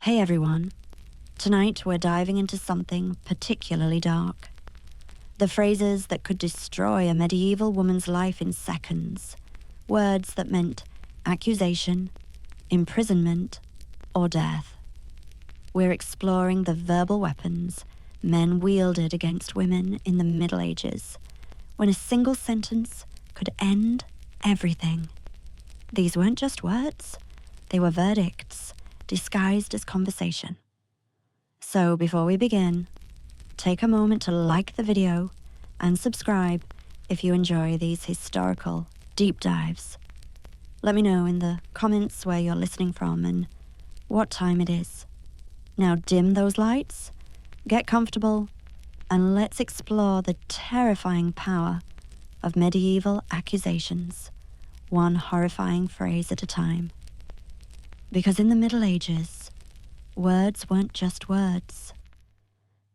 Hey everyone, tonight we're diving into something particularly dark. The phrases that could destroy a medieval woman's life in seconds. Words that meant accusation, imprisonment, or death. We're exploring the verbal weapons men wielded against women in the Middle Ages, when a single sentence could end everything. These weren't just words, they were verdicts, disguised as conversation. So before we begin, take a moment to like the video and subscribe if you enjoy these historical deep dives. Let me know in the comments where you're listening from and what time it is. Now dim those lights, get comfortable, and let's explore the terrifying power of medieval accusations, one horrifying phrase at a time. Because in the Middle Ages, words weren't just words.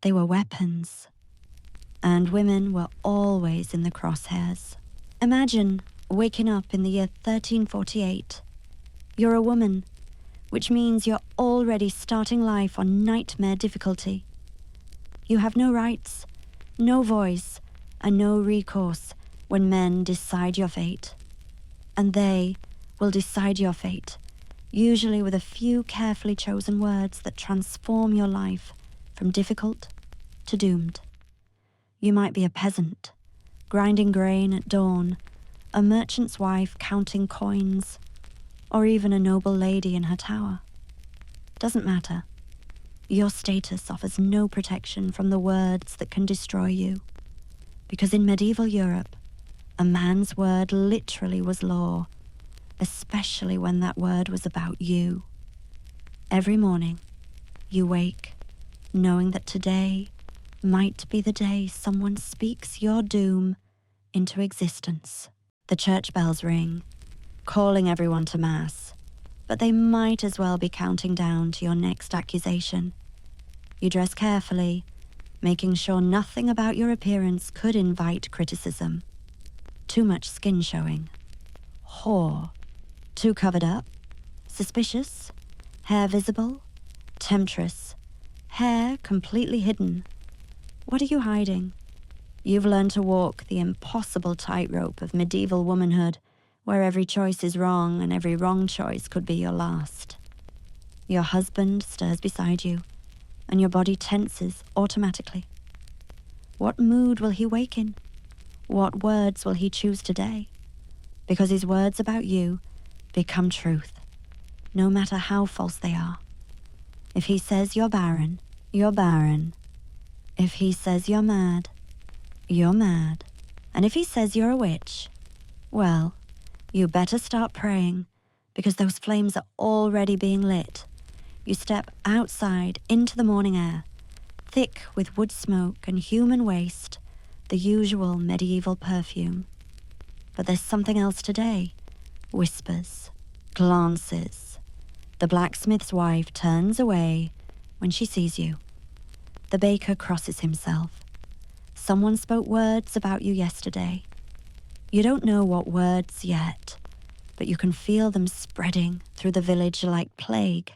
They were weapons. And women were always in the crosshairs. Imagine waking up in the year 1348. You're a woman, which means you're already starting life on nightmare difficulty. You have no rights, no voice, and no recourse when men decide your fate. And they will decide your fate, usually with a few carefully chosen words that transform your life from difficult to doomed. You might be a peasant, grinding grain at dawn, a merchant's wife counting coins, or even a noble lady in her tower. Doesn't matter. Your status offers no protection from the words that can destroy you, because in medieval Europe, a man's word literally was law, especially when that word was about you. Every morning, you wake knowing that today might be the day someone speaks your doom into existence. The church bells ring, calling everyone to mass, but they might as well be counting down to your next accusation. You dress carefully, making sure nothing about your appearance could invite criticism. Too much skin showing. Whore. Too covered up. Suspicious. Hair visible. Temptress. Hair completely hidden. What are you hiding? You've learned to walk the impossible tightrope of medieval womanhood, where every choice is wrong and every wrong choice could be your last. Your husband stirs beside you, and your body tenses automatically. What mood will he wake in? What words will he choose today? Because his words about you become truth, no matter how false they are. If he says you're barren, you're barren. If he says you're mad, you're mad. And if he says you're a witch, well, you better start praying, because those flames are already being lit. You step outside into the morning air, thick with wood smoke and human waste, the usual medieval perfume. But there's something else today. Whispers, glances. The blacksmith's wife turns away when she sees you. The baker crosses himself. Someone spoke words about you yesterday. You don't know what words yet, but you can feel them spreading through the village like plague.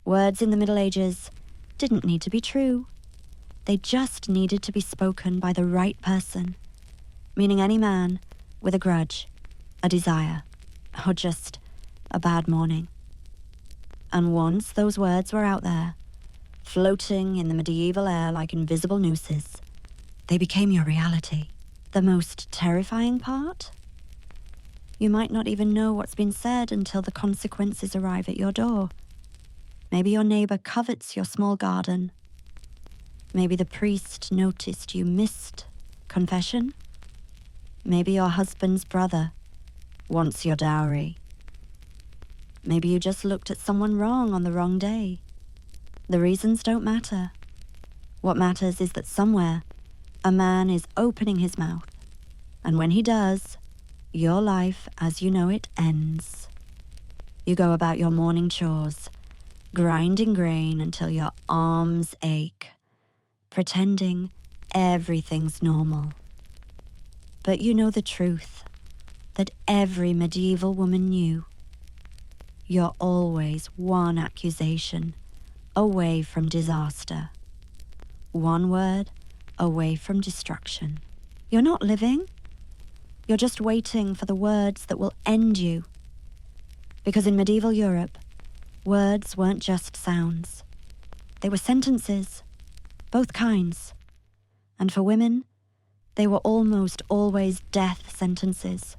Words in the Middle Ages didn't need to be true. They just needed to be spoken by the right person, meaning any man with a grudge, a desire, or just a bad morning. And once those words were out there, floating in the medieval air like invisible nooses, they became your reality. The most terrifying part? You might not even know what's been said until the consequences arrive at your door. Maybe your neighbor covets your small garden. Maybe the priest noticed you missed confession. Maybe your husband's brother wants your dowry. Maybe you just looked at someone wrong on the wrong day. The reasons don't matter. What matters is that somewhere, a man is opening his mouth, and when he does, your life as you know it ends. You go about your morning chores, grinding grain until your arms ache, pretending everything's normal. But you know the truth that every medieval woman knew. You're always one accusation away from disaster. One word away from destruction. You're not living. You're just waiting for the words that will end you. Because in medieval Europe, words weren't just sounds. They were sentences, both kinds. And for women, they were almost always death sentences,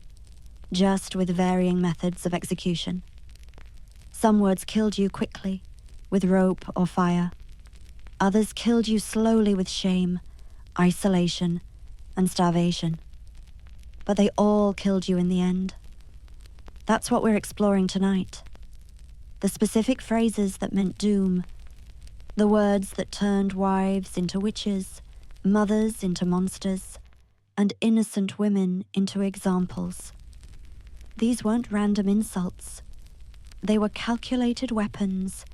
just with varying methods of execution. Some words killed you quickly, with rope or fire. Others killed you slowly with shame, isolation, and starvation. But they all killed you in the end. That's what we're exploring tonight. The specific phrases that meant doom, the words that turned wives into witches, mothers into monsters, and innocent women into examples. These weren't random insults. They were calculated weapons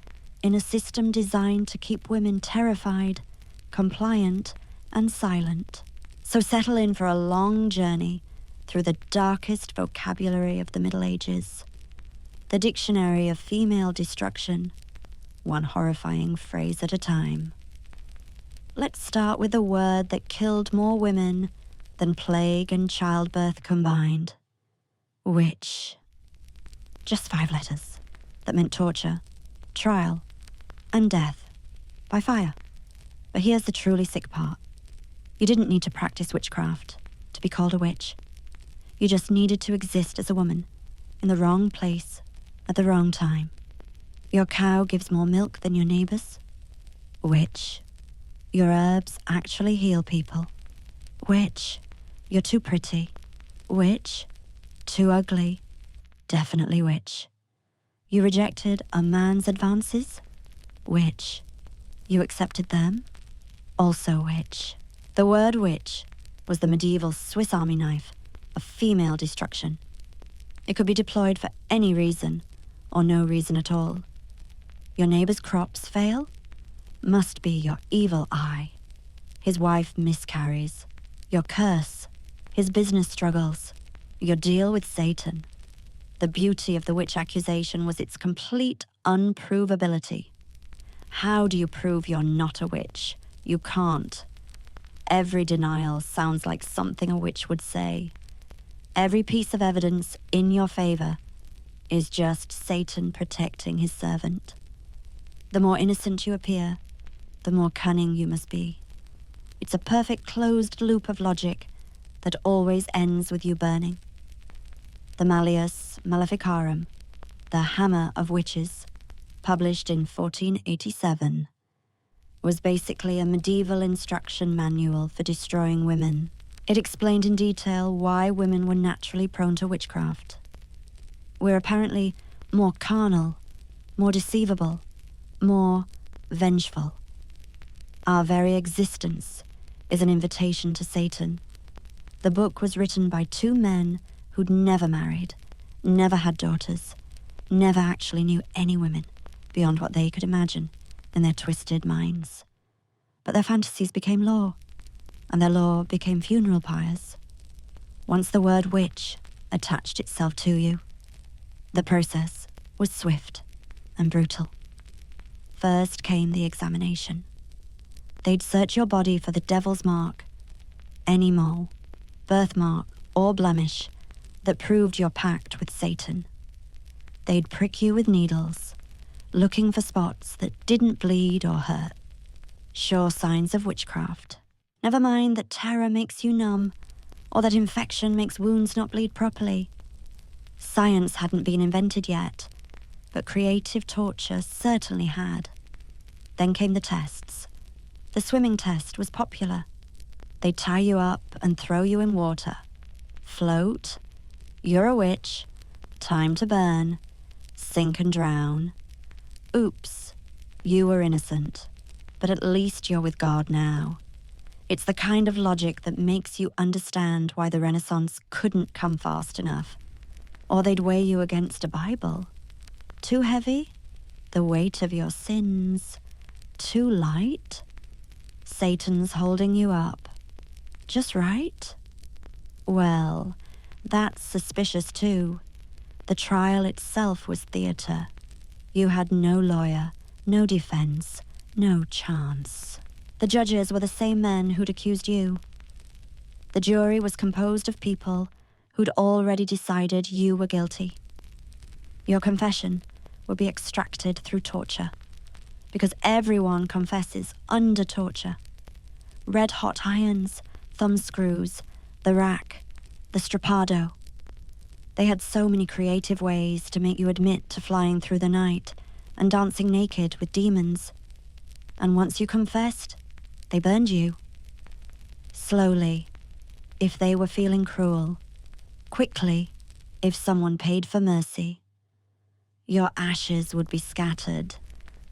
in a system designed to keep women terrified, compliant, and silent. So settle in for a long journey through the darkest vocabulary of the Middle Ages, the dictionary of female destruction, one horrifying phrase at a time. Let's start with a word that killed more women than plague and childbirth combined. Witch. Just 5 letters that meant torture, trial, and death by fire. But here's the truly sick part. You didn't need to practice witchcraft to be called a witch. You just needed to exist as a woman in the wrong place at the wrong time. Your cow gives more milk than your neighbor's. Witch. Your herbs actually heal people. Witch. You're too pretty. Witch. Too ugly. Definitely witch. You rejected a man's advances. Witch. You accepted them. Also witch. The word witch was the medieval Swiss Army knife of female destruction. It could be deployed for any reason or no reason at all. Your neighbor's crops fail? Must be your evil eye. His wife miscarries. Your curse. His business struggles. Your deal with Satan. The beauty of the witch accusation was its complete unprovability. How do you prove you're not a witch? You can't. Every denial sounds like something a witch would say. Every piece of evidence in your favor is just Satan protecting his servant. The more innocent you appear, the more cunning you must be. It's a perfect closed loop of logic that always ends with you burning. The Malleus Maleficarum, the Hammer of Witches, published in 1487, was basically a medieval instruction manual for destroying women. It explained in detail why women were naturally prone to witchcraft. We're apparently more carnal, more deceivable, more vengeful. Our very existence is an invitation to Satan. The book was written by 2 men who'd never married, never had daughters, never actually knew any women beyond what they could imagine in their twisted minds. But their fantasies became law, and their law became funeral pyres. Once the word witch attached itself to you, the process was swift and brutal. First came the examination. They'd search your body for the devil's mark, any mole, birthmark, or blemish that proved your pact with Satan. They'd prick you with needles, looking for spots that didn't bleed or hurt. Sure signs of witchcraft. Never mind that terror makes you numb, or that infection makes wounds not bleed properly. Science hadn't been invented yet, but creative torture certainly had. Then came the tests. The swimming test was popular. They'd tie you up and throw you in water. Float. You're a witch. Time to burn. Sink and drown. Oops. You were innocent. But at least you're with God now. It's the kind of logic that makes you understand why the Renaissance couldn't come fast enough. Or they'd weigh you against a Bible. Too heavy? The weight of your sins. Too light? Satan's holding you up. Just right? Well, that's suspicious too. The trial itself was theatre. You had no lawyer, no defense, no chance. The judges were the same men who'd accused you. The jury was composed of people who'd already decided you were guilty. Your confession would be extracted through torture, because everyone confesses under torture. Red-hot irons, thumb screws, the rack, the strappado. They had so many creative ways to make you admit to flying through the night and dancing naked with demons. And once you confessed, they burned you. Slowly, if they were feeling cruel. Quickly, if someone paid for mercy. Your ashes would be scattered,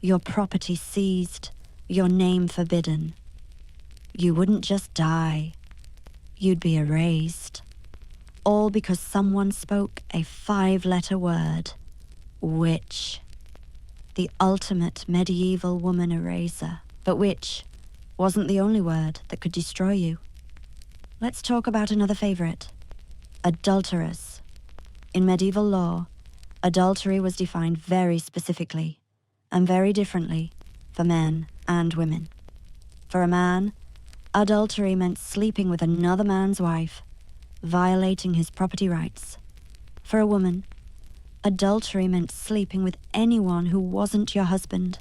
your property seized, your name forbidden. You wouldn't just die, you'd be erased. All because someone spoke a 5-letter word, witch. The ultimate medieval woman eraser. But witch wasn't the only word that could destroy you. Let's talk about another favorite, adulteress. In medieval law, adultery was defined very specifically and very differently for men and women. For a man, adultery meant sleeping with another man's wife, violating his property rights. For a woman, adultery meant sleeping with anyone who wasn't your husband,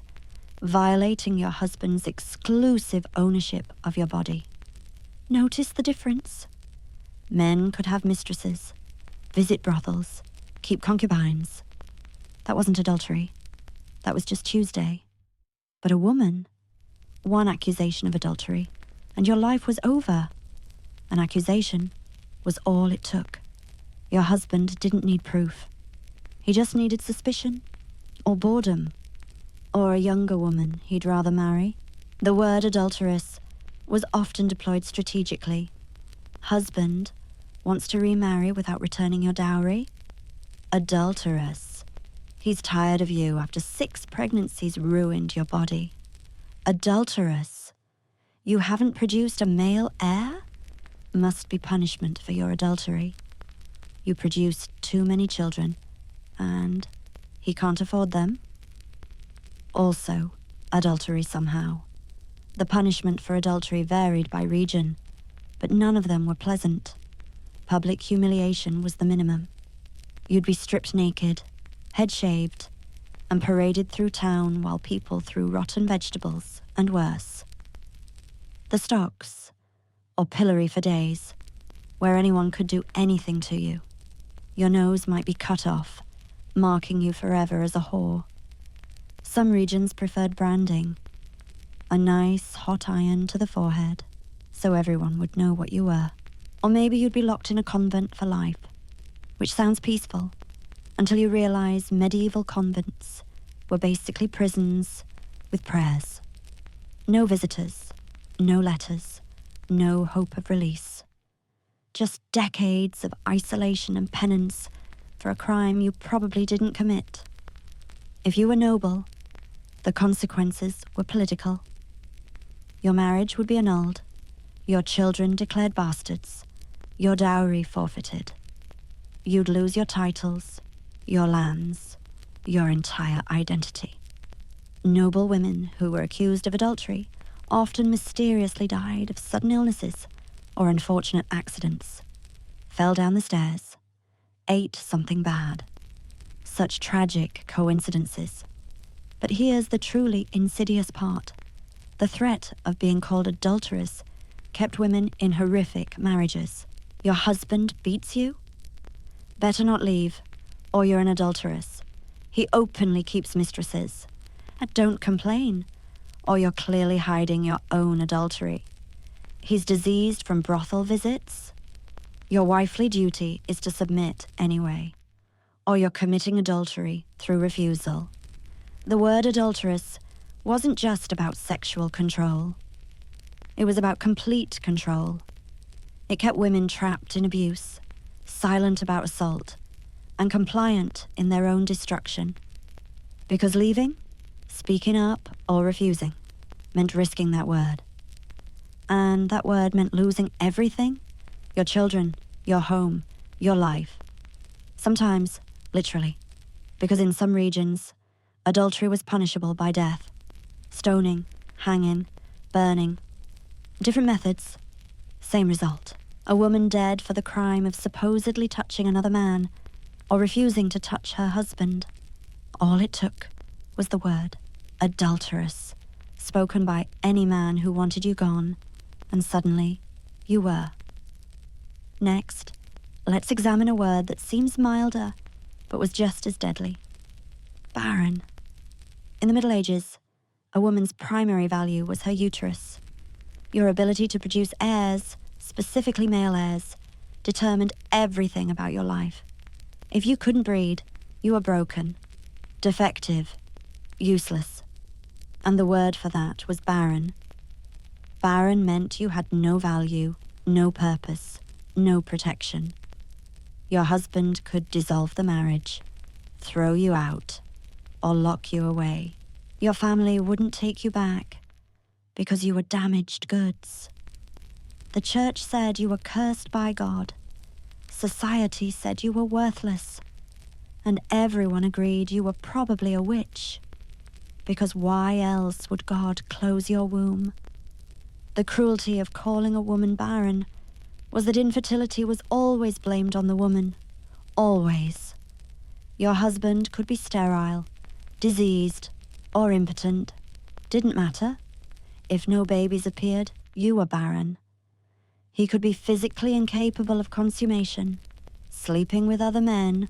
violating your husband's exclusive ownership of your body. Notice the difference? Men could have mistresses, visit brothels, keep concubines. That wasn't adultery. That was just Tuesday. But a woman, one accusation of adultery, and your life was over. An accusation was all it took. Your husband didn't need proof. He just needed suspicion, or boredom, or a younger woman he'd rather marry. The word adulteress was often deployed strategically. Husband wants to remarry without returning your dowry. Adulteress. He's tired of you after 6 pregnancies ruined your body. Adulteress. You haven't produced a male heir? Must be punishment for your adultery. You produced too many children, and he can't afford them. Also, adultery somehow. The punishment for adultery varied by region, but none of them were pleasant. Public humiliation was the minimum. You'd be stripped naked, head shaved, and paraded through town while people threw rotten vegetables, and worse. The stocks, or pillory for days, where anyone could do anything to you. Your nose might be cut off, marking you forever as a whore. Some regions preferred branding, a nice hot iron to the forehead, so everyone would know what you were. Or maybe you'd be locked in a convent for life, which sounds peaceful, until you realize medieval convents were basically prisons with prayers. No visitors, no letters, no hope of release. Just decades of isolation and penance for a crime you probably didn't commit. If you were noble, the consequences were political. Your marriage would be annulled, your children declared bastards, your dowry forfeited. You'd lose your titles, your lands, your entire identity. Noble women who were accused of adultery often mysteriously died of sudden illnesses or unfortunate accidents, fell down the stairs, ate something bad. Such tragic coincidences. But here's the truly insidious part. The threat of being called adulteress kept women in horrific marriages. Your husband beats you? Better not leave, or you're an adulteress. He openly keeps mistresses. And don't complain, or you're clearly hiding your own adultery. He's diseased from brothel visits. Your wifely duty is to submit anyway, or you're committing adultery through refusal. The word adulteress wasn't just about sexual control. It was about complete control. It kept women trapped in abuse, silent about assault, and compliant in their own destruction. Because leaving, speaking up, or refusing meant risking that word. And that word meant losing everything: your children, your home, your life. Sometimes literally, because in some regions, adultery was punishable by death. Stoning, hanging, burning. Different methods, same result. A woman dead for the crime of supposedly touching another man or refusing to touch her husband. All it took was the word adulteress, spoken by any man who wanted you gone, and suddenly you were. Next, let's examine a word that seems milder, but was just as deadly. Barren. In the Middle Ages, a woman's primary value was her uterus. Your ability to produce heirs, specifically male heirs, determined everything about your life. If you couldn't breed, you were broken, defective, useless. And the word for that was barren. Barren meant you had no value, no purpose, no protection. Your husband could dissolve the marriage, throw you out, or lock you away. Your family wouldn't take you back because you were damaged goods. The church said you were cursed by God. Society said you were worthless. And everyone agreed you were probably a witch, because why else would God close your womb? The cruelty of calling a woman barren was that infertility was always blamed on the woman. Always. Your husband could be sterile, diseased, or impotent. Didn't matter. If no babies appeared, you were barren. He could be physically incapable of consummation, sleeping with other men,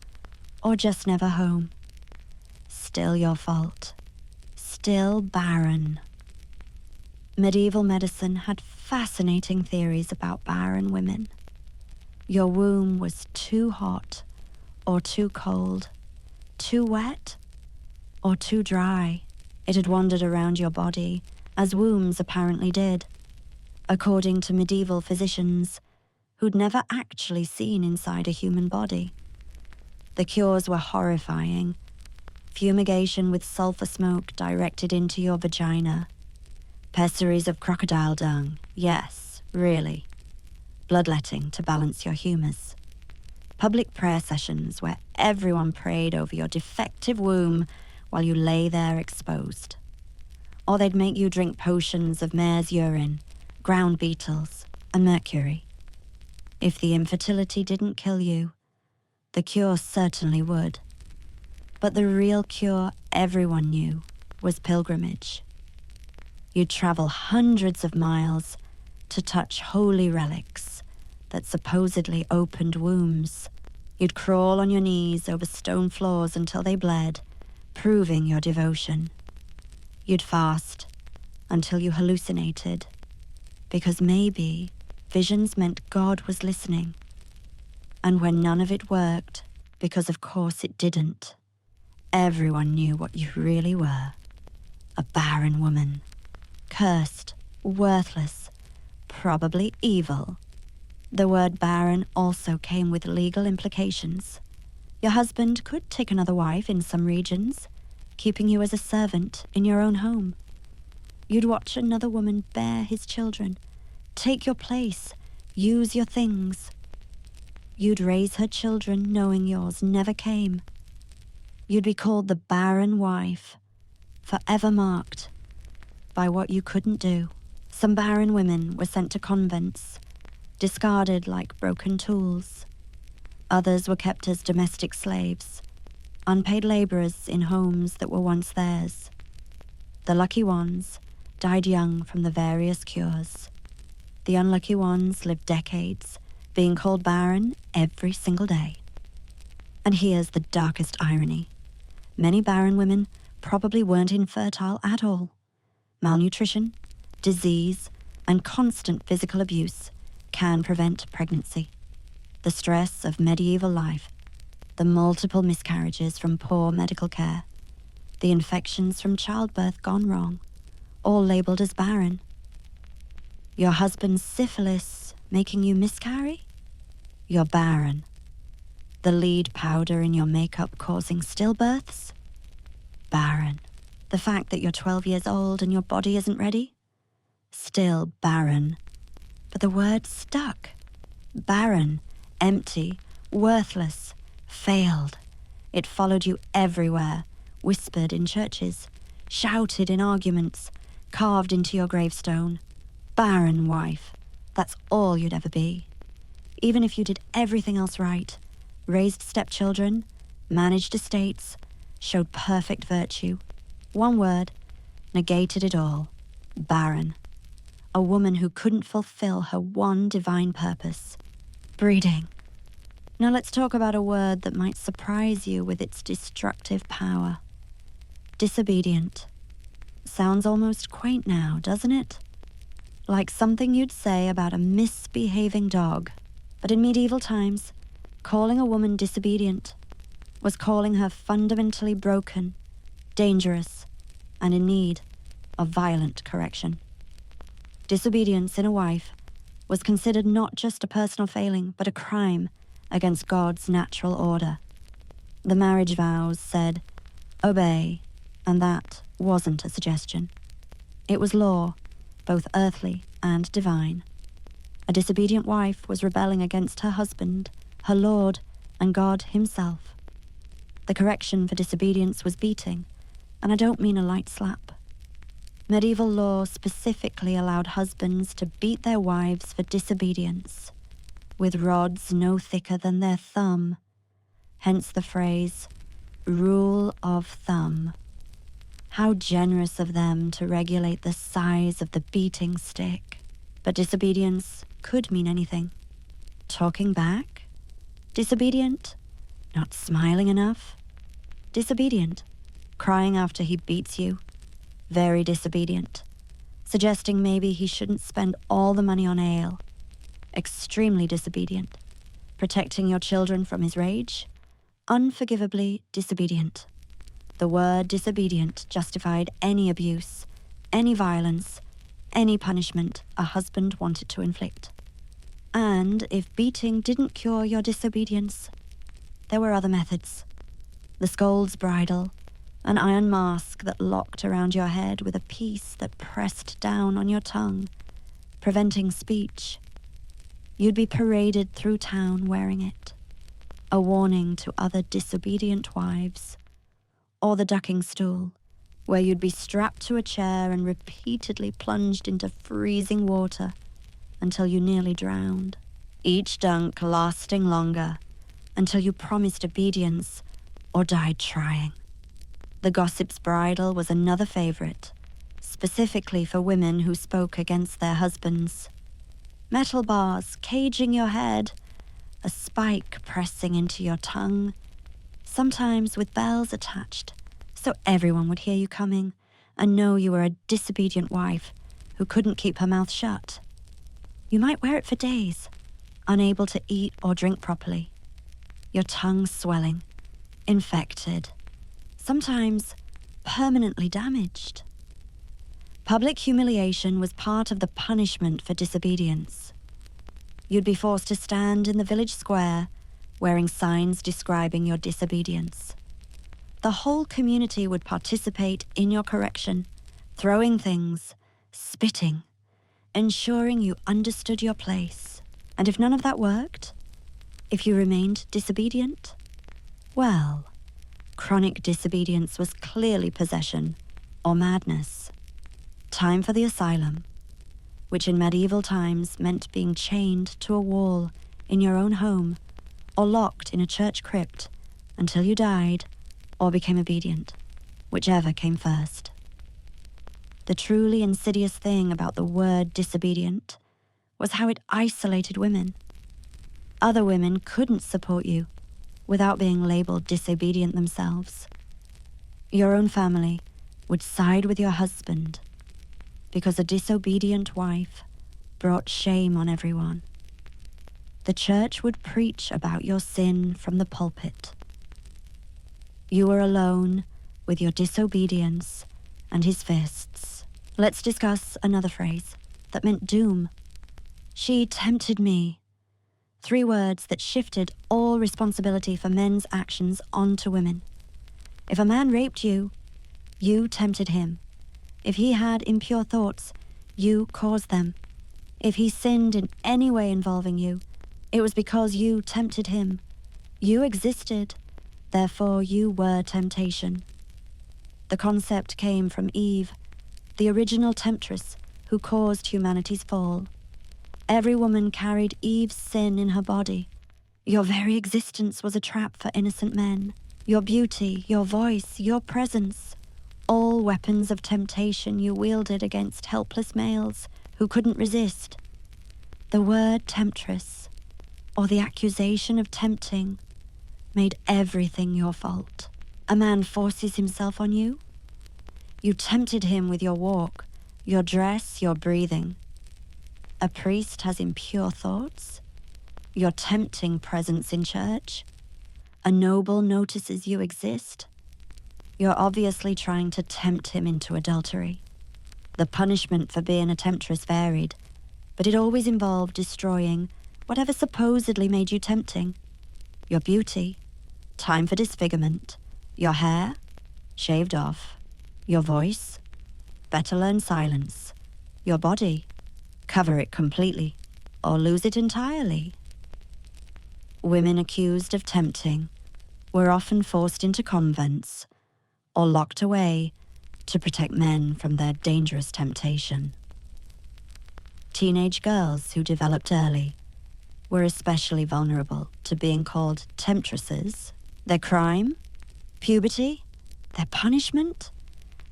or just never home. Still your fault. Still barren. Medieval medicine had fascinating theories about barren women. Your womb was too hot or too cold, too wet or too dry. It had wandered around your body, as wombs apparently did, according to medieval physicians who'd never actually seen inside a human body. The cures were horrifying. Fumigation with sulfur smoke directed into your vagina. Pessaries of crocodile dung, yes, really. Bloodletting to balance your humors. Public prayer sessions where everyone prayed over your defective womb while you lay there exposed. Or they'd make you drink potions of mare's urine, ground beetles, and mercury. If the infertility didn't kill you, the cure certainly would. But the real cure everyone knew was pilgrimage. You'd travel hundreds of miles to touch holy relics that supposedly opened wombs. You'd crawl on your knees over stone floors until they bled, proving your devotion. You'd fast until you hallucinated, because maybe visions meant God was listening. And when none of it worked, because of course it didn't, everyone knew what you really were. A barren woman. Cursed, worthless, probably evil. The word barren also came with legal implications. Your husband could take another wife in some regions, keeping you as a servant in your own home. You'd watch another woman bear his children, take your place, use your things. You'd raise her children knowing yours never came. You'd be called the barren wife, forever marked by what you couldn't do. Some barren women were sent to convents, discarded like broken tools. Others were kept as domestic slaves, unpaid laborers in homes that were once theirs. The lucky ones died young from the various cures. The unlucky ones lived decades, being called barren every single day. And here's the darkest irony. Many barren women probably weren't infertile at all. Malnutrition, disease, and constant physical abuse can prevent pregnancy. The stress of medieval life, the multiple miscarriages from poor medical care, the infections from childbirth gone wrong, all labeled as barren. Your husband's syphilis making you miscarry? You're barren. The lead powder in your makeup causing stillbirths? Barren. The fact that you're 12 years old and your body isn't ready? Still barren. But the word stuck. Barren, empty, worthless, failed. It followed you everywhere, whispered in churches, shouted in arguments, carved into your gravestone. Barren wife. That's all you'd ever be. Even if you did everything else right, raised stepchildren, managed estates, showed perfect virtue, one word, negated it all. Barren. A woman who couldn't fulfill her one divine purpose. Breeding. Now let's talk about a word that might surprise you with its destructive power. Disobedient. Sounds almost quaint now, doesn't it? Like something you'd say about a misbehaving dog. But in medieval times, calling a woman disobedient was calling her fundamentally broken, dangerous, and in need of violent correction. Disobedience in a wife was considered not just a personal failing, but a crime against God's natural order. The marriage vows said, obey, and that wasn't a suggestion. It was law, both earthly and divine. A disobedient wife was rebelling against her husband, her Lord, and God himself. The correction for disobedience was beating, and I don't mean a light slap. Medieval law specifically allowed husbands to beat their wives for disobedience, with rods no thicker than their thumb, hence the phrase, rule of thumb. How generous of them to regulate the size of the beating stick. But disobedience could mean anything. Talking back? Disobedient? Not smiling enough? Disobedient. Crying after he beats you? Very disobedient. Suggesting maybe he shouldn't spend all the money on ale? Extremely disobedient. Protecting your children from his rage? Unforgivably disobedient. The word disobedient justified any abuse, any violence, any punishment a husband wanted to inflict. And if beating didn't cure your disobedience, there were other methods. The scold's bridle, an iron mask that locked around your head with a piece that pressed down on your tongue, preventing speech. You'd be paraded through town wearing it, a warning to other disobedient wives. Or the ducking stool, where you'd be strapped to a chair and repeatedly plunged into freezing water until you nearly drowned. Each dunk lasting longer until you promised obedience or died trying. The gossip's bridle was another favorite, specifically for women who spoke against their husbands. Metal bars caging your head, a spike pressing into your tongue, sometimes with bells attached, so everyone would hear you coming and know you were a disobedient wife who couldn't keep her mouth shut. You might wear it for days, unable to eat or drink properly, your tongue swelling, infected, sometimes permanently damaged. Public humiliation was part of the punishment for disobedience. You'd be forced to stand in the village square wearing signs describing your disobedience. The whole community would participate in your correction, throwing things, spitting, ensuring you understood your place. And if none of that worked, if you remained disobedient, well, chronic disobedience was clearly possession or madness. Time for the asylum, which in medieval times meant being chained to a wall in your own home or locked in a church crypt until you died or became obedient, whichever came first. The truly insidious thing about the word disobedient was how it isolated women. Other women couldn't support you without being labeled disobedient themselves. Your own family would side with your husband because a disobedient wife brought shame on everyone. The church would preach about your sin from the pulpit. You were alone with your disobedience and his fists. Let's discuss another phrase that meant doom. She tempted me. 3 words that shifted all responsibility for men's actions onto women. If a man raped you, you tempted him. If he had impure thoughts, you caused them. If he sinned in any way involving you, it was because you tempted him. You existed Therefore you were temptation. The concept came from Eve, the original temptress who caused humanity's fall. Every woman carried Eve's sin in her body. Your very existence was a trap for innocent men. Your beauty, your voice, your presence, all weapons of temptation you wielded against helpless males who couldn't resist. The word temptress, or the accusation of tempting, made everything your fault. A man forces himself on you. You tempted him with your walk, your dress, your breathing. A priest has impure thoughts. Your tempting presence in church. A noble notices you exist. You're obviously trying to tempt him into adultery. The punishment for being a temptress varied, but it always involved destroying whatever supposedly made you tempting. Your beauty, time for disfigurement. Your hair, shaved off. Your voice, better learn silence. Your body, cover it completely, or lose it entirely. Women accused of tempting were often forced into convents or locked away to protect men from their dangerous temptation. Teenage girls who developed early were especially vulnerable to being called temptresses. Their crime, puberty, their punishment,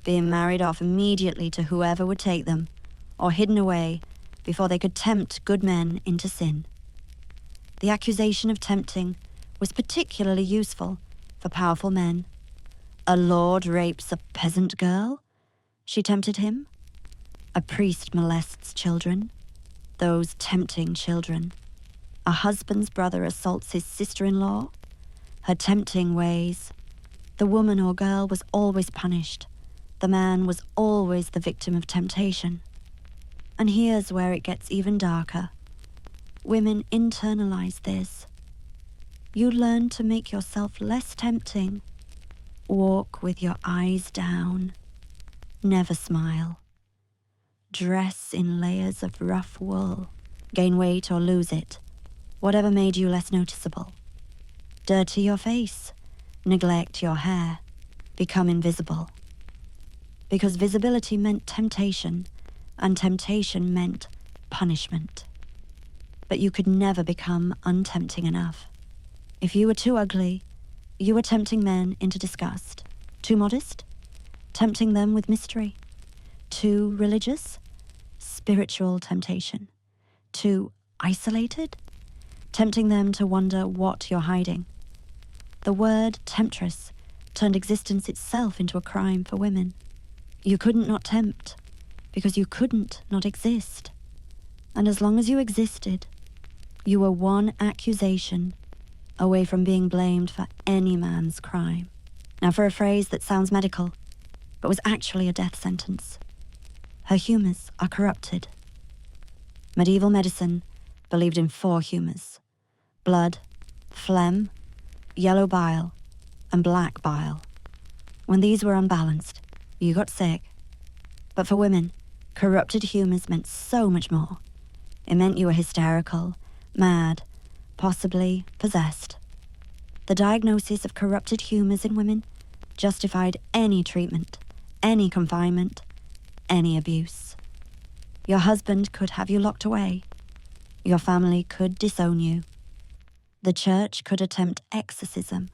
being married off immediately to whoever would take them, or hidden away before they could tempt good men into sin. The accusation of tempting was particularly useful for powerful men. A lord rapes a peasant girl. She tempted him. A priest molests children. Those tempting children. A husband's brother assaults his sister-in-law. Her tempting ways. The woman or girl was always punished. The man was always the victim of temptation. And here's where it gets even darker. Women internalize this. You learn to make yourself less tempting. Walk with your eyes down. Never smile. Dress in layers of rough wool. Gain weight or lose it. Whatever made you less noticeable. Dirty your face. Neglect your hair. Become invisible. Because visibility meant temptation, and temptation meant punishment. But you could never become untempting enough. If you were too ugly, you were tempting men into disgust. Too modest? Tempting them with mystery. Too religious? Spiritual temptation. Too isolated? Tempting them to wonder what you're hiding. The word temptress turned existence itself into a crime for women. You couldn't not tempt, because you couldn't not exist. And as long as you existed, you were one accusation away from being blamed for any man's crime. Now for a phrase that sounds medical, but was actually a death sentence. Her humors are corrupted. Medieval medicine believed in 4 humors: blood, phlegm, yellow bile, and black bile. When these were unbalanced, you got sick. But for women, corrupted humors meant so much more. It meant you were hysterical, mad, possibly possessed. The diagnosis of corrupted humors in women justified any treatment, any confinement, any abuse. Your husband could have you locked away. Your family could disown you. The church could attempt exorcism.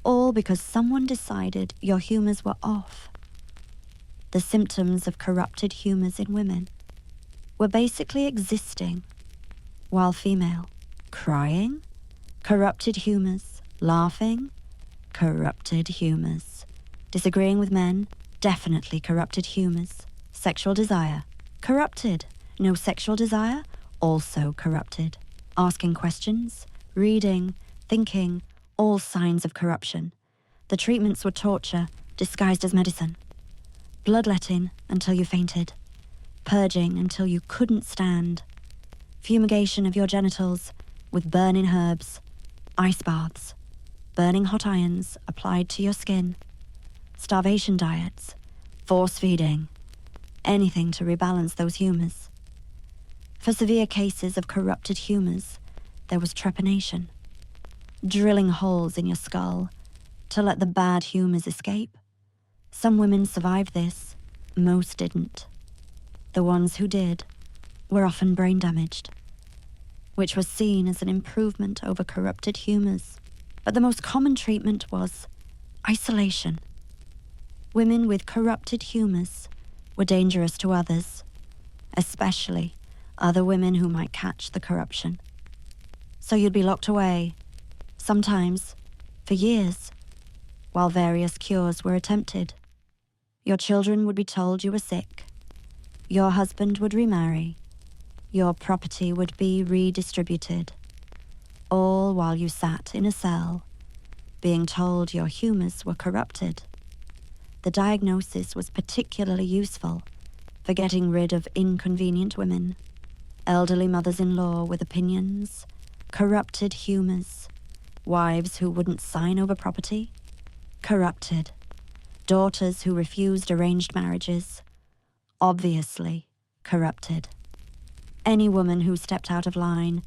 All because someone decided your humors were off. The symptoms of corrupted humors in women were basically existing while female. Crying, corrupted humors. Laughing, corrupted humors. Disagreeing with men, definitely corrupted humors. Sexual desire, corrupted. No sexual desire, also corrupted. Asking questions, reading, thinking, all signs of corruption. The treatments were torture, disguised as medicine. Bloodletting until you fainted. Purging until you couldn't stand. Fumigation of your genitals with burning herbs. Ice baths. Burning hot irons applied to your skin. Starvation diets. Force feeding. Anything to rebalance those humors. For severe cases of corrupted humors, there was trepanation. drilling holes in your skull to let the bad humors escape. Some women survived this, most didn't. The ones who did were often brain damaged, which was seen as an improvement over corrupted humors. But the most common treatment was isolation. Women with corrupted humors were dangerous to others, especially other women who might catch the corruption. So you'd be locked away, sometimes for years, while various cures were attempted. Your children would be told you were sick. Your husband would remarry. Your property would be redistributed, all while you sat in a cell, being told your humors were corrupted. The diagnosis was particularly useful for getting rid of inconvenient women, elderly mothers-in-law with opinions, corrupted humors, wives who wouldn't sign over property, corrupted, daughters who refused arranged marriages, obviously corrupted. Any woman who stepped out of line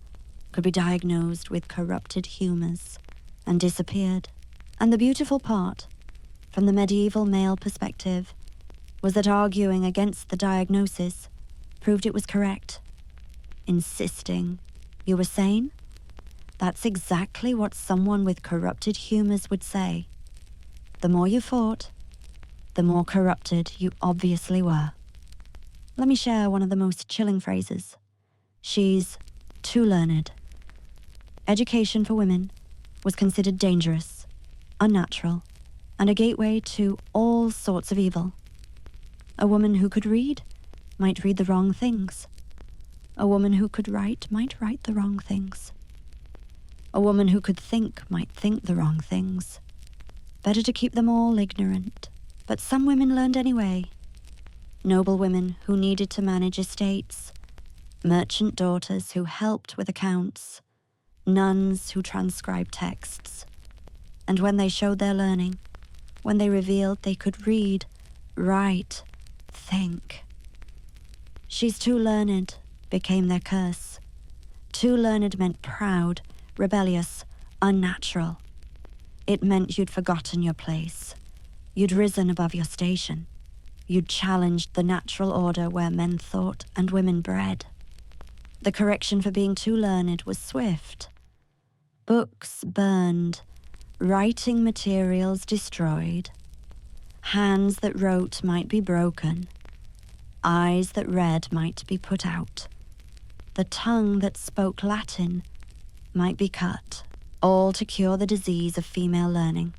could be diagnosed with corrupted humors and disappeared. And the beautiful part, from the medieval male perspective, was that arguing against the diagnosis proved it was correct. Insisting you were sane? That's exactly what someone with corrupted humors would say. The more you fought, the more corrupted you obviously were. Let me share one of the most chilling phrases. She's too learned. Education for women was considered dangerous, unnatural, and a gateway to all sorts of evil. A woman who could read might read the wrong things. A woman who could write might write the wrong things. A woman who could think might think the wrong things. Better to keep them all ignorant. But some women learned anyway. Noble women who needed to manage estates, merchant daughters who helped with accounts, nuns who transcribed texts. And when they showed their learning, when they revealed they could read, write, think. She's too learned became their curse. Too learned meant proud, rebellious, unnatural. It meant you'd forgotten your place. You'd risen above your station. You'd challenged the natural order where men thought and women bred. The correction for being too learned was swift. Books burned, writing materials destroyed. Hands that wrote might be broken. Eyes that read might be put out. The tongue that spoke Latin might be cut, all to cure the disease of female learning.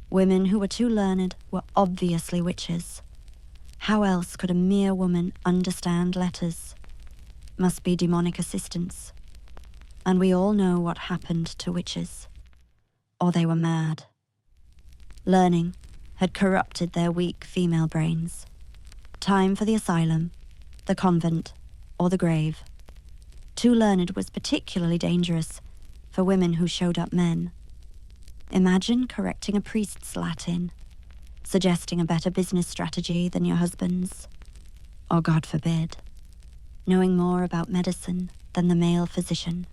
Women who were too learned were obviously witches. How else could a mere woman understand letters? Must be demonic assistance. And we all know what happened to witches. Or they were mad. Learning had corrupted their weak female brains. Time for the asylum, the convent, or the grave. Too learned was particularly dangerous for women who showed up men. Imagine correcting a priest's Latin, suggesting a better business strategy than your husband's, or God forbid, knowing more about medicine than the male physician.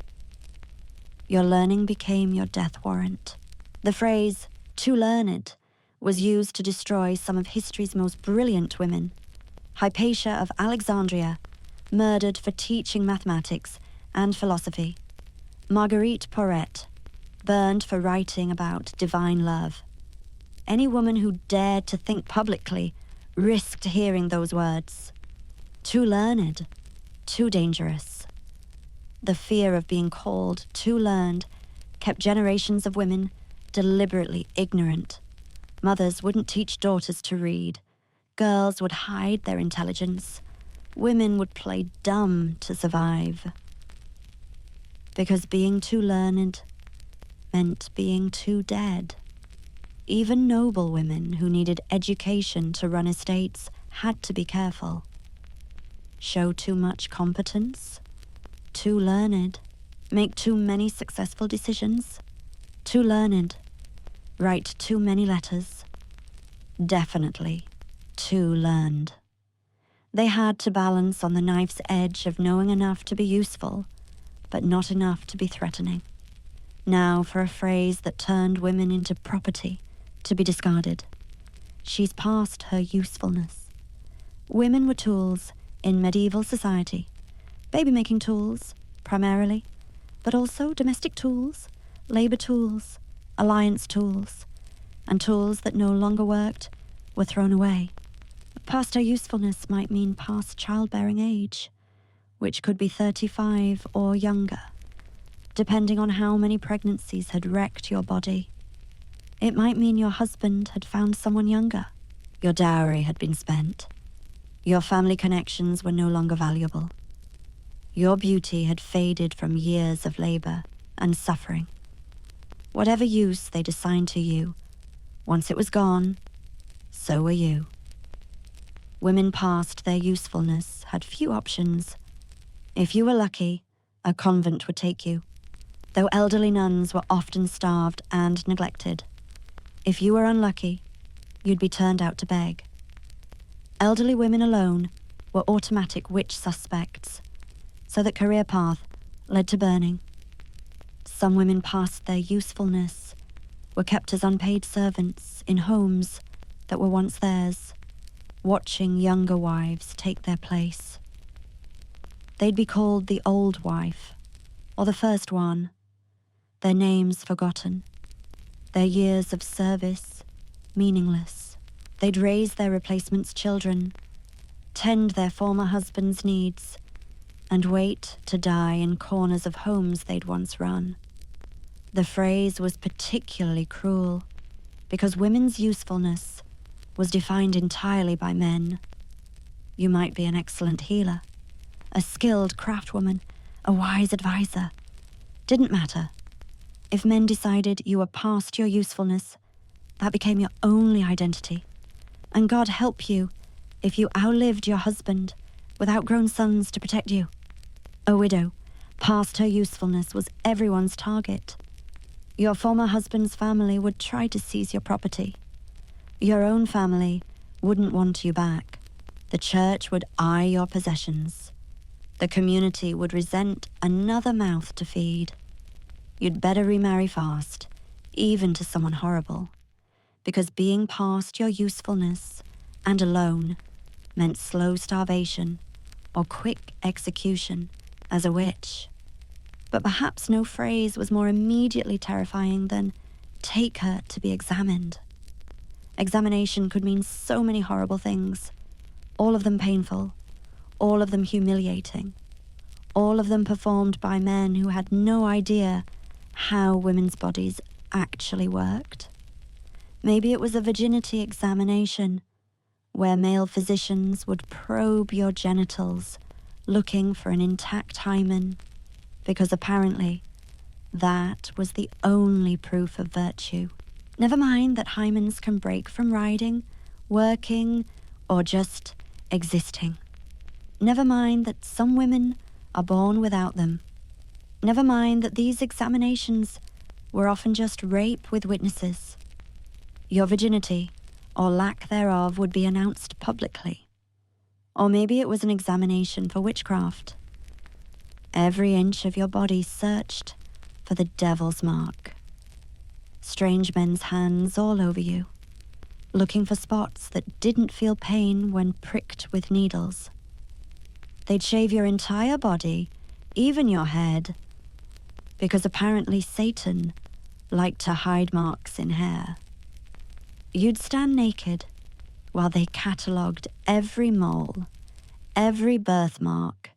Your learning became your death warrant. The phrase, too learned, was used to destroy some of history's most brilliant women. Hypatia of Alexandria, murdered for teaching mathematics and philosophy. Marguerite Porete, burned for writing about divine love. Any woman who dared to think publicly risked hearing those words. Too learned, too dangerous. The fear of being called too learned kept generations of women deliberately ignorant. Mothers wouldn't teach daughters to read. Girls would hide their intelligence. Women would play dumb to survive. Because being too learned meant being too dead. Even noble women who needed education to run estates had to be careful. Show too much competence? Too learned. Make too many successful decisions? Too learned. Write too many letters? Definitely too learned. They had to balance on the knife's edge of knowing enough to be useful, but not enough to be threatening. Now for a phrase that turned women into property, to be discarded. She's past her usefulness. Women were tools in medieval society. Baby-making tools, primarily, but also domestic tools, labor tools, alliance tools, and tools that no longer worked were thrown away. Past her usefulness might mean past childbearing age, which could be 35 or younger, depending on how many pregnancies had wrecked your body. It might mean your husband had found someone younger. Your dowry had been spent. Your family connections were no longer valuable. Your beauty had faded from years of labor and suffering. Whatever use they'd assigned to you, once it was gone, so were you. Women past their usefulness had few options. If you were lucky, a convent would take you, though elderly nuns were often starved and neglected. If you were unlucky, you'd be turned out to beg. Elderly women alone were automatic witch suspects, so that career path led to burning. Some women past their usefulness were kept as unpaid servants in homes that were once theirs, watching younger wives take their place. They'd be called the old wife, or the first one, their names forgotten, their years of service meaningless. They'd raise their replacement's children, tend their former husband's needs, and wait to die in corners of homes they'd once run. The phrase was particularly cruel because women's usefulness was defined entirely by men. You might be an excellent healer, a skilled craftswoman, a wise advisor. Didn't matter. If men decided you were past your usefulness, that became your only identity. And God help you if you outlived your husband with outgrown sons to protect you. A widow, past her usefulness, was everyone's target. Your former husband's family would try to seize your property. Your own family wouldn't want you back. The church would eye your possessions. The community would resent another mouth to feed. You'd better remarry fast, even to someone horrible, because being past your usefulness and alone meant slow starvation or quick execution as a witch. But perhaps no phrase was more immediately terrifying than take her to be examined. Examination could mean so many horrible things, all of them painful, all of them humiliating, all of them performed by men who had no idea how women's bodies actually worked. Maybe it was a virginity examination, where male physicians would probe your genitals, looking for an intact hymen, because apparently that was the only proof of virtue. Never mind that hymens can break from riding, working, or just existing. Never mind that some women are born without them. Never mind that these examinations were often just rape with witnesses. Your virginity, or lack thereof, would be announced publicly. Or maybe it was an examination for witchcraft. Every inch of your body searched for the devil's mark. Strange men's hands all over you, looking for spots that didn't feel pain when pricked with needles. They'd shave your entire body, even your head, because apparently Satan liked to hide marks in hair. You'd stand naked while they catalogued every mole, every birthmark,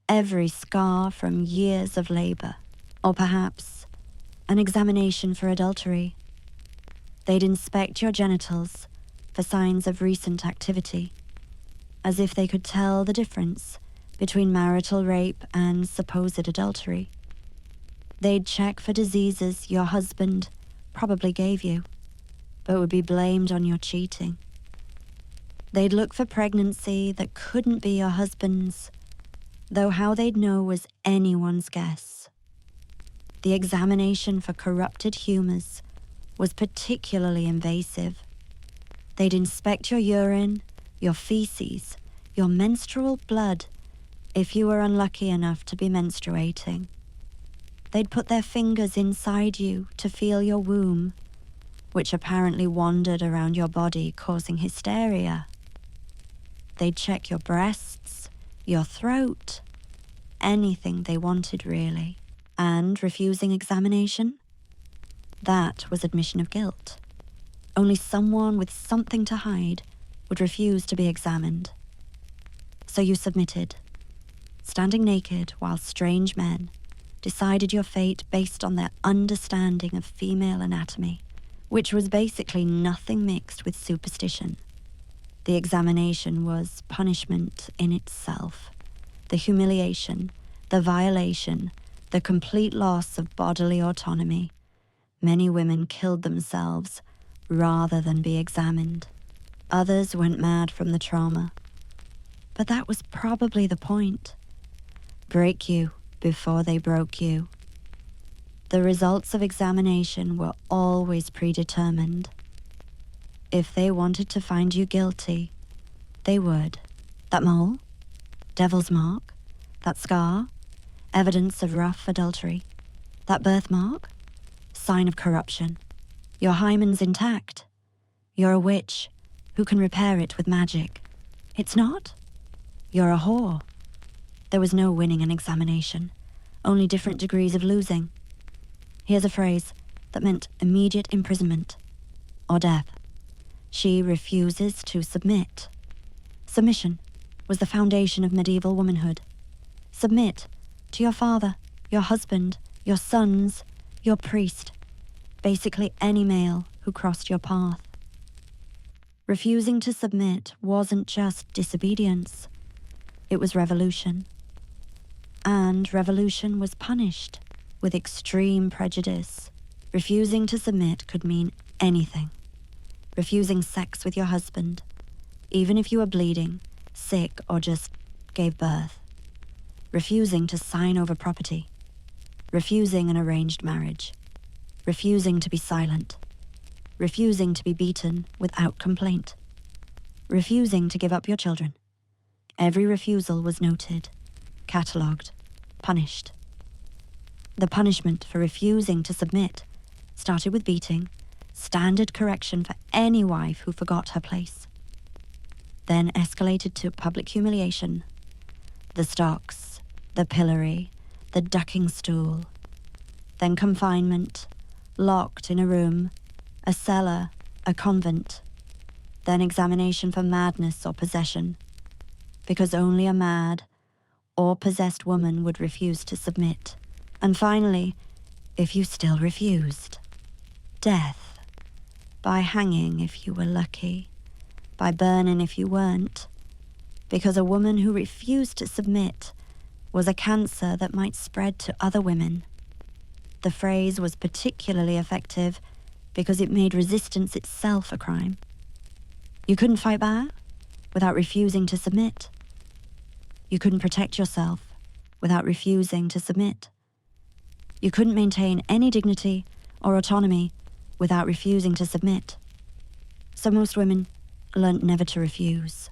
every scar from years of labor, or perhaps an examination for adultery. They'd inspect your genitals for signs of recent activity, as if they could tell the difference between marital rape and supposed adultery. They'd check for diseases your husband probably gave you, but would be blamed on your cheating. They'd look for pregnancy that couldn't be your husband's, though how they'd know was anyone's guess. The examination for corrupted humors was particularly invasive. They'd inspect your urine, your feces, your menstrual blood, if you were unlucky enough to be menstruating. They'd put their fingers inside you to feel your womb, which apparently wandered around your body, causing hysteria. They'd check your breasts, your throat, anything they wanted, really. And refusing examination? That was admission of guilt. Only someone with something to hide would refuse to be examined. So you submitted, standing naked while strange men decided your fate based on their understanding of female anatomy, which was basically nothing mixed with superstition. The examination was punishment in itself. The humiliation, the violation, the complete loss of bodily autonomy. Many women killed themselves rather than be examined. Others went mad from the trauma. But that was probably the point. Break you before they broke you. The results of examination were always predetermined. If they wanted to find you guilty, they would. That mole? Devil's mark? That scar? Evidence of rough adultery? That birthmark? Sign of corruption. Your hymen's intact. You're a witch who can repair it with magic. It's not? You're a whore. There was no winning an examination, only different degrees of losing. Here's a phrase that meant immediate imprisonment or death. She refuses to submit. Submission was the foundation of medieval womanhood. Submit to your father, your husband, your sons, your priest, basically any male who crossed your path. Refusing to submit wasn't just disobedience, it was revolution. And revolution was punished with extreme prejudice. Refusing to submit could mean anything. Refusing sex with your husband, even if you were bleeding, sick, or just gave birth. Refusing to sign over property. Refusing an arranged marriage. Refusing to be silent. Refusing to be beaten without complaint. Refusing to give up your children. Every refusal was noted, catalogued, punished. The punishment for refusing to submit started with beating, standard correction for any wife who forgot her place. Then escalated to public humiliation, the stocks, the pillory, the ducking stool. Then confinement, locked in a room, a cellar, a convent. Then examination for madness or possession, because only a mad or possessed woman would refuse to submit. And finally, if you still refused, death. By hanging if you were lucky, by burning if you weren't, because a woman who refused to submit was a cancer that might spread to other women. The phrase was particularly effective because it made resistance itself a crime. You couldn't fight back without refusing to submit. You couldn't protect yourself without refusing to submit. You couldn't maintain any dignity or autonomy without refusing to submit. So most women learnt never to refuse,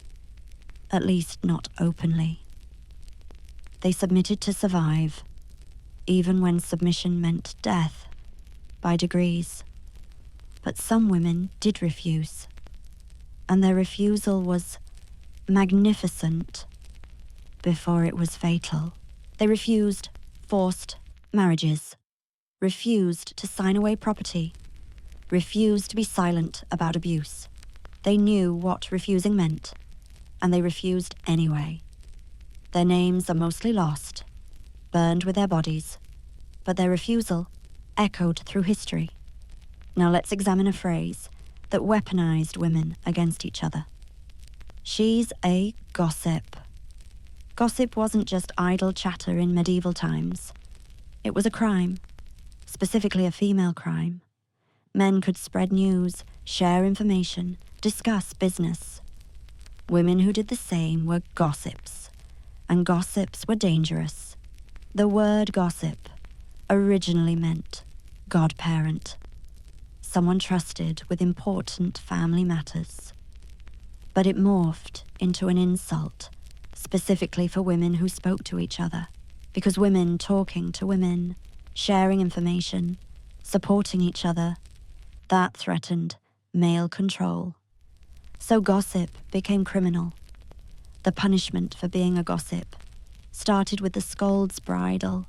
at least not openly. They submitted to survive, even when submission meant death, by degrees. But some women did refuse, and their refusal was magnificent before it was fatal. They refused forced marriages, refused to sign away property, refused to be silent about abuse. They knew what refusing meant, and they refused anyway. Their names are mostly lost, burned with their bodies, but their refusal echoed through history. Now let's examine a phrase that weaponized women against each other. She's a gossip. Gossip wasn't just idle chatter in medieval times. It was a crime, specifically a female crime. Men could spread news, share information, discuss business. Women who did the same were gossips, and gossips were dangerous. The word gossip originally meant godparent, someone trusted with important family matters. But it morphed into an insult, specifically for women who spoke to each other, because women talking to women sharing information, supporting each other. That threatened male control. So gossip became criminal. The punishment for being a gossip started with the scold's bridle,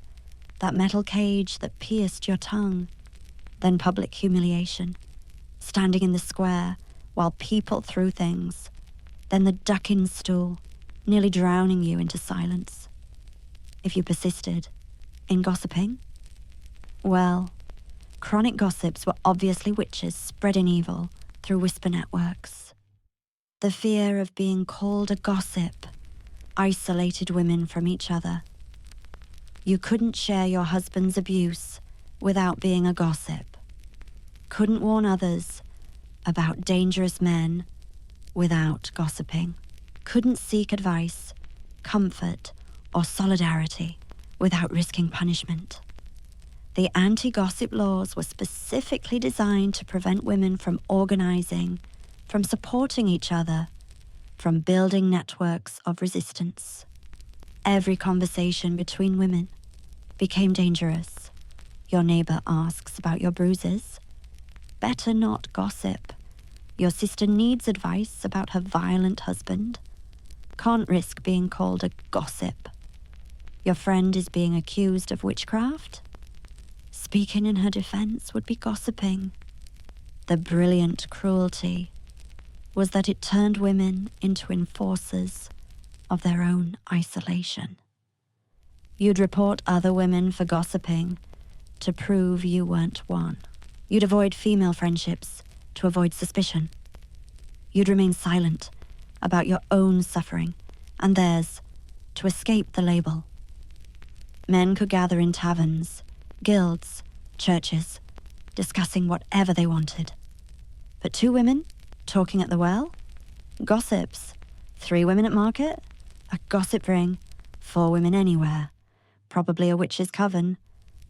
that metal cage that pierced your tongue, then public humiliation, standing in the square while people threw things, then the ducking stool, nearly drowning you into silence. If you persisted in gossiping, well, chronic gossips were obviously witches spreading evil through whisper networks. The fear of being called a gossip isolated women from each other. You couldn't share your husband's abuse without being a gossip. Couldn't warn others about dangerous men without gossiping. Couldn't seek advice, comfort, or solidarity without risking punishment. The anti-gossip laws were specifically designed to prevent women from organizing, from supporting each other, from building networks of resistance. Every conversation between women became dangerous. Your neighbor asks about your bruises. Better not gossip. Your sister needs advice about her violent husband. Can't risk being called a gossip. Your friend is being accused of witchcraft. Speaking in her defense would be gossiping. The brilliant cruelty was that it turned women into enforcers of their own isolation. You'd report other women for gossiping to prove you weren't one. You'd avoid female friendships to avoid suspicion. You'd remain silent about your own suffering and theirs to escape the label. Men could gather in taverns, guilds, churches, discussing whatever they wanted. But 2 women talking at the well? Gossips. 3 women at market? A gossip ring. 4 women anywhere. Probably a witch's coven.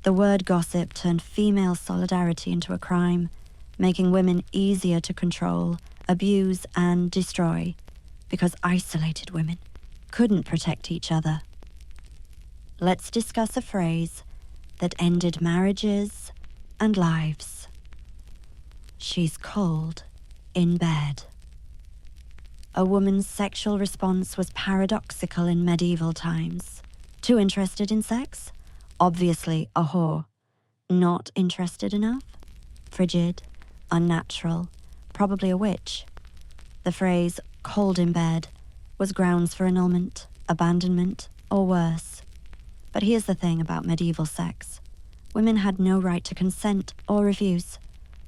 The word gossip turned female solidarity into a crime, making women easier to control, abuse, and destroy, because isolated women couldn't protect each other. Let's discuss a phrase that ended marriages and lives. She's cold in bed. A woman's sexual response was paradoxical in medieval times. Too interested in sex? Obviously a whore. Not interested enough? Frigid, unnatural, probably a witch. The phrase cold in bed was grounds for annulment, abandonment, or worse. But here's the thing about medieval sex. Women had no right to consent or refuse.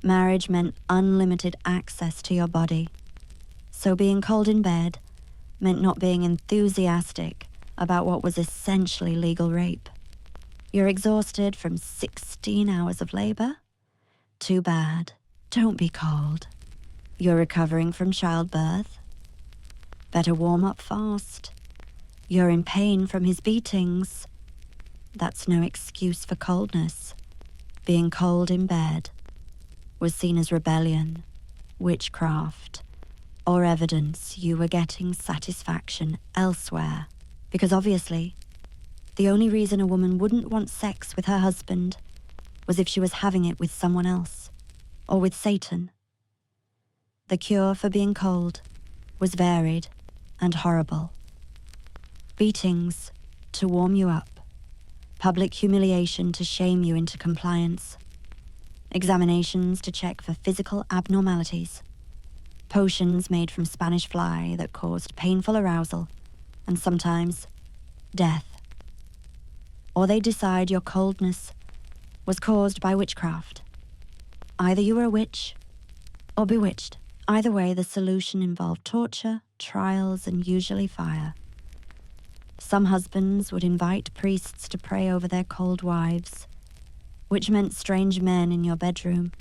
Marriage meant unlimited access to your body. So being cold in bed meant not being enthusiastic about what was essentially legal rape. You're exhausted from 16 hours of labor? Too bad. Don't be cold. You're recovering from childbirth? Better warm up fast. You're in pain from his beatings? That's no excuse for coldness. Being cold in bed was seen as rebellion, witchcraft, or evidence you were getting satisfaction elsewhere. Because obviously, the only reason a woman wouldn't want sex with her husband was if she was having it with someone else, or with Satan. The cure for being cold was varied and horrible. Beatings to warm you up, public humiliation to shame you into compliance, examinations to check for physical abnormalities, potions made from Spanish fly that caused painful arousal, and sometimes death. Or they decide your coldness was caused by witchcraft. Either you were a witch or bewitched. Either way, the solution involved torture, trials, and usually fire. Some husbands would invite priests to pray over their cold wives, which meant strange men in your bedroom,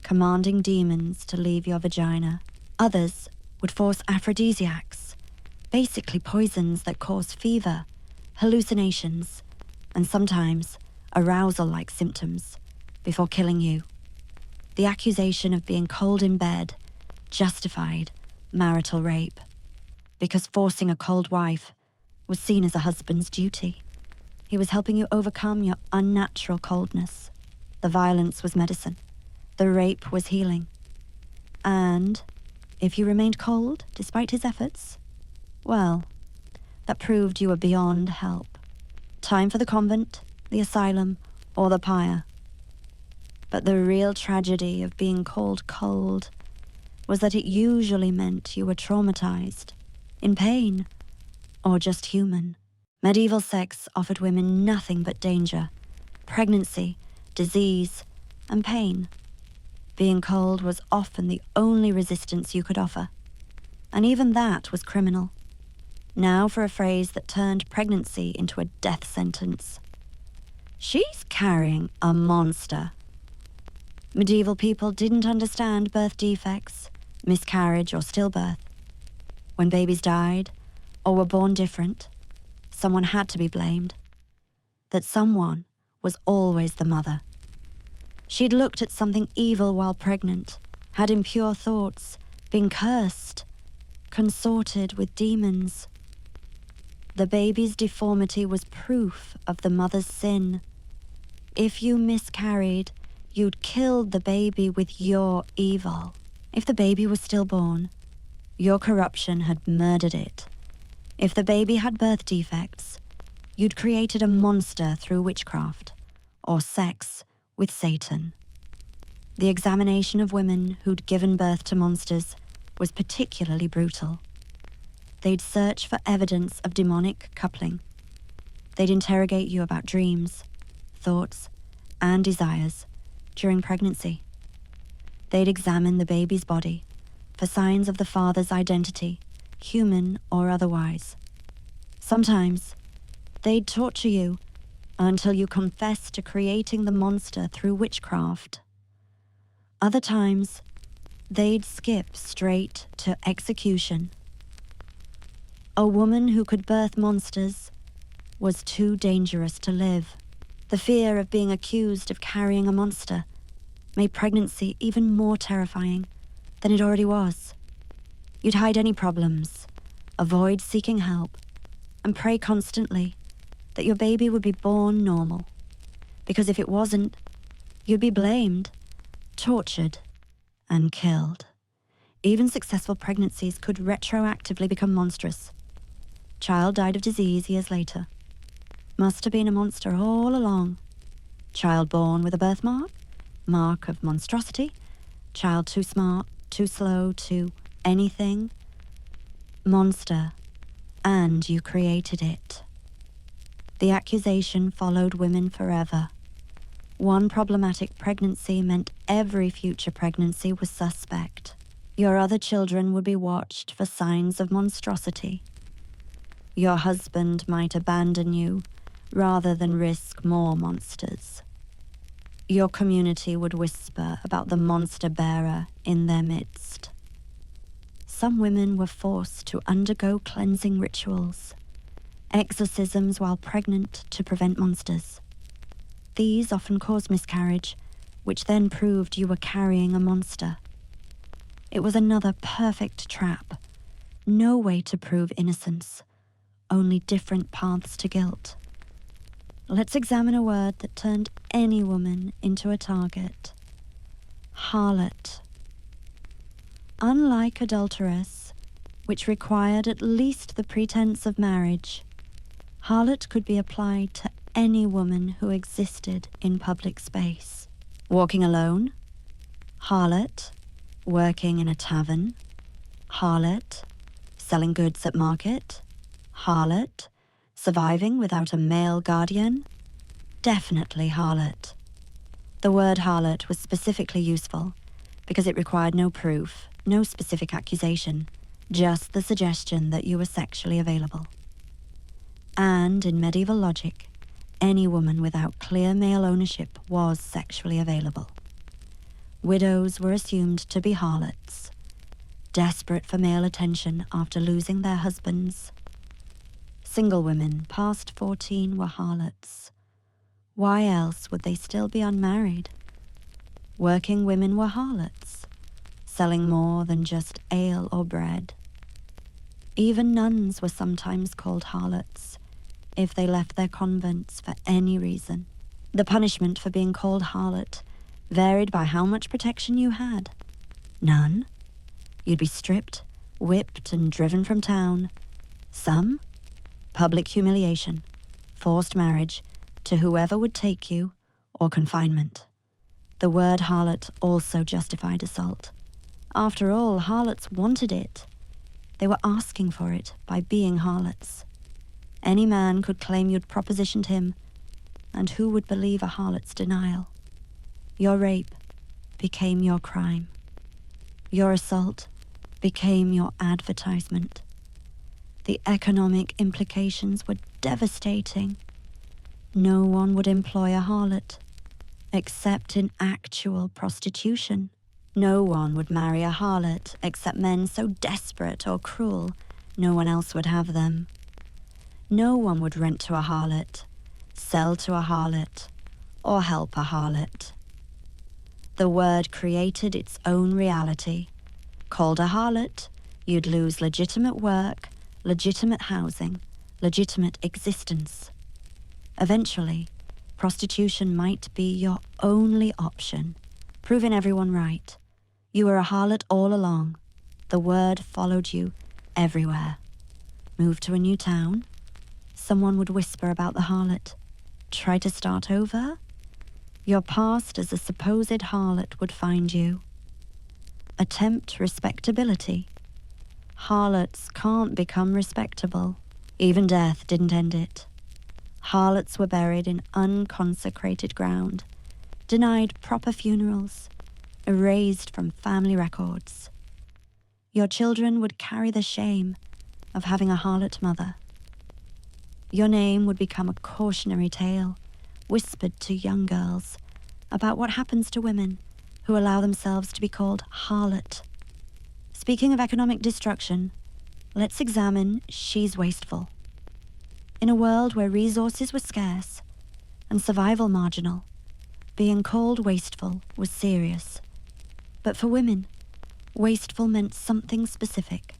commanding demons to leave your vagina. Others would force aphrodisiacs, basically poisons that cause fever, hallucinations, and sometimes arousal-like symptoms, before killing you. The accusation of being cold in bed justified marital rape, because forcing a cold wife was seen as a husband's duty. He was helping you overcome your unnatural coldness. The violence was medicine. The rape was healing. And if you remained cold, despite his efforts, well, that proved you were beyond help. Time for the convent, the asylum, or the pyre. But the real tragedy of being called cold was that it usually meant you were traumatized, in pain, or just human. Medieval sex offered women nothing but danger, pregnancy, disease, and pain. Being cold was often the only resistance you could offer, and even that was criminal. Now for a phrase that turned pregnancy into a death sentence. She's carrying a monster. Medieval people didn't understand birth defects, miscarriage, or stillbirth. When babies died, or were born different, someone had to be blamed. That someone was always the mother. She'd looked at something evil while pregnant, had impure thoughts, been cursed, consorted with demons. The baby's deformity was proof of the mother's sin. If you miscarried, you'd killed the baby with your evil. If the baby was stillborn, your corruption had murdered it. If the baby had birth defects, you'd created a monster through witchcraft, or sex with Satan. The examination of women who'd given birth to monsters was particularly brutal. They'd search for evidence of demonic coupling. They'd interrogate you about dreams, thoughts, and desires during pregnancy. They'd examine the baby's body for signs of the father's identity, human or otherwise. Sometimes, they'd torture you until you confessed to creating the monster through witchcraft. Other times, they'd skip straight to execution. A woman who could birth monsters was too dangerous to live. The fear of being accused of carrying a monster made pregnancy even more terrifying than it already was. You'd hide any problems, avoid seeking help, and pray constantly that your baby would be born normal. Because if it wasn't, you'd be blamed, tortured, and killed. Even successful pregnancies could retroactively become monstrous. Child died of disease years later. Must have been a monster all along. Child born with a birthmark, mark of monstrosity, child too smart, too slow, too anything. Monster, and you created it. The accusation followed women forever. One problematic pregnancy meant every future pregnancy was suspect. Your other children would be watched for signs of monstrosity. Your husband might abandon you rather than risk more monsters. Your community would whisper about the monster bearer in their midst. Some women were forced to undergo cleansing rituals, exorcisms while pregnant to prevent monsters. These often caused miscarriage, which then proved you were carrying a monster. It was another perfect trap. No way to prove innocence, only different paths to guilt. Let's examine a word that turned any woman into a target. Harlot. Unlike adulteress, which required at least the pretense of marriage, harlot could be applied to any woman who existed in public space. Walking alone, harlot. Working in a tavern, harlot. Selling goods at market, harlot. Surviving without a male guardian, definitely harlot. The word harlot was specifically useful because it required no proof, no specific accusation, just the suggestion that you were sexually available. And in medieval logic, any woman without clear male ownership was sexually available. Widows were assumed to be harlots, desperate for male attention after losing their husbands. Single women past 14 were harlots. Why else would they still be unmarried? Working women were harlots, selling more than just ale or bread. Even nuns were sometimes called harlots, if they left their convents for any reason. The punishment for being called harlot varied by how much protection you had. None. You'd be stripped, whipped, and driven from town. Some, public humiliation, forced marriage to whoever would take you, or confinement. The word harlot also justified assault. After all, harlots wanted it. They were asking for it by being harlots. Any man could claim you'd propositioned him, and who would believe a harlot's denial? Your rape became your crime. Your assault became your advertisement. The economic implications were devastating. No one would employ a harlot, except in actual prostitution. No one would marry a harlot except men so desperate or cruel no one else would have them. No one would rent to a harlot, sell to a harlot, or help a harlot. The word created its own reality. Called a harlot, you'd lose legitimate work, legitimate housing, legitimate existence. Eventually, prostitution might be your only option, proving everyone right. You were a harlot all along. The word followed you everywhere. Move to a new town, someone would whisper about the harlot. Try to start over? Your past as a supposed harlot would find you. Attempt respectability. Harlots can't become respectable. Even death didn't end it. Harlots were buried in unconsecrated ground, denied proper funerals, erased from family records. Your children would carry the shame of having a harlot mother. Your name would become a cautionary tale, whispered to young girls, about what happens to women who allow themselves to be called harlot. Speaking of economic destruction, let's examine She's Wasteful. In a world where resources were scarce and survival marginal, being called wasteful was serious. But for women, wasteful meant something specific.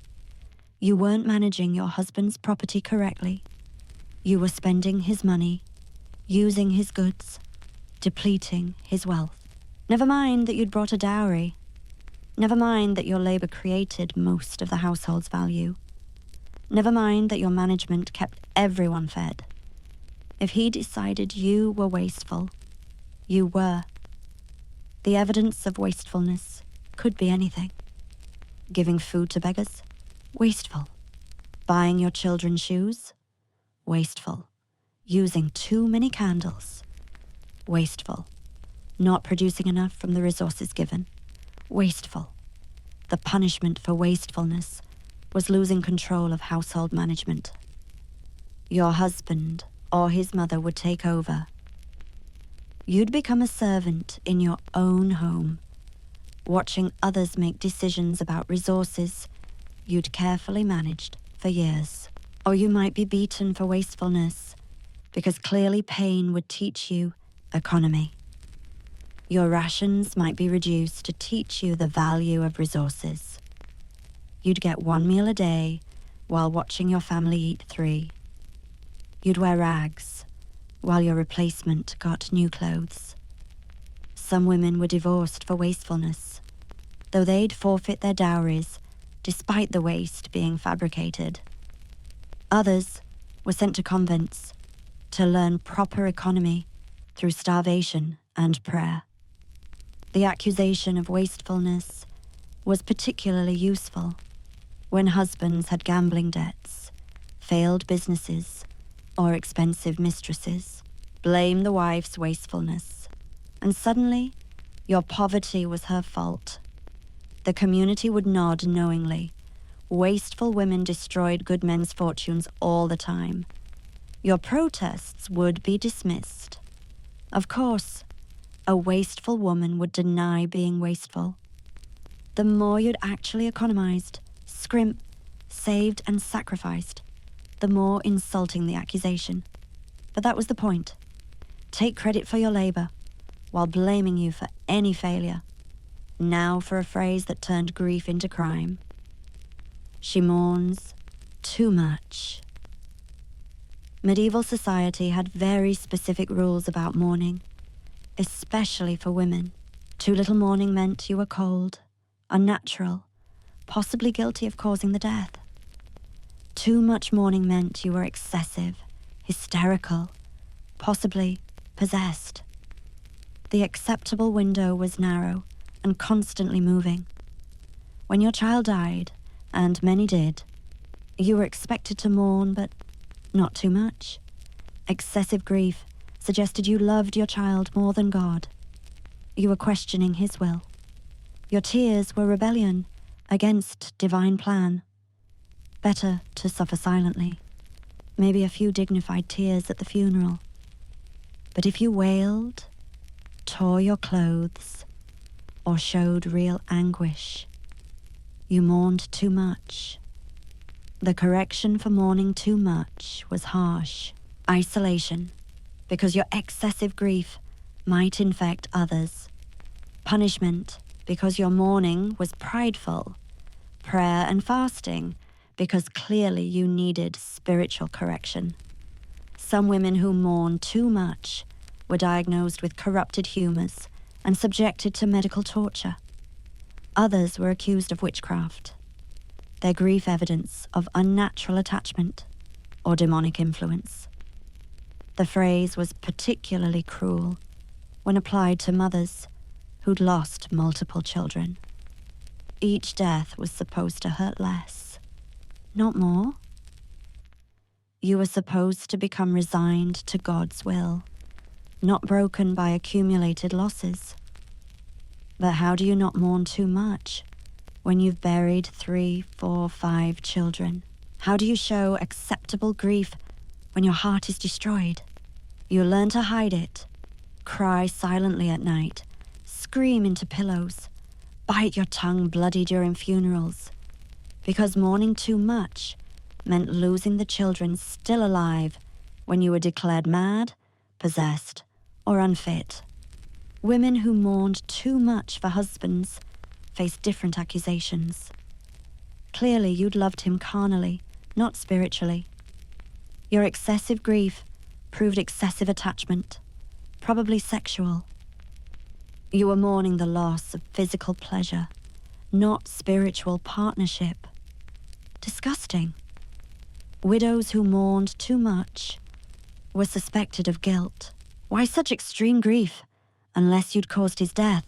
You weren't managing your husband's property correctly. You were spending his money, using his goods, depleting his wealth. Never mind that you'd brought a dowry. Never mind that your labor created most of the household's value. Never mind that your management kept everyone fed. If he decided you were wasteful, you were. The evidence of wastefulness could be anything. Giving food to beggars? Wasteful. Buying your children shoes? Wasteful. Using too many candles? Wasteful. Not producing enough from the resources given? Wasteful. The punishment for wastefulness was losing control of household management. Your husband or his mother would take over. You'd become a servant in your own home, watching others make decisions about resources you'd carefully managed for years. Or you might be beaten for wastefulness, because clearly pain would teach you economy. Your rations might be reduced to teach you the value of resources. You'd get 1 meal a day while watching your family eat 3. You'd wear rags while your replacement got new clothes. Some women were divorced for wastefulness, though they'd forfeit their dowries despite the waste being fabricated. Others were sent to convents to learn proper economy through starvation and prayer. The accusation of wastefulness was particularly useful when husbands had gambling debts, failed businesses, or expensive mistresses. Blame the wife's wastefulness, and suddenly your poverty was her fault. The community would nod knowingly. Wasteful women destroyed good men's fortunes all the time. Your protests would be dismissed. Of course, a wasteful woman would deny being wasteful. The more you'd actually economized, scrimped, saved, and sacrificed, the more insulting the accusation. But that was the point. Take credit for your labor, while blaming you for any failure. Now for a phrase that turned grief into crime. She mourns too much. Medieval society had very specific rules about mourning, especially for women. Too little mourning meant you were cold, unnatural, possibly guilty of causing the death. Too much mourning meant you were excessive, hysterical, possibly possessed. The acceptable window was narrow and constantly moving. When your child died, and many did, you were expected to mourn, but not too much. Excessive grief suggested you loved your child more than God. You were questioning his will. Your tears were rebellion against divine plan. Better to suffer silently. Maybe a few dignified tears at the funeral. But if you wailed, tore your clothes, or showed real anguish, you mourned too much. The correction for mourning too much was harsh. Isolation, because your excessive grief might infect others. Punishment, because your mourning was prideful. Prayer and fasting, because clearly you needed spiritual correction. Some women who mourned too much were diagnosed with corrupted humors and subjected to medical torture. Others were accused of witchcraft, their grief evidence of unnatural attachment or demonic influence. The phrase was particularly cruel when applied to mothers who'd lost multiple children. Each death was supposed to hurt less, not more. You were supposed to become resigned to God's will, not broken by accumulated losses. But how do you not mourn too much when you've buried 3, 4, 5 children? How do you show acceptable grief when your heart is destroyed? You learn to hide it, cry silently at night, scream into pillows, bite your tongue bloody during funerals, because mourning too much meant losing the children still alive when you were declared mad, possessed, or unfit. Women who mourned too much for husbands faced different accusations. Clearly, you'd loved him carnally, not spiritually. Your excessive grief proved excessive attachment, probably sexual. You were mourning the loss of physical pleasure, not spiritual partnership. Disgusting. Widows who mourned too much were suspected of guilt. Why such extreme grief, unless you'd caused his death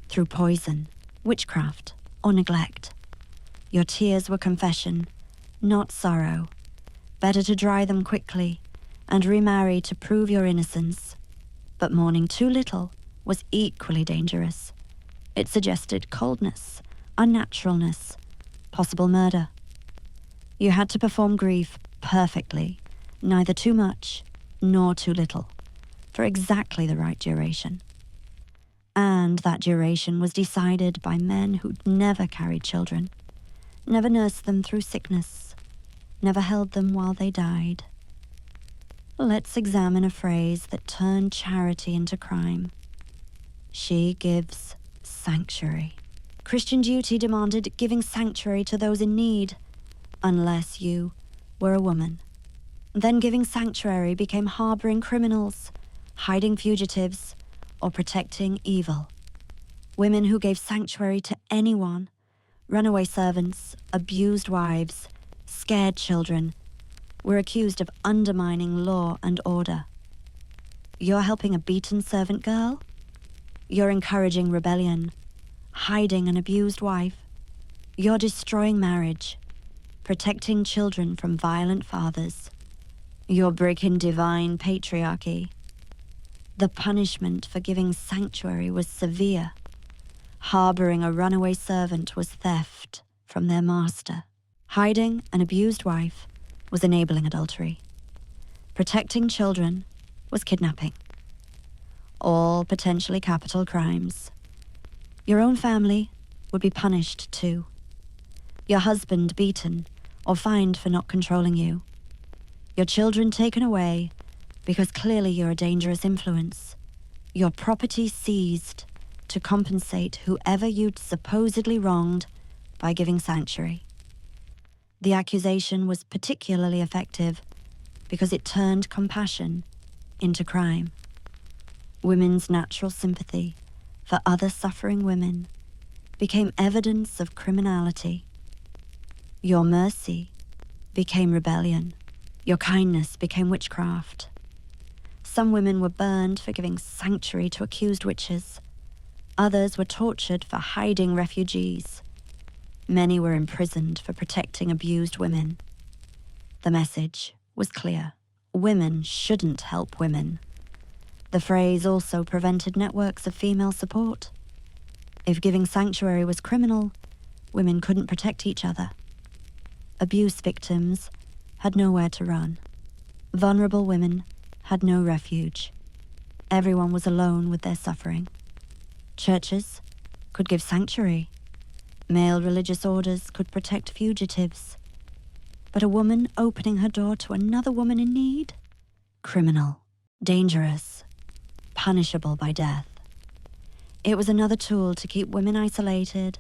through poison, witchcraft, or neglect? Your tears were confession, not sorrow. Better to dry them quickly and remarry to prove your innocence. But mourning too little was equally dangerous. It suggested coldness, unnaturalness, possible murder. You had to perform grief perfectly, neither too much nor too little, for exactly the right duration. And that duration was decided by men who'd never carried children, never nursed them through sickness, never held them while they died. Let's examine a phrase that turned charity into crime. She gives sanctuary. Christian duty demanded giving sanctuary to those in need, unless you were a woman. Then giving sanctuary became harboring criminals, hiding fugitives, or protecting evil. Women who gave sanctuary to anyone, runaway servants, abused wives, scared children, were accused of undermining law and order. You're helping a beaten servant girl? You're encouraging rebellion, hiding an abused wife. You're destroying marriage, protecting children from violent fathers. You're breaking divine patriarchy. The punishment for giving sanctuary was severe. Harboring a runaway servant was theft from their master. Hiding an abused wife was enabling adultery. Protecting children was kidnapping. All potentially capital crimes. Your own family would be punished too. Your husband beaten or fined for not controlling you. Your children taken away because clearly you're a dangerous influence. Your property seized to compensate whoever you'd supposedly wronged by giving sanctuary. The accusation was particularly effective because it turned compassion into crime. Women's natural sympathy for other suffering women became evidence of criminality. Your mercy became rebellion. Your kindness became witchcraft. Some women were burned for giving sanctuary to accused witches. Others were tortured for hiding refugees. Many were imprisoned for protecting abused women. The message was clear. Women shouldn't help women. The phrase also prevented networks of female support. If giving sanctuary was criminal, women couldn't protect each other. Abuse victims had nowhere to run. Vulnerable women had no refuge. Everyone was alone with their suffering. Churches could give sanctuary. Male religious orders could protect fugitives. But a woman opening her door to another woman in need? Criminal, dangerous, punishable by death. It was another tool to keep women isolated,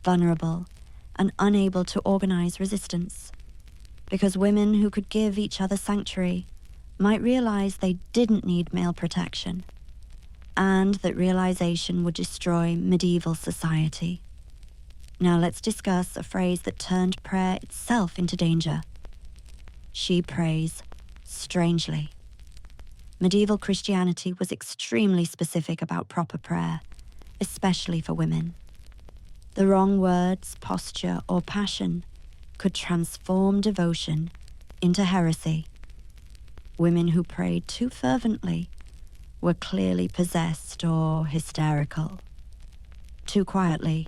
vulnerable, and unable to organize resistance. Because women who could give each other sanctuary might realize they didn't need male protection, and that realization would destroy medieval society. Now let's discuss a phrase that turned prayer itself into danger. She prays strangely. Medieval Christianity was extremely specific about proper prayer, especially for women. The wrong words, posture, or passion could transform devotion into heresy. Women who prayed too fervently were clearly possessed or hysterical. Too quietly,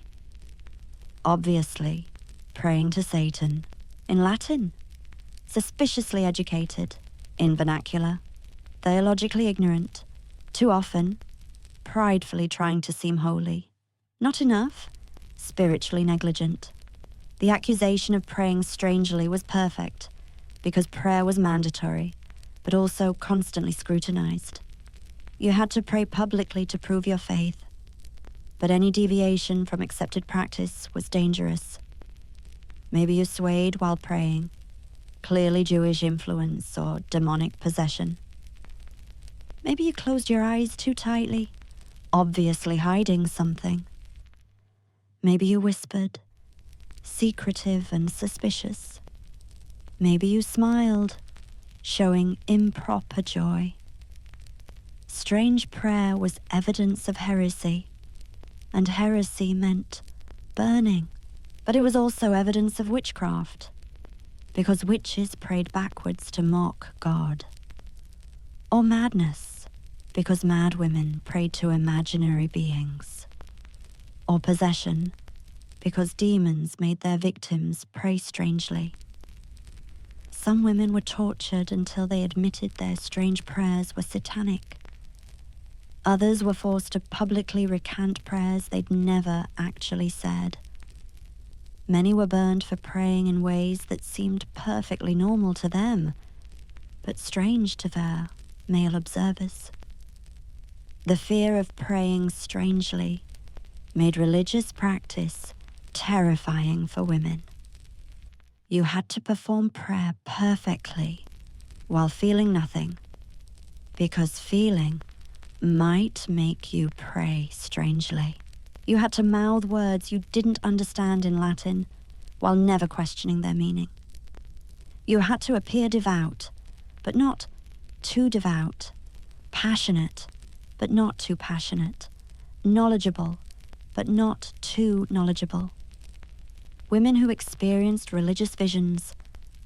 obviously, praying to Satan, in Latin, suspiciously educated, in vernacular, theologically ignorant, too often, pridefully trying to seem holy. Not enough, spiritually negligent. The accusation of praying strangely was perfect, because prayer was mandatory, but also constantly scrutinized. You had to pray publicly to prove your faith, but any deviation from accepted practice was dangerous. Maybe you swayed while praying, clearly Jewish influence or demonic possession. Maybe you closed your eyes too tightly, obviously hiding something. Maybe you whispered, secretive and suspicious. Maybe you smiled, showing improper joy. Strange prayer was evidence of heresy, and heresy meant burning. But it was also evidence of witchcraft, because witches prayed backwards to mock God. Or madness, because mad women prayed to imaginary beings. Or possession, because demons made their victims pray strangely. Some women were tortured until they admitted their strange prayers were satanic. Others were forced to publicly recant prayers they'd never actually said. Many were burned for praying in ways that seemed perfectly normal to them, but strange to their male observers. The fear of praying strangely made religious practice terrifying for women. You had to perform prayer perfectly while feeling nothing, because feeling might make you pray strangely. You had to mouth words you didn't understand in Latin while never questioning their meaning. You had to appear devout, but not too devout, passionate, but not too passionate, knowledgeable, but not too knowledgeable. Women who experienced religious visions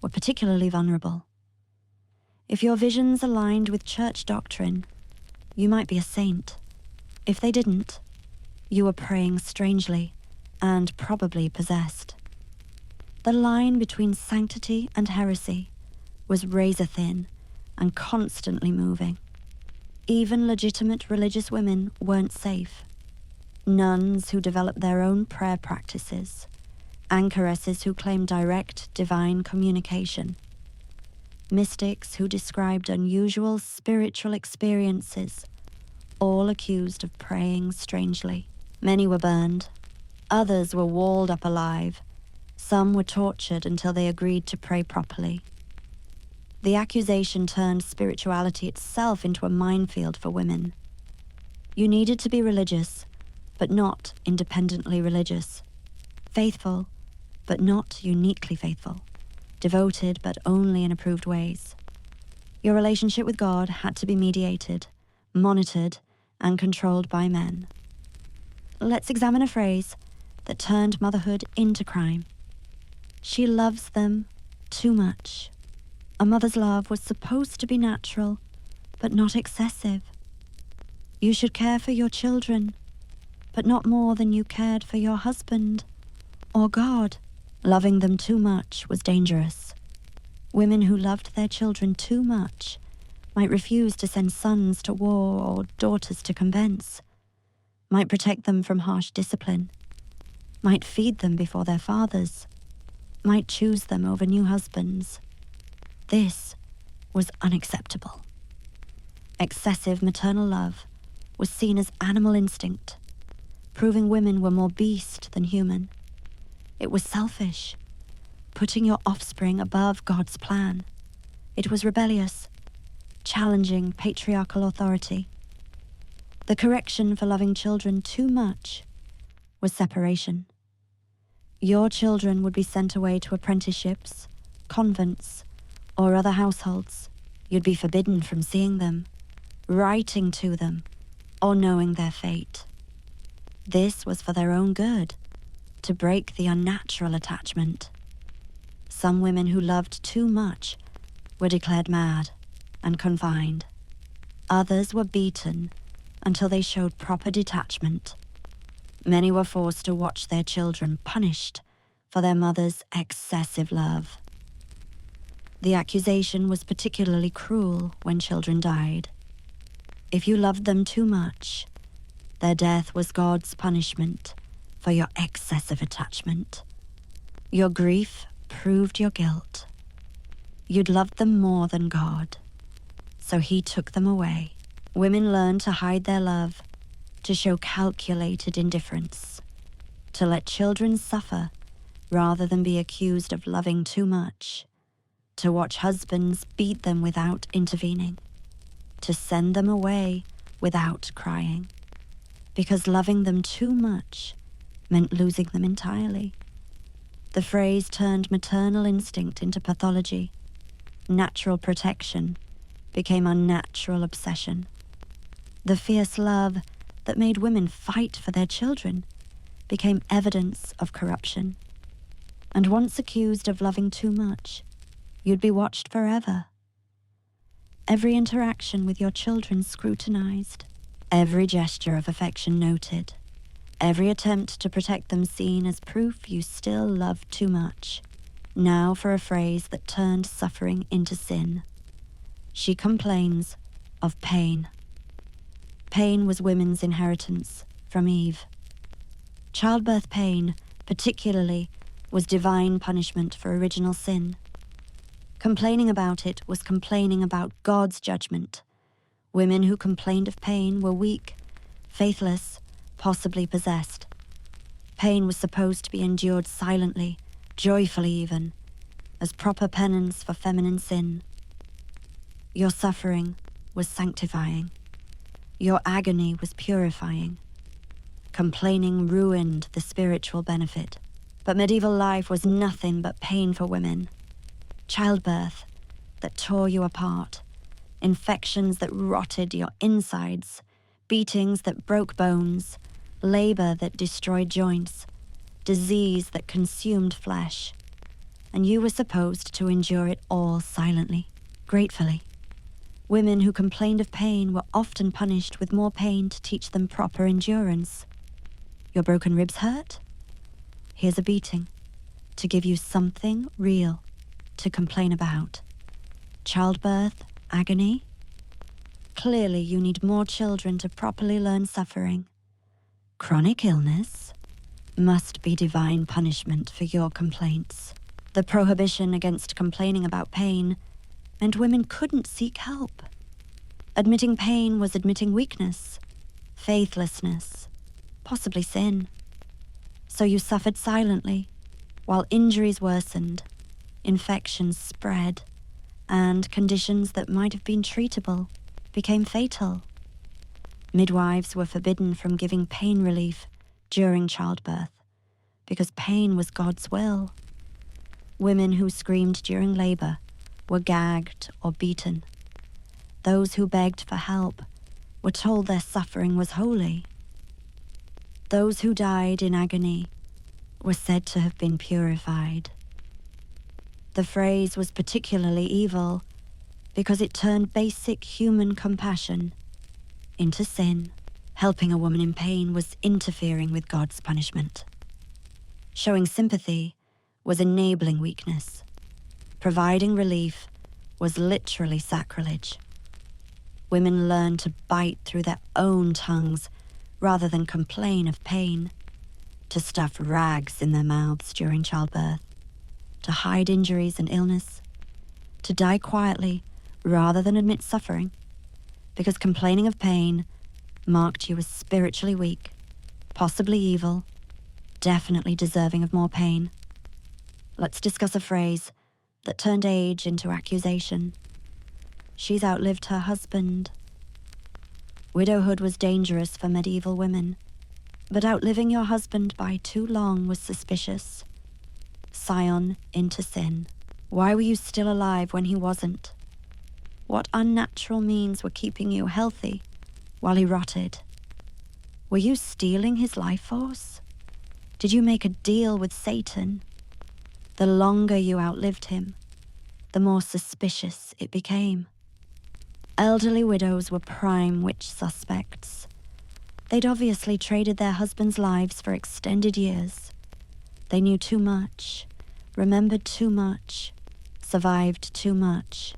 were particularly vulnerable. If your visions aligned with church doctrine, you might be a saint. If they didn't, you were praying strangely and probably possessed. The line between sanctity and heresy was razor thin and constantly moving. Even legitimate religious women weren't safe. Nuns who developed their own prayer practices, anchoresses who claimed direct divine communication, mystics who described unusual spiritual experiences, all accused of praying strangely. Many were burned. Others were walled up alive. Some were tortured until they agreed to pray properly. The accusation turned spirituality itself into a minefield for women. You needed to be religious, but not independently religious. Faithful, but not uniquely faithful. Devoted, but only in approved ways. Your relationship with God had to be mediated, monitored, and controlled by men. Let's examine a phrase that turned motherhood into crime. She loves them too much. A mother's love was supposed to be natural, but not excessive. You should care for your children, but not more than you cared for your husband or God. Loving them too much was dangerous. Women who loved their children too much might refuse to send sons to war or daughters to convents, might protect them from harsh discipline, might feed them before their fathers, might choose them over new husbands. This was unacceptable. Excessive maternal love was seen as animal instinct, proving women were more beast than human. It was selfish, putting your offspring above God's plan. It was rebellious, challenging patriarchal authority. The correction for loving children too much was separation. Your children would be sent away to apprenticeships, convents, or other households. You'd be forbidden from seeing them, writing to them, or knowing their fate. This was for their own good, to break the unnatural attachment. Some women who loved too much were declared mad and confined. Others were beaten until they showed proper detachment. Many were forced to watch their children punished for their mother's excessive love. The accusation was particularly cruel when children died. If you loved them too much, their death was God's punishment for your excessive attachment. Your grief proved your guilt. You'd loved them more than God, so he took them away. Women learned to hide their love, to show calculated indifference, to let children suffer rather than be accused of loving too much, to watch husbands beat them without intervening, to send them away without crying, because loving them too much meant losing them entirely. The phrase turned maternal instinct into pathology. Natural protection became unnatural obsession. The fierce love that made women fight for their children became evidence of corruption. And once accused of loving too much, you'd be watched forever. Every interaction with your children scrutinized, every gesture of affection noted, every attempt to protect them seen as proof you still loved too much. Now for a phrase that turned suffering into sin. She complains of pain. Pain was women's inheritance from Eve. Childbirth pain, particularly, was divine punishment for original sin. Complaining about it was complaining about God's judgment. Women who complained of pain were weak, faithless, possibly possessed. Pain was supposed to be endured silently, joyfully even, as proper penance for feminine sin. Your suffering was sanctifying. Your agony was purifying. Complaining ruined the spiritual benefit. But medieval life was nothing but pain for women. Childbirth that tore you apart. Infections that rotted your insides. Beatings that broke bones. Labor that destroyed joints. Disease that consumed flesh. And you were supposed to endure it all silently, gratefully. Women who complained of pain were often punished with more pain to teach them proper endurance. Your broken ribs hurt? Here's a beating, to give you something real to complain about. Childbirth, agony? Clearly you need more children to properly learn suffering. Chronic illness must be divine punishment for your complaints. The prohibition against complaining about pain meant women couldn't seek help. Admitting pain was admitting weakness, faithlessness, possibly sin. So you suffered silently, while injuries worsened, infections spread, and conditions that might have been treatable became fatal. Midwives were forbidden from giving pain relief during childbirth because pain was God's will. Women who screamed during labor were gagged or beaten. Those who begged for help were told their suffering was holy. Those who died in agony were said to have been purified. The phrase was particularly evil because it turned basic human compassion into sin. Helping a woman in pain was interfering with God's punishment. Showing sympathy was enabling weakness. Providing relief was literally sacrilege. Women learned to bite through their own tongues rather than complain of pain, to stuff rags in their mouths during childbirth, to hide injuries and illness, to die quietly rather than admit suffering, because complaining of pain marked you as spiritually weak, possibly evil, definitely deserving of more pain. Let's discuss a phrase that turned age into accusation. She's outlived her husband. Widowhood was dangerous for medieval women, but outliving your husband by too long was suspicious. Scion into sin. Why were you still alive when he wasn't? What unnatural means were keeping you healthy while he rotted? Were you stealing his life force? Did you make a deal with Satan? The longer you outlived him, the more suspicious it became. Elderly widows were prime witch suspects. They'd obviously traded their husbands' lives for extended years. They knew too much, remembered too much, survived too much.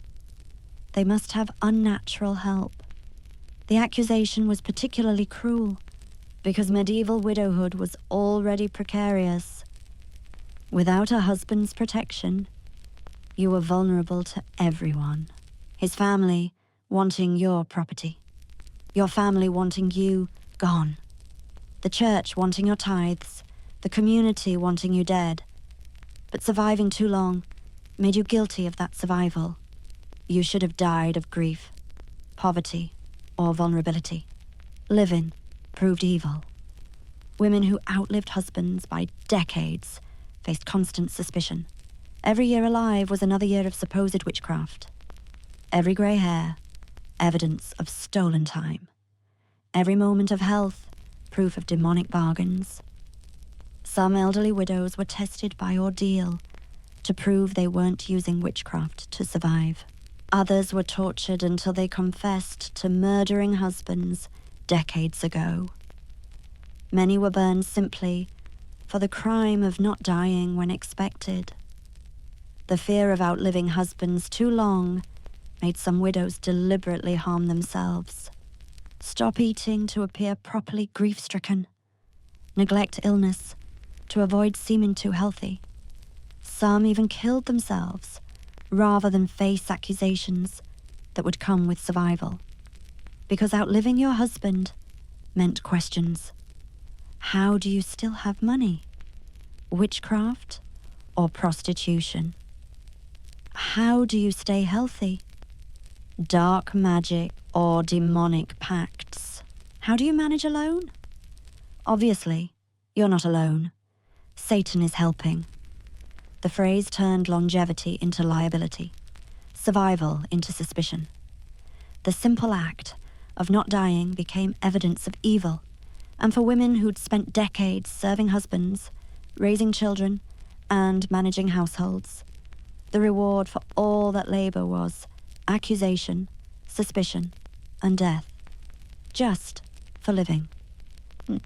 They must have unnatural help. The accusation was particularly cruel because medieval widowhood was already precarious. Without a husband's protection, you were vulnerable to everyone. His family wanting your property, your family wanting you gone, the church wanting your tithes, the community wanting you dead. But surviving too long made you guilty of that survival. You should have died of grief, poverty, or vulnerability. Living proved evil. Women who outlived husbands by decades faced constant suspicion. Every year alive was another year of supposed witchcraft. Every grey hair, evidence of stolen time. Every moment of health, proof of demonic bargains. Some elderly widows were tested by ordeal to prove they weren't using witchcraft to survive. Others were tortured until they confessed to murdering husbands decades ago. Many were burned simply for the crime of not dying when expected. The fear of outliving husbands too long made some widows deliberately harm themselves. Stop eating to appear properly grief-stricken. Neglect illness to avoid seeming too healthy. Some even killed themselves rather than face accusations that would come with survival. Because outliving your husband meant questions. How do you still have money? Witchcraft or prostitution? How do you stay healthy? Dark magic or demonic pacts? How do you manage alone? Obviously, you're not alone. Satan is helping. The phrase turned longevity into liability, survival into suspicion. The simple act of not dying became evidence of evil, and for women who'd spent decades serving husbands, raising children, and managing households, the reward for all that labor was accusation, suspicion, and death, just for living.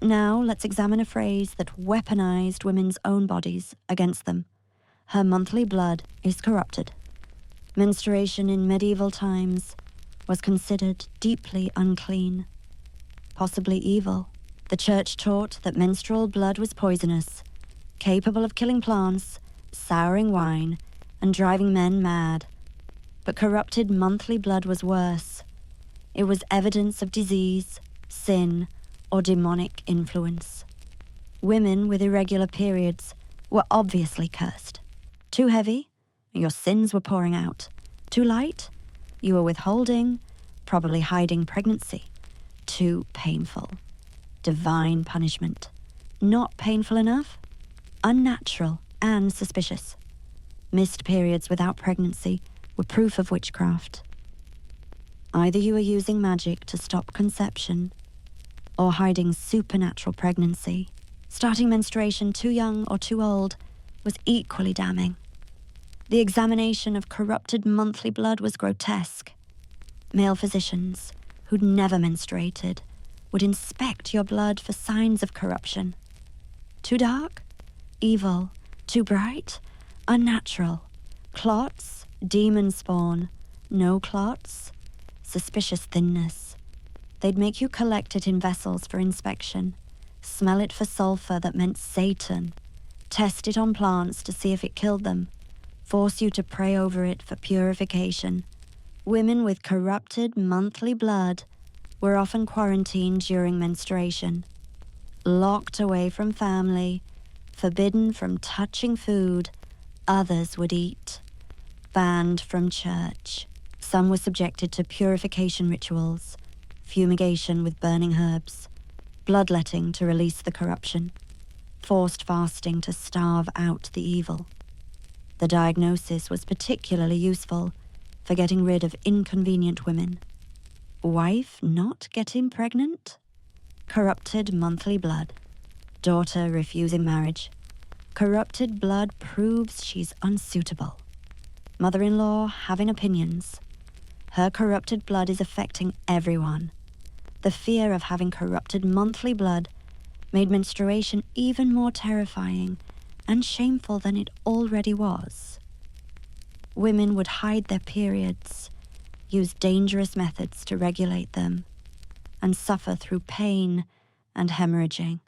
Now let's examine a phrase that weaponized women's own bodies against them. Her monthly blood is corrupted. Menstruation in medieval times was considered deeply unclean, possibly evil. The church taught that menstrual blood was poisonous, capable of killing plants, souring wine, and driving men mad. But corrupted monthly blood was worse. It was evidence of disease, sin, or demonic influence. Women with irregular periods were obviously cursed. Too heavy, your sins were pouring out. Too light? You were withholding, probably hiding pregnancy. Too painful. Divine punishment. Not painful enough? Unnatural and suspicious. Missed periods without pregnancy were proof of witchcraft. Either you were using magic to stop conception, or hiding supernatural pregnancy. Starting menstruation too young or too old was equally damning. The examination of corrupted monthly blood was grotesque. Male physicians, who'd never menstruated, would inspect your blood for signs of corruption. Too dark? Evil. Too bright? Unnatural. Clots? Demon spawn. No clots? Suspicious thinness. They'd make you collect it in vessels for inspection, smell it for sulfur that meant Satan, test it on plants to see if it killed them, force you to pray over it for purification. Women with corrupted monthly blood were often quarantined during menstruation, locked away from family, forbidden from touching food others would eat, banned from church. Some were subjected to purification rituals, fumigation with burning herbs, bloodletting to release the corruption, forced fasting to starve out the evil. The diagnosis was particularly useful for getting rid of inconvenient women. Wife not getting pregnant? Corrupted monthly blood. Daughter refusing marriage. Corrupted blood proves she's unsuitable. Mother-in-law having opinions. Her corrupted blood is affecting everyone. The fear of having corrupted monthly blood made menstruation even more terrifying and shameful than it already was. Women would hide their periods, use dangerous methods to regulate them, and suffer through pain and hemorrhaging,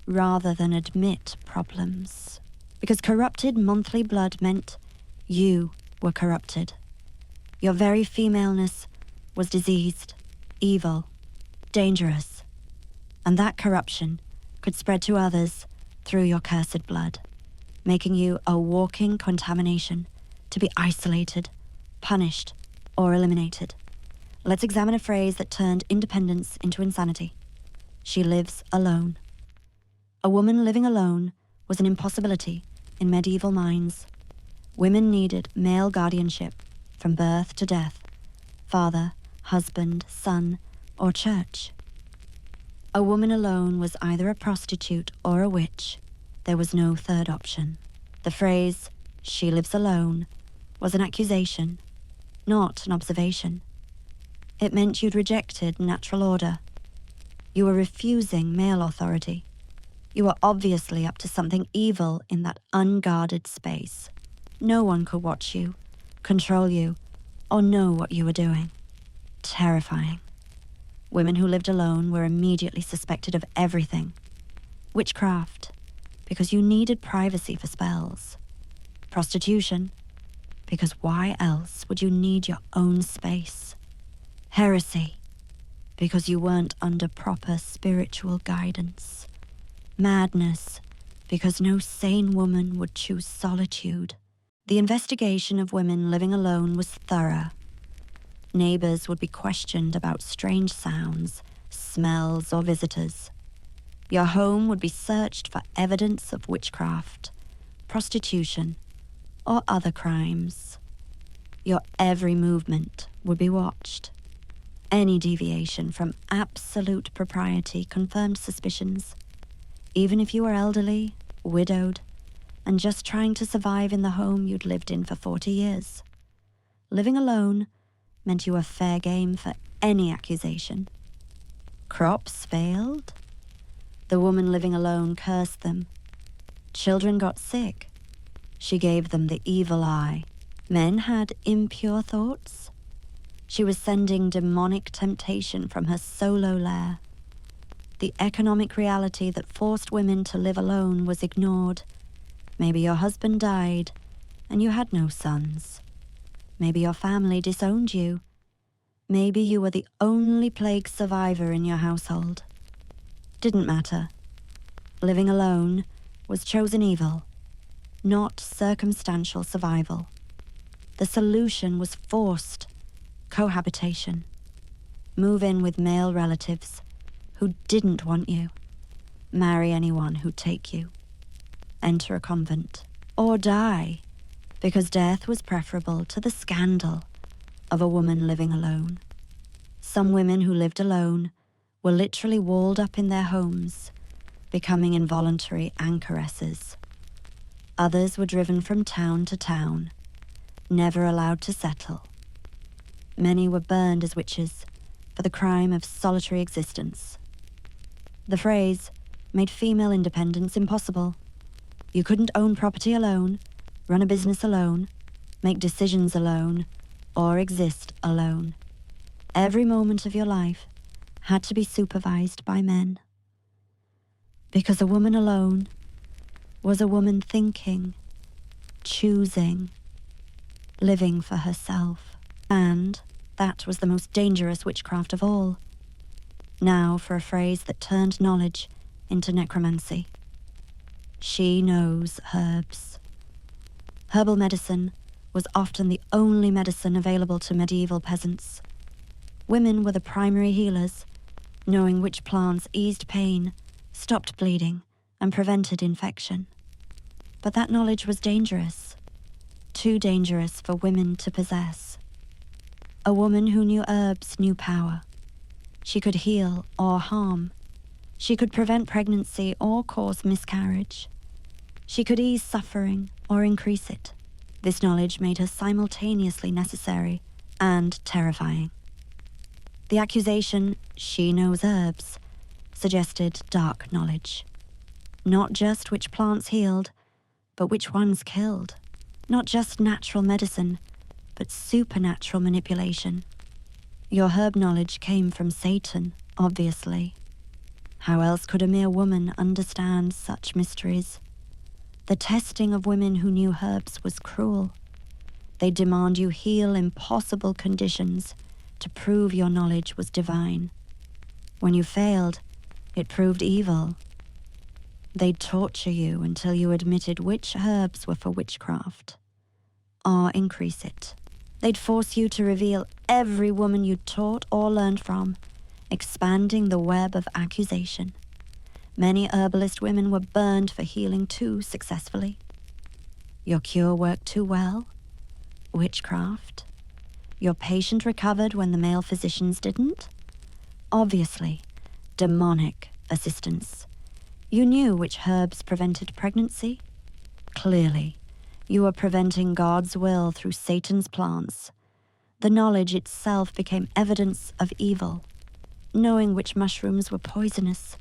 rather than admit problems. Because corrupted monthly blood meant you were corrupted. Your very femaleness was diseased, evil, dangerous, and that corruption could spread to others through your cursed blood, making you a walking contamination to be isolated, punished, or eliminated. Let's examine a phrase that turned independence into insanity. She lives alone. A woman living alone was an impossibility in medieval minds. Women needed male guardianship from birth to death, father, husband, son, or church. A woman alone was either a prostitute or a witch. There was no third option. The phrase, "she lives alone," was an accusation, not an observation. It meant you'd rejected natural order. You were refusing male authority. You were obviously up to something evil in that unguarded space. No one could watch you, control you, or know what you were doing. Terrifying. Women who lived alone were immediately suspected of everything. Witchcraft, because you needed privacy for spells. Prostitution, because why else would you need your own space? Heresy, because you weren't under proper spiritual guidance. Madness, because no sane woman would choose solitude. The investigation of women living alone was thorough. Neighbors would be questioned about strange sounds, smells, or visitors. Your home would be searched for evidence of witchcraft, prostitution, or other crimes. Your every movement would be watched. Any deviation from absolute propriety confirmed suspicions, even if you were elderly, widowed, and just trying to survive in the home you'd lived in for 40 years. Living alone meant you were fair game for any accusation. Crops failed. The woman living alone cursed them. Children got sick. She gave them the evil eye. Men had impure thoughts. She was sending demonic temptation from her solo lair. The economic reality that forced women to live alone was ignored. Maybe your husband died, and you had no sons. Maybe your family disowned you. Maybe you were the only plague survivor in your household. Didn't matter. Living alone was chosen evil, not circumstantial survival. The solution was forced cohabitation. Move in with male relatives who didn't want you. Marry anyone who'd take you. Enter a convent. Or die, because death was preferable to the scandal of a woman living alone. Some women who lived alone were literally walled up in their homes, becoming involuntary anchoresses. Others were driven from town to town, never allowed to settle. Many were burned as witches for the crime of solitary existence. The phrase made female independence impossible. You couldn't own property alone, run a business alone, make decisions alone, or exist alone. Every moment of your life had to be supervised by men. Because a woman alone was a woman thinking, choosing, living for herself. And that was the most dangerous witchcraft of all. Now for a phrase that turned knowledge into necromancy. She knows herbs. Herbal medicine was often the only medicine available to medieval peasants. Women were the primary healers, knowing which plants eased pain, stopped bleeding, and prevented infection. But that knowledge was dangerous, too dangerous for women to possess. A woman who knew herbs knew power. She could heal or harm. She could prevent pregnancy or cause miscarriage. She could ease suffering or increase it. This knowledge made her simultaneously necessary and terrifying. The accusation, "she knows herbs," suggested dark knowledge. Not just which plants healed, but which ones killed. Not just natural medicine, but supernatural manipulation. Your herb knowledge came from Satan, obviously. How else could a mere woman understand such mysteries? The testing of women who knew herbs was cruel. They demand you heal impossible conditions to prove your knowledge was divine. When you failed, it proved evil. They'd torture you until you admitted which herbs were for witchcraft, or increase it. They'd force you to reveal every woman you'd taught or learned from, expanding the web of accusation. Many herbalist women were burned for healing too successfully. Your cure worked too well? Witchcraft? Your patient recovered when the male physicians didn't? Obviously, demonic assistance. You knew which herbs prevented pregnancy? Clearly, you were preventing God's will through Satan's plants. The knowledge itself became evidence of evil. Knowing which mushrooms were poisonous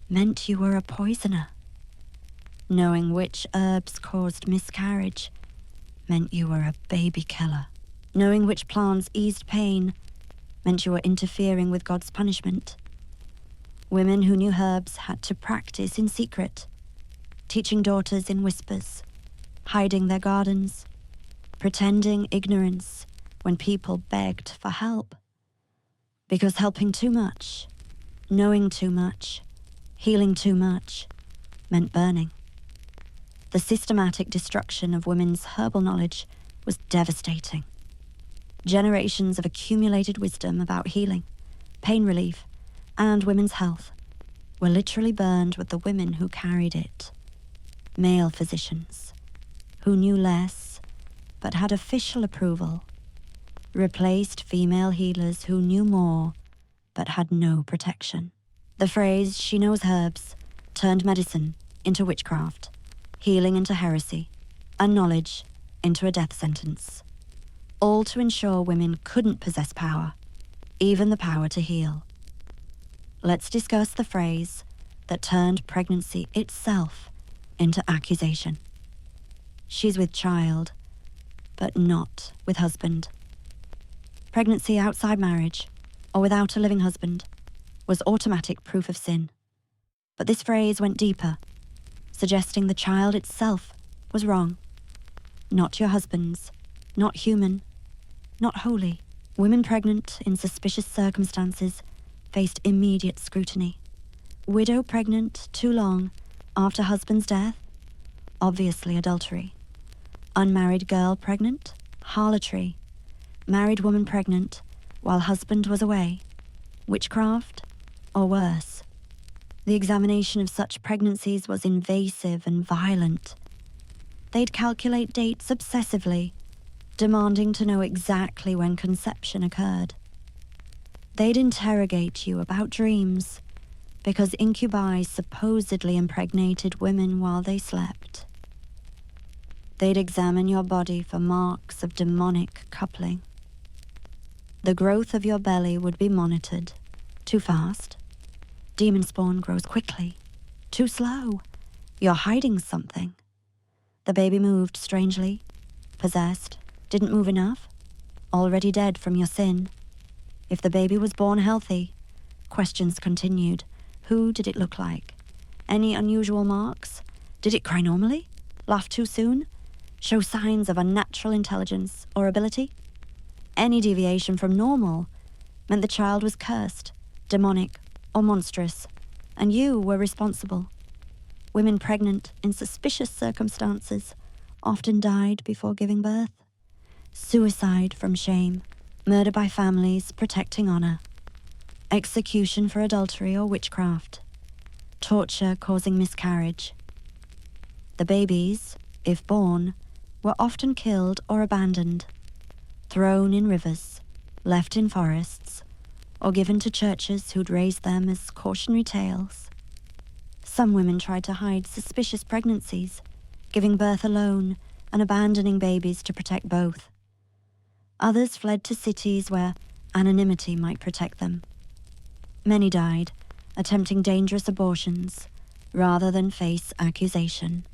meant you were a poisoner. Knowing which herbs caused miscarriage meant you were a baby killer. Knowing which plants eased pain meant you were interfering with God's punishment. Women who knew herbs had to practice in secret, teaching daughters in whispers, hiding their gardens, pretending ignorance when people begged for help. Because helping too much, knowing too much, healing too much, meant burning. The systematic destruction of women's herbal knowledge was devastating. Generations of accumulated wisdom about healing, pain relief, and women's health were literally burned with the women who carried it. Male physicians, who knew less but had official approval, replaced female healers who knew more but had no protection. The phrase, "she knows herbs," turned medicine into witchcraft, healing into heresy, and knowledge into a death sentence. All to ensure women couldn't possess power, even the power to heal. Let's discuss the phrase that turned pregnancy itself into accusation. She's with child, but not with husband. Pregnancy outside marriage, or without a living husband, was automatic proof of sin. But this phrase went deeper, suggesting the child itself was wrong. Not your husband's, not human, not holy. Women pregnant in suspicious circumstances faced immediate scrutiny. Widow pregnant too long after husband's death? Obviously adultery. Unmarried girl pregnant? harlotry, married woman pregnant while husband was away, witchcraft, or worse. The examination of such pregnancies was invasive and violent. They'd calculate dates obsessively, demanding to know exactly when conception occurred. They'd interrogate you about dreams, because incubi supposedly impregnated women while they slept. They'd examine your body for marks of demonic coupling. The growth of your belly would be monitored. Too fast. Demon spawn grows quickly. Too slow. You're hiding something. The baby moved strangely. Possessed. Didn't move enough. Already dead from your sin. If the baby was born healthy, questions continued. Who did it look like? Any unusual marks? Did it cry normally? Laugh too soon? Show signs of unnatural intelligence or ability? Any deviation from normal meant the child was cursed, demonic, or monstrous, and you were responsible. Women pregnant in suspicious circumstances often died before giving birth. Suicide from shame, murder by families protecting honor, execution for adultery or witchcraft, torture causing miscarriage. The babies, if born, were often killed or abandoned, thrown in rivers, left in forests, or given to churches who'd raised them as cautionary tales. Some women tried to hide suspicious pregnancies, giving birth alone and abandoning babies to protect both. Others fled to cities where anonymity might protect them. Many died, attempting dangerous abortions, rather than face accusation.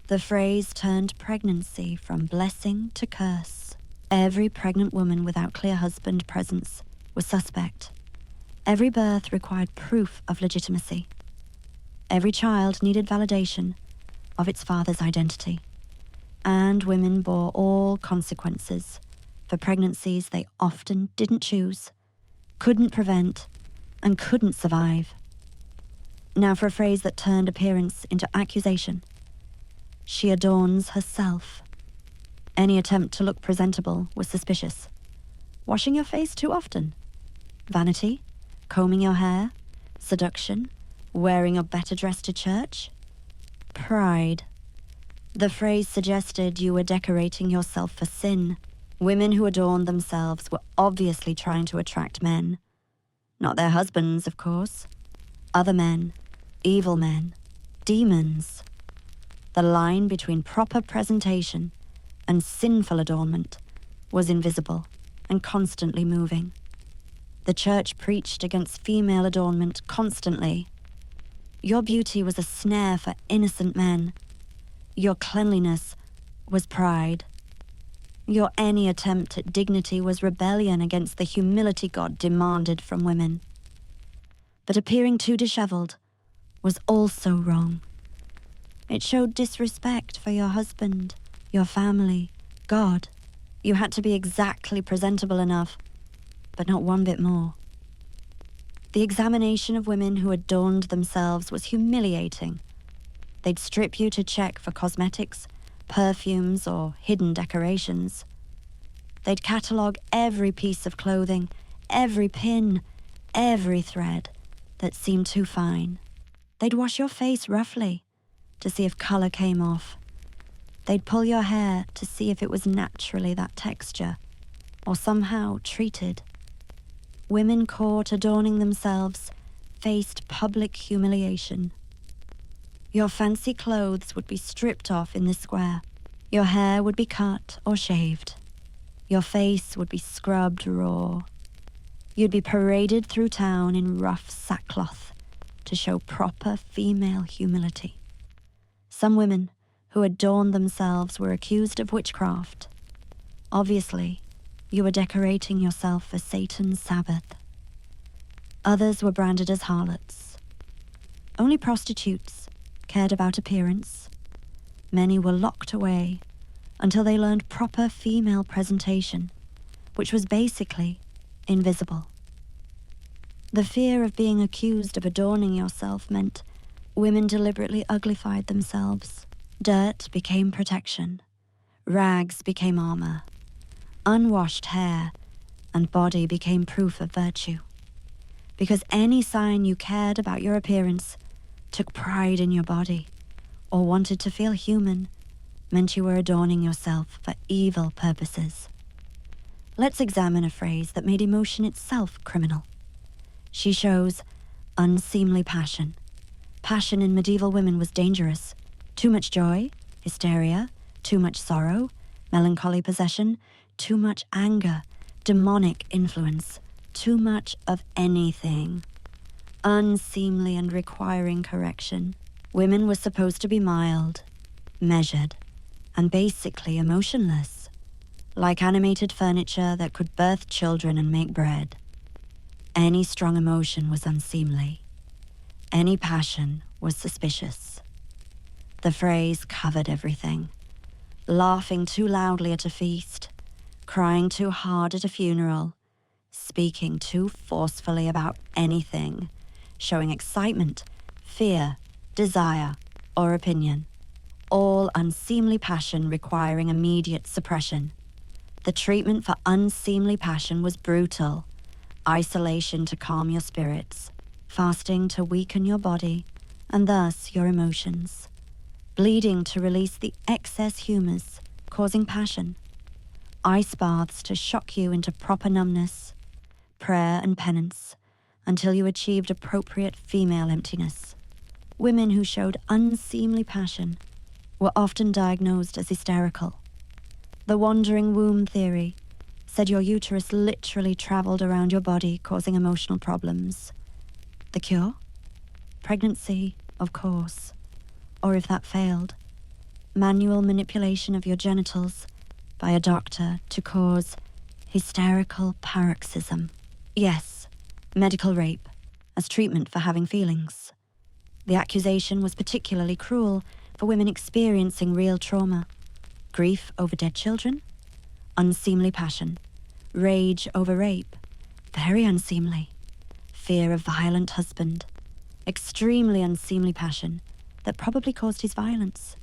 The phrase turned pregnancy from blessing to curse. Every pregnant woman without clear husband presence was suspect. Every birth required proof of legitimacy. Every child needed validation of its father's identity. And women bore all consequences for pregnancies they often didn't choose, couldn't prevent, and couldn't survive. Now for a phrase that turned appearance into accusation. She adorns herself. Any attempt to look presentable was suspicious. Washing your face too often. Vanity, combing your hair, seduction, wearing your better dress to church. Pride. The phrase suggested you were decorating yourself for sin. Women who adorned themselves were obviously trying to attract men. Not their husbands, of course. Other men, evil men, demons. The line between proper presentation and sinful adornment was invisible and constantly moving. The church preached against female adornment constantly. Your beauty was a snare for innocent men. Your cleanliness was pride. Your any attempt at dignity was rebellion against the humility God demanded from women. But appearing too disheveled was also wrong. It showed disrespect for your husband, your family, God. You had to be exactly presentable enough, but not one bit more. The examination of women who adorned themselves was humiliating. They'd strip you to check for cosmetics, perfumes, or hidden decorations. They'd catalogue every piece of clothing, every pin, every thread that seemed too fine. They'd wash your face roughly to see if colour came off. They'd pull your hair to see if it was naturally that texture, or somehow treated. Women caught adorning themselves faced public humiliation. Your fancy clothes would be stripped off in the square. Your hair would be cut or shaved. Your face would be scrubbed raw. You'd be paraded through town in rough sackcloth to show proper female humility. Some women who adorned themselves were accused of witchcraft. Obviously, you were decorating yourself for Satan's Sabbath. Others were branded as harlots. Only prostitutes cared about appearance. Many were locked away until they learned proper female presentation, which was basically invisible. The fear of being accused of adorning yourself meant women deliberately uglified themselves. Dirt became protection. Rags became armor. Unwashed hair and body became proof of virtue. Because any sign you cared about your appearance, took pride in your body, or wanted to feel human, meant you were adorning yourself for evil purposes. Let's examine a phrase that made emotion itself criminal. She shows unseemly passion. Passion in medieval women was dangerous. Too much joy, hysteria, too much sorrow, melancholy possession, too much anger, demonic influence, too much of anything. Unseemly and requiring correction. Women were supposed to be mild, measured, and basically emotionless, like animated furniture that could birth children and make bread. Any strong emotion was unseemly. Any passion was suspicious. The phrase covered everything. Laughing too loudly at a feast, crying too hard at a funeral, speaking too forcefully about anything, showing excitement, fear, desire, or opinion. All unseemly passion requiring immediate suppression. The treatment for unseemly passion was brutal. Isolation to calm your spirits, fasting to weaken your body, and thus your emotions. Bleeding to release the excess humours, causing passion. Ice baths to shock you into proper numbness. Prayer and penance, until you achieved appropriate female emptiness. Women who showed unseemly passion were often diagnosed as hysterical. The wandering womb theory said your uterus literally traveled around your body, causing emotional problems. The cure? Pregnancy, of course. Or if that failed, manual manipulation of your genitals by a doctor to cause hysterical paroxysm. Yes, medical rape as treatment for having feelings. The accusation was particularly cruel for women experiencing real trauma. Grief over dead children, unseemly passion. Rage over rape, very unseemly. Fear of violent husband, extremely unseemly passion that probably caused his violence.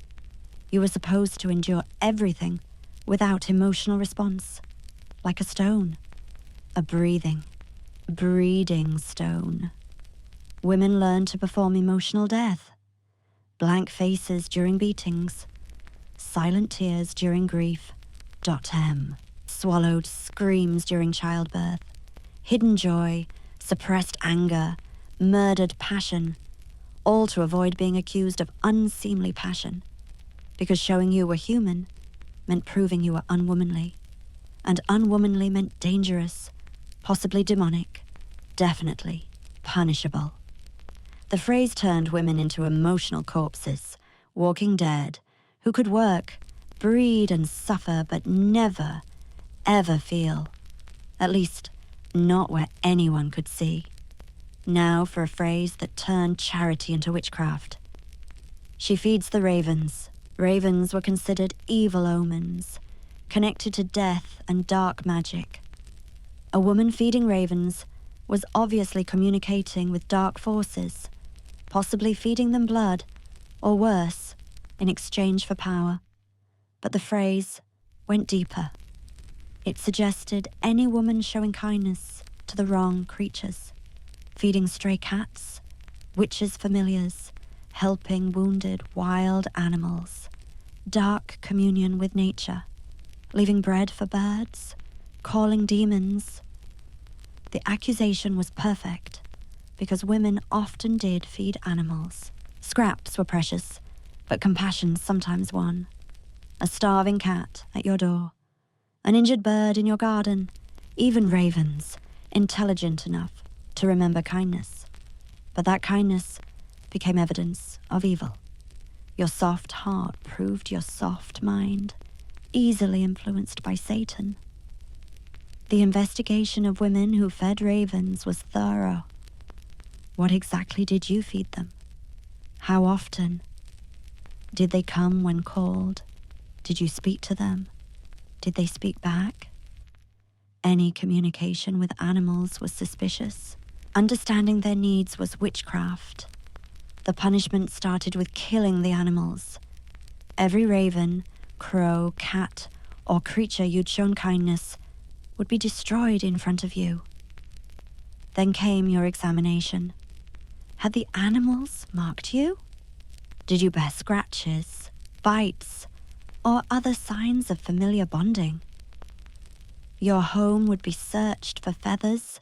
You were supposed to endure everything without emotional response, like a stone, a breathing stone. Women learned to perform emotional death, blank faces during beatings, silent tears during grief, .m, swallowed screams during childbirth, hidden joy, suppressed anger, murdered passion, all to avoid being accused of unseemly passion, because showing you were human meant proving you were unwomanly, and unwomanly meant dangerous, possibly demonic, definitely punishable. The phrase turned women into emotional corpses, walking dead, who could work, breed and suffer, but never, ever feel. At least, not where anyone could see. Now for a phrase that turned charity into witchcraft. She feeds the ravens. Ravens were considered evil omens, connected to death and dark magic. A woman feeding ravens was obviously communicating with dark forces, possibly feeding them blood, or worse, in exchange for power. But the phrase went deeper. It suggested any woman showing kindness to the wrong creatures, feeding stray cats, witches' familiars, helping wounded wild animals, dark communion with nature, leaving bread for birds, calling demons. The accusation was perfect, because women often did feed animals. Scraps were precious, but compassion sometimes won. A starving cat at your door, an injured bird in your garden, even ravens, intelligent enough to remember kindness. But that kindness became evidence of evil. Your soft heart proved your soft mind, easily influenced by Satan. The investigation of women who fed ravens was thorough. What exactly did you feed them? How often? Did they come when called? Did you speak to them? Did they speak back? Any communication with animals was suspicious. Understanding their needs was witchcraft. The punishment started with killing the animals. Every raven crow, cat, or creature you'd shown kindness would be destroyed in front of you. Then came your examination. Had the animals marked you? Did you bear scratches, bites, or other signs of familiar bonding? Your home would be searched for feathers,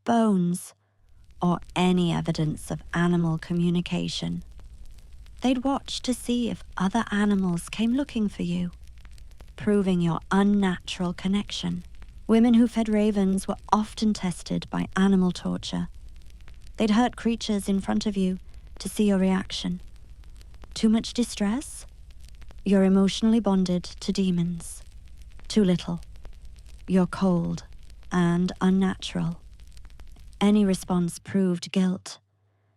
bones, or any evidence of animal communication. They'd watch to see if other animals came looking for you, proving your unnatural connection. Women who fed ravens were often tested by animal torture. They'd hurt creatures in front of you to see your reaction. Too much distress? You're emotionally bonded to demons. Too little. You're cold and unnatural. Any response proved guilt.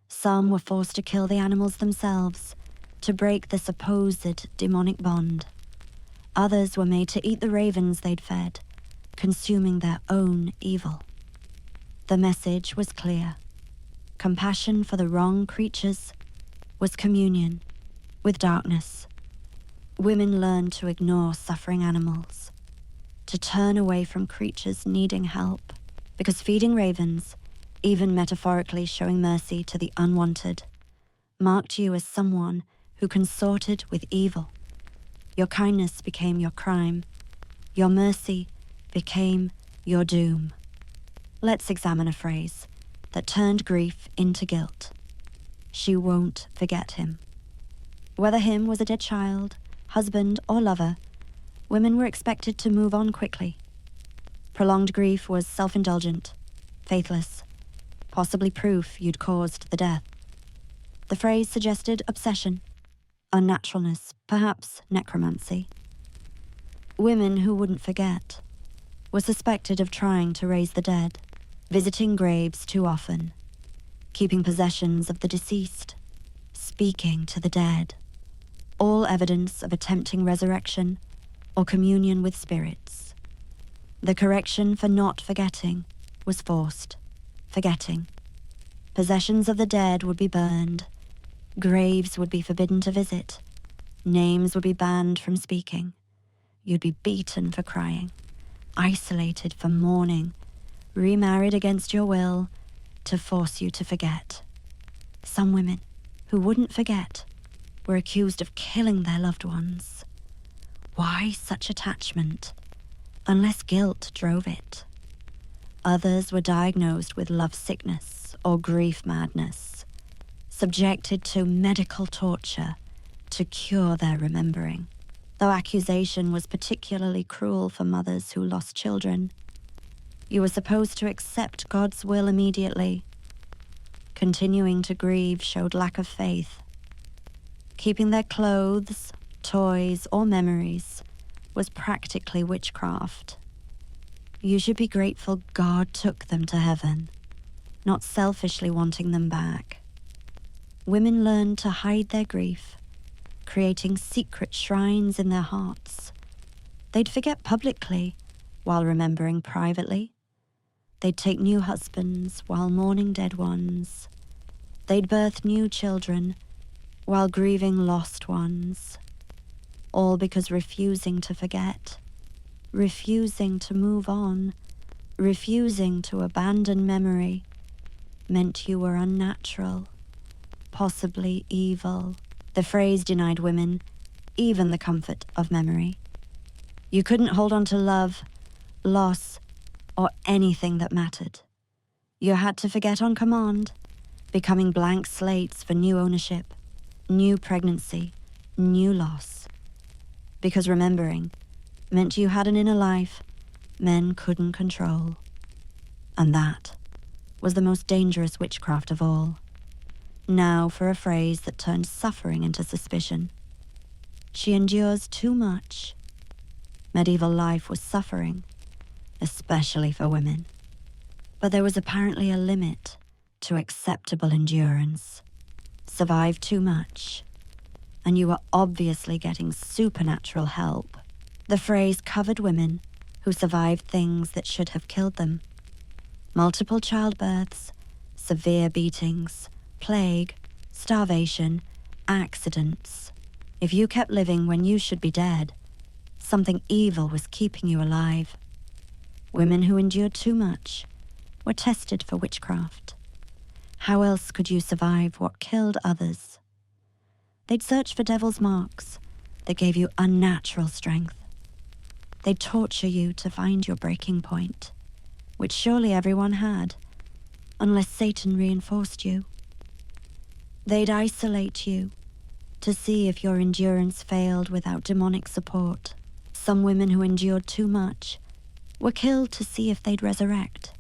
Some were forced to kill the animals themselves to break the supposed demonic bond. Others were made to eat the ravens they'd fed, consuming their own evil. The message was clear. Compassion for the wrong creatures was communion with darkness. Women learned to ignore suffering animals, to turn away from creatures needing help, because feeding ravens, even metaphorically showing mercy to the unwanted, marked you as someone who consorted with evil. Your kindness became your crime. Your mercy became your doom. Let's examine a phrase that turned grief into guilt. She won't forget him. Whether him was a dead child, husband, or lover, women were expected to move on quickly. Prolonged grief was self-indulgent, faithless, possibly proof you'd caused the death. The phrase suggested obsession, unnaturalness, perhaps necromancy. Women who wouldn't forget were suspected of trying to raise the dead, visiting graves too often, keeping possessions of the deceased, speaking to the dead, all evidence of attempting resurrection or communion with spirits. The correction for not forgetting was forced forgetting. Possessions of the dead would be burned, graves would be forbidden to visit, names would be banned from speaking. You'd be beaten for crying, isolated for mourning, remarried against your will to force you to forget. Some women who wouldn't forget were accused of killing their loved ones. Why such attachment, unless guilt drove it? Others were diagnosed with love sickness or grief madness, subjected to medical torture to cure their remembering. Though accusation was particularly cruel for mothers who lost children, you were supposed to accept God's will immediately. Continuing to grieve showed lack of faith. Keeping their clothes, toys, or memories was practically witchcraft. You should be grateful God took them to heaven, not selfishly wanting them back. Women learned to hide their grief, creating secret shrines in their hearts. They'd forget publicly while remembering privately. They'd take new husbands while mourning dead ones. They'd birth new children while grieving lost ones. All because refusing to forget, refusing to move on, refusing to abandon memory meant you were unnatural, possibly evil. The phrase denied women even the comfort of memory. You couldn't hold on to love, loss, or anything that mattered. You had to forget on command, becoming blank slates for new ownership, new pregnancy, new loss. Because remembering meant you had an inner life men couldn't control. And that was the most dangerous witchcraft of all. Now for a phrase that turned suffering into suspicion. She endures too much. Medieval life was suffering, especially for women. But there was apparently a limit to acceptable endurance. Survive too much, and you were obviously getting supernatural help. The phrase covered women who survived things that should have killed them. Multiple childbirths, severe beatings, plague, starvation, accidents. If you kept living when you should be dead, Something evil was keeping you alive. Women who endured too much were tested for witchcraft. How else could you survive what killed others? They'd search for devil's marks that gave you unnatural strength. They'd torture you to find your breaking point, which surely everyone had, unless Satan reinforced you. They'd isolate you to see if your endurance failed without demonic support. Some women who endured too much were killed to see if they'd resurrect.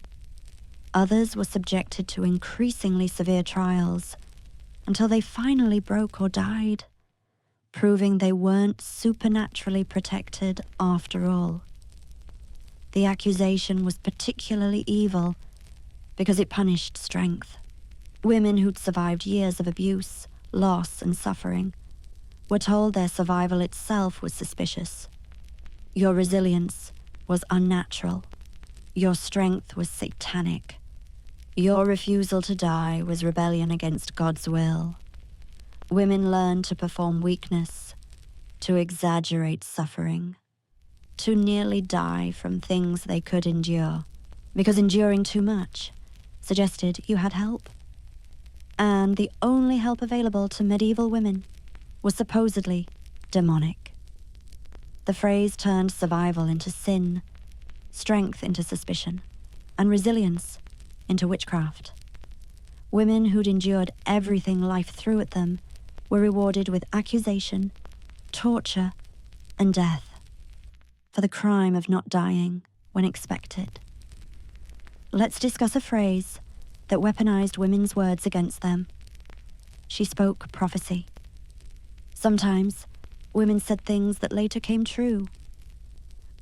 Others were subjected to increasingly severe trials until they finally broke or died, proving they weren't supernaturally protected after all. The accusation was particularly evil because it punished strength. Women who'd survived years of abuse, loss, and suffering were told their survival itself was suspicious. Your resilience was unnatural. Your strength was satanic. Your refusal to die was rebellion against God's will. Women learned to perform weakness, to exaggerate suffering, to nearly die from things they could endure, because enduring too much suggested you had help. And the only help available to medieval women was supposedly demonic. The phrase turned survival into sin, strength into suspicion, and resilience into witchcraft. Women who'd endured everything life threw at them were rewarded with accusation, torture, and death for the crime of not dying when expected. Let's discuss a phrase that weaponized women's words against them. She spoke prophecy. Sometimes, women said things that later came true,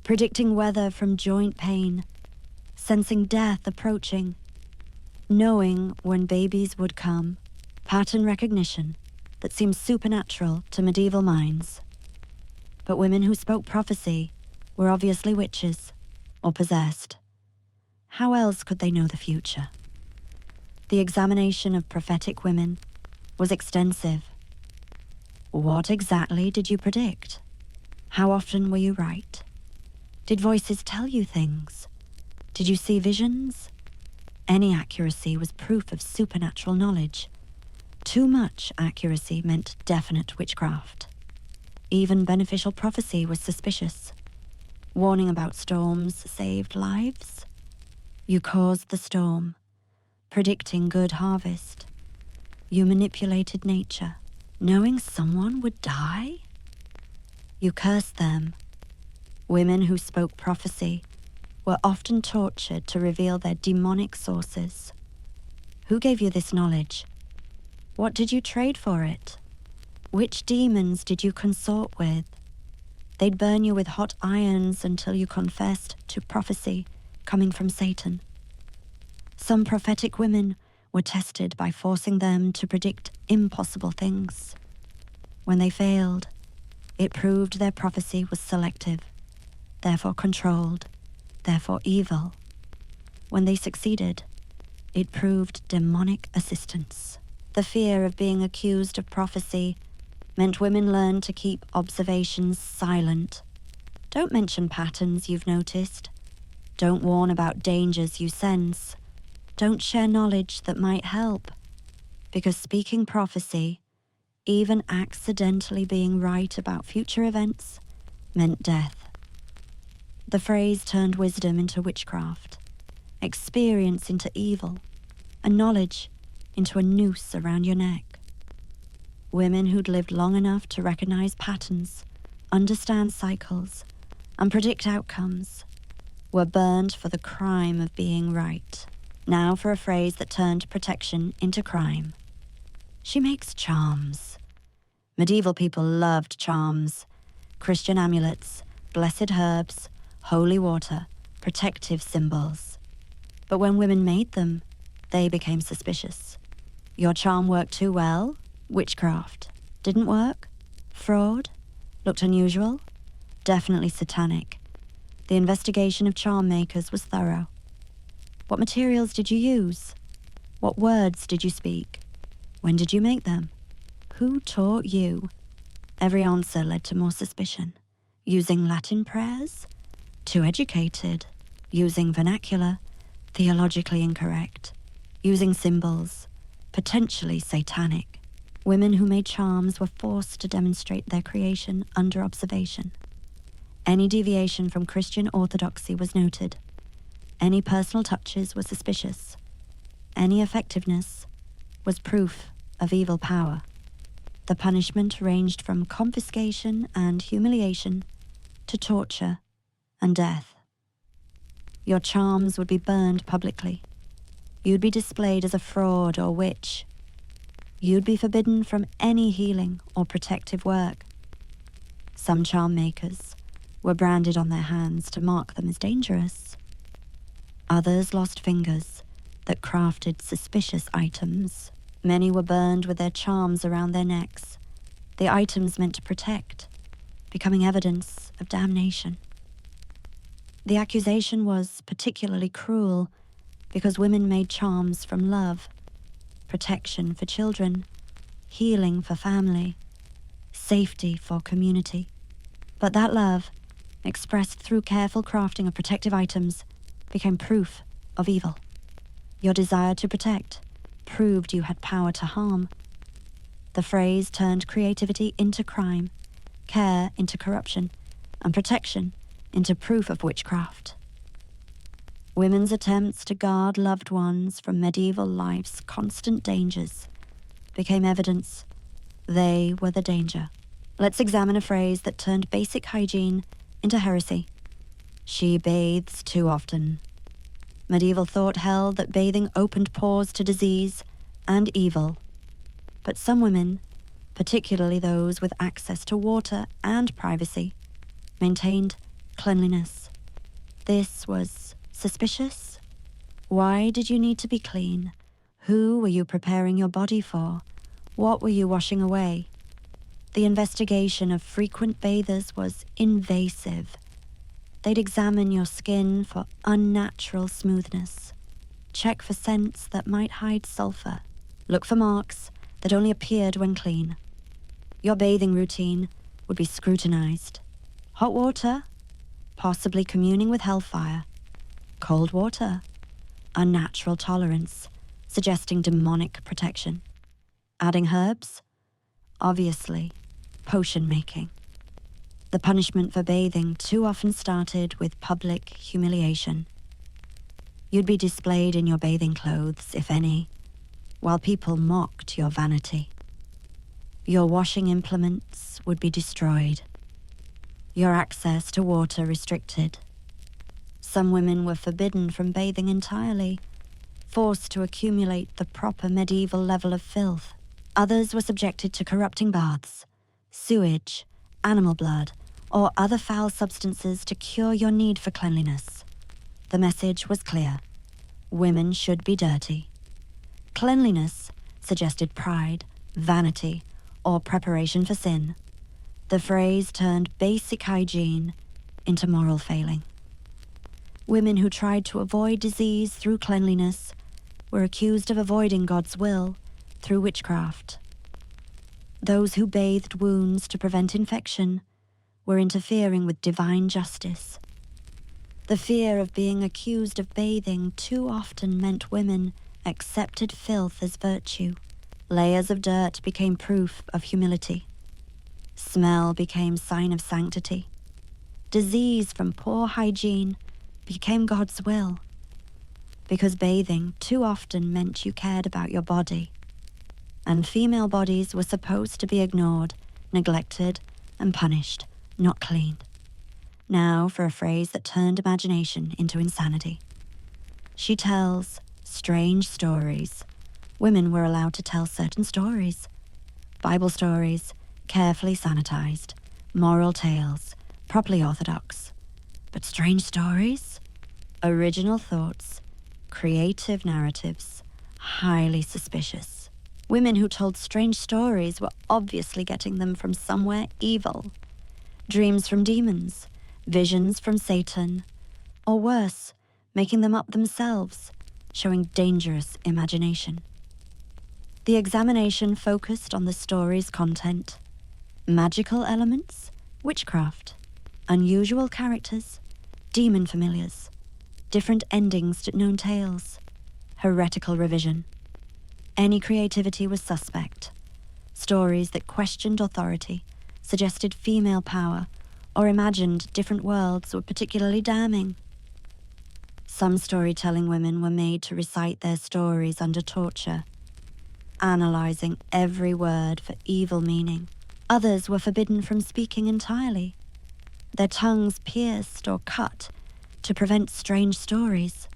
predicting weather from joint pain, sensing death approaching, knowing when babies would come, pattern recognition that seemed supernatural to medieval minds. But women who spoke prophecy were obviously witches or possessed. How else could they know the future? The examination of prophetic women was extensive. What exactly did you predict? How often were you right? Did voices tell you things? Did you see visions? Any accuracy was proof of supernatural knowledge. Too much accuracy meant definite witchcraft. Even beneficial prophecy was suspicious. Warning about storms saved lives. You caused the storm, predicting good harvest. You manipulated nature, knowing someone would die. You cursed them. Women who spoke prophecy were often tortured to reveal their demonic sources. Who gave you this knowledge? What did you trade for it? Which demons did you consort with? They'd burn you with hot irons until you confessed to prophecy coming from Satan. Some prophetic women were tested by forcing them to predict impossible things. When they failed, it proved their prophecy was selective, therefore controlled, therefore evil. When they succeeded, it proved demonic assistance. The fear of being accused of prophecy meant women learned to keep observations silent. Don't mention patterns you've noticed. Don't warn about dangers you sense. Don't share knowledge that might help. Because speaking prophecy, even accidentally being right about future events, meant death. The phrase turned wisdom into witchcraft, experience into evil, and knowledge into a noose around your neck. Women who'd lived long enough to recognize patterns, understand cycles, and predict outcomes were burned for the crime of being right. Now for a phrase that turned protection into crime. She makes charms. Medieval people loved charms, Christian amulets, blessed herbs, holy water, protective symbols. But when women made them, they became suspicious. Your charm worked too well? Witchcraft. Didn't work? Fraud? Looked unusual? Definitely satanic. The investigation of charm makers was thorough. What materials did you use? What words did you speak? When did you make them? Who taught you? Every answer led to more suspicion. using Latin prayers, too educated, using vernacular, theologically incorrect, using symbols, potentially satanic. Women who made charms were forced to demonstrate their creation under observation. Any deviation from Christian orthodoxy was noted. Any personal touches were suspicious. Any effectiveness was proof of evil power. The punishment ranged from confiscation and humiliation to torture and death. Your charms would be burned publicly. You'd be displayed as a fraud or witch. You'd be forbidden from any healing or protective work. Some charm makers were branded on their hands to mark them as dangerous. Others lost fingers that crafted suspicious items. Many were burned with their charms around their necks, the items meant to protect, becoming evidence of damnation. The accusation was particularly cruel because women made charms from love, protection for children, healing for family, safety for community. But that love, expressed through careful crafting of protective items, became proof of evil. Your desire to protect proved you had power to harm. The phrase turned creativity into crime, care into corruption, and protection into proof of witchcraft. Women's attempts to guard loved ones from medieval life's constant dangers became evidence they were the danger. Let's examine a phrase that turned basic hygiene into heresy. She bathes too often. Medieval thought held that bathing opened pores to disease and evil. But some women, particularly those with access to water and privacy, maintained cleanliness. This was suspicious. Why did you need to be clean? Who were you preparing your body for? What were you washing away? The investigation of frequent bathers was invasive. They'd examine your skin for unnatural smoothness, check for scents that might hide sulfur, look for marks that only appeared when clean. Your bathing routine would be scrutinized. Hot water? Possibly communing with hellfire. Cold water? Unnatural tolerance, suggesting demonic protection. Adding herbs? Obviously, potion making. The punishment for bathing too often started with public humiliation. You'd be displayed in your bathing clothes, if any, while people mocked your vanity. Your washing implements would be destroyed. Your access to water restricted. Some women were forbidden from bathing entirely, forced to accumulate the proper medieval level of filth. Others were subjected to corrupting baths, sewage, animal blood, or other foul substances to cure your need for cleanliness. The message was clear. Women should be dirty. Cleanliness suggested pride, vanity, or preparation for sin. The phrase turned basic hygiene into moral failing. Women who tried to avoid disease through cleanliness were accused of avoiding God's will through witchcraft. Those who bathed wounds to prevent infection were interfering with divine justice. The fear of being accused of bathing too often meant women accepted filth as virtue. Layers of dirt became proof of humility. Smell became sign of sanctity. Disease from poor hygiene became God's will, because bathing too often meant you cared about your body, and female bodies were supposed to be ignored, neglected, and punished, not cleaned. Now for a phrase that turned imagination into insanity. She tells strange stories. Women were allowed to tell certain stories. Bible stories, carefully sanitized, moral tales, properly orthodox. But strange stories? Original thoughts, creative narratives, highly suspicious. Women who told strange stories were obviously getting them from somewhere evil. Dreams from demons, visions from Satan, or worse, making them up themselves, showing dangerous imagination. The examination focused on the story's content. Magical elements, witchcraft. Unusual characters, demon familiars, different endings to known tales, heretical revision. Any creativity was suspect. Stories that questioned authority, suggested female power, or imagined different worlds were particularly damning. Some storytelling women were made to recite their stories under torture, analyzing every word for evil meaning. Others were forbidden from speaking entirely, their tongues pierced or cut to prevent strange stories.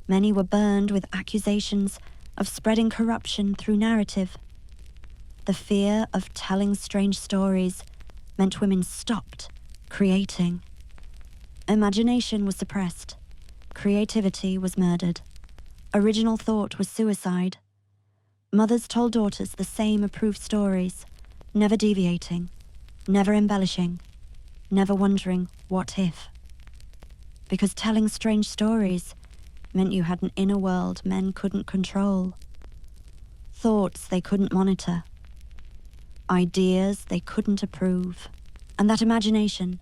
Many were burned with accusations of spreading corruption through narrative. The fear of telling strange stories meant women stopped creating. Imagination was suppressed. Creativity was murdered. Original thought was suicide. Mothers told daughters the same approved stories, never deviating, never embellishing, never wondering what if. Because telling strange stories meant you had an inner world men couldn't control. Thoughts they couldn't monitor. Ideas they couldn't approve. And that imagination,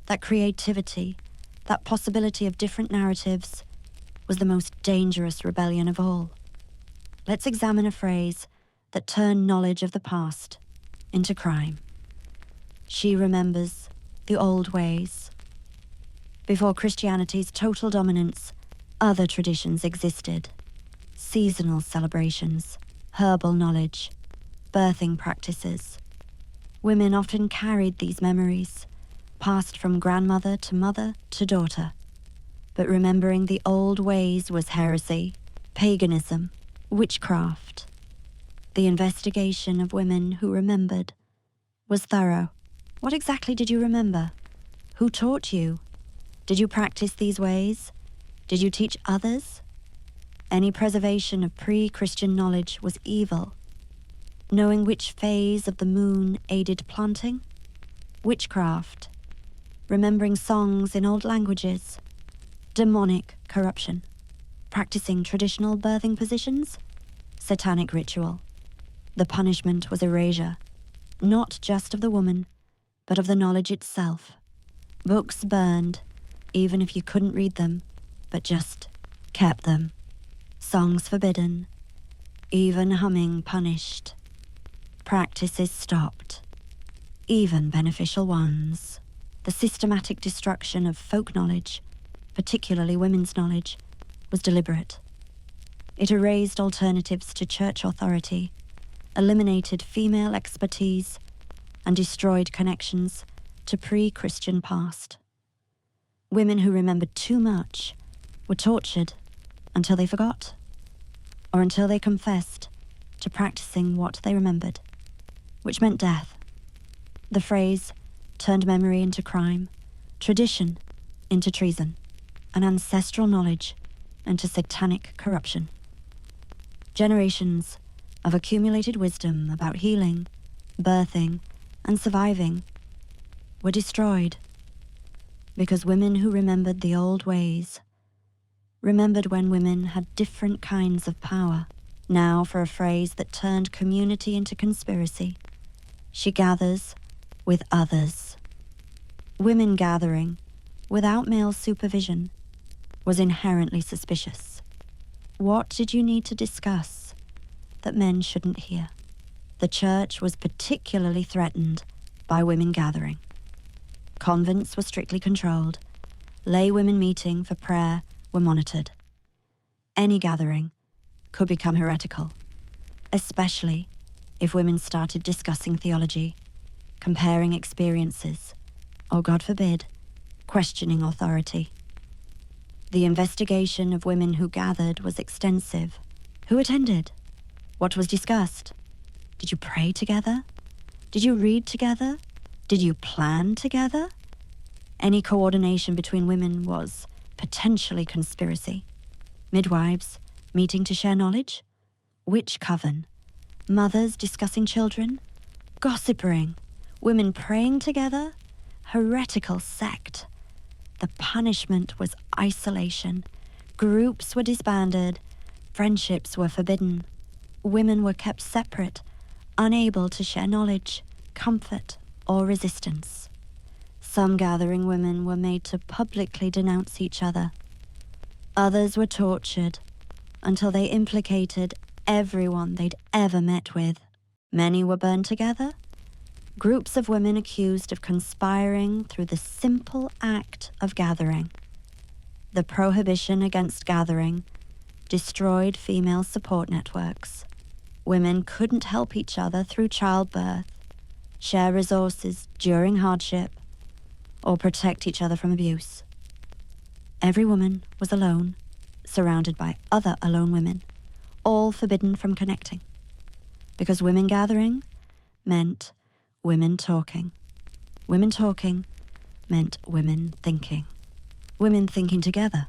that creativity, that possibility of different narratives was the most dangerous rebellion of all. Let's examine a phrase that turned knowledge of the past into crime. She remembers the old ways. Before Christianity's total dominance, other traditions existed. Seasonal celebrations, herbal knowledge, birthing practices. Women often carried these memories, passed from grandmother to mother to daughter. But remembering the old ways was heresy, paganism, witchcraft. The investigation of women who remembered was thorough. What exactly did you remember? Who taught you? Did you practice these ways? Did you teach others? Any preservation of pre-Christian knowledge was evil. Knowing which phase of the moon aided planting? Witchcraft. Remembering songs in old languages? Demonic corruption. Practicing traditional birthing positions? Satanic ritual. The punishment was erasure, not just of the woman, but of the knowledge itself. Books burned, even if you couldn't read them, but just kept them. Songs forbidden, even humming punished. Practices stopped, even beneficial ones. The systematic destruction of folk knowledge, particularly women's knowledge, was deliberate. It erased alternatives to church authority, eliminated female expertise, and destroyed connections to pre-Christian past. Women who remembered too much were tortured until they forgot, or until they confessed to practicing what they remembered, which meant death. The phrase turned memory into crime, tradition into treason, and ancestral knowledge into satanic corruption. Generations of accumulated wisdom about healing, birthing, and surviving were destroyed because women who remembered the old ways remembered when women had different kinds of power. Now for a phrase that turned community into conspiracy. She gathers with others. Women gathering without male supervision was inherently suspicious. What did you need to discuss that men shouldn't hear? The church was particularly threatened by women gathering. Convents were strictly controlled. Lay women meeting for prayer were monitored. Any gathering could become heretical, especially if women started discussing theology, comparing experiences, or, God forbid, questioning authority. The investigation of women who gathered was extensive. Who attended? What was discussed? Did you pray together? Did you read together? Did you plan together? Any coordination between women was potentially conspiracy. Midwives meeting to share knowledge? Witch coven? Mothers discussing children? Gossiping? Women praying together? Heretical sect. The punishment was isolation. Groups were disbanded. Friendships were forbidden. Women were kept separate, unable to share knowledge, comfort, or resistance. Some gathering women were made to publicly denounce each other. Others were tortured until they implicated everyone they'd ever met with. Many were burned together. Groups of women accused of conspiring through the simple act of gathering. The prohibition against gathering destroyed female support networks. Women couldn't help each other through childbirth, share resources during hardship, or protect each other from abuse. Every woman was alone, surrounded by other alone women, all forbidden from connecting. Because women gathering meant women talking. Women talking meant women thinking. Women thinking together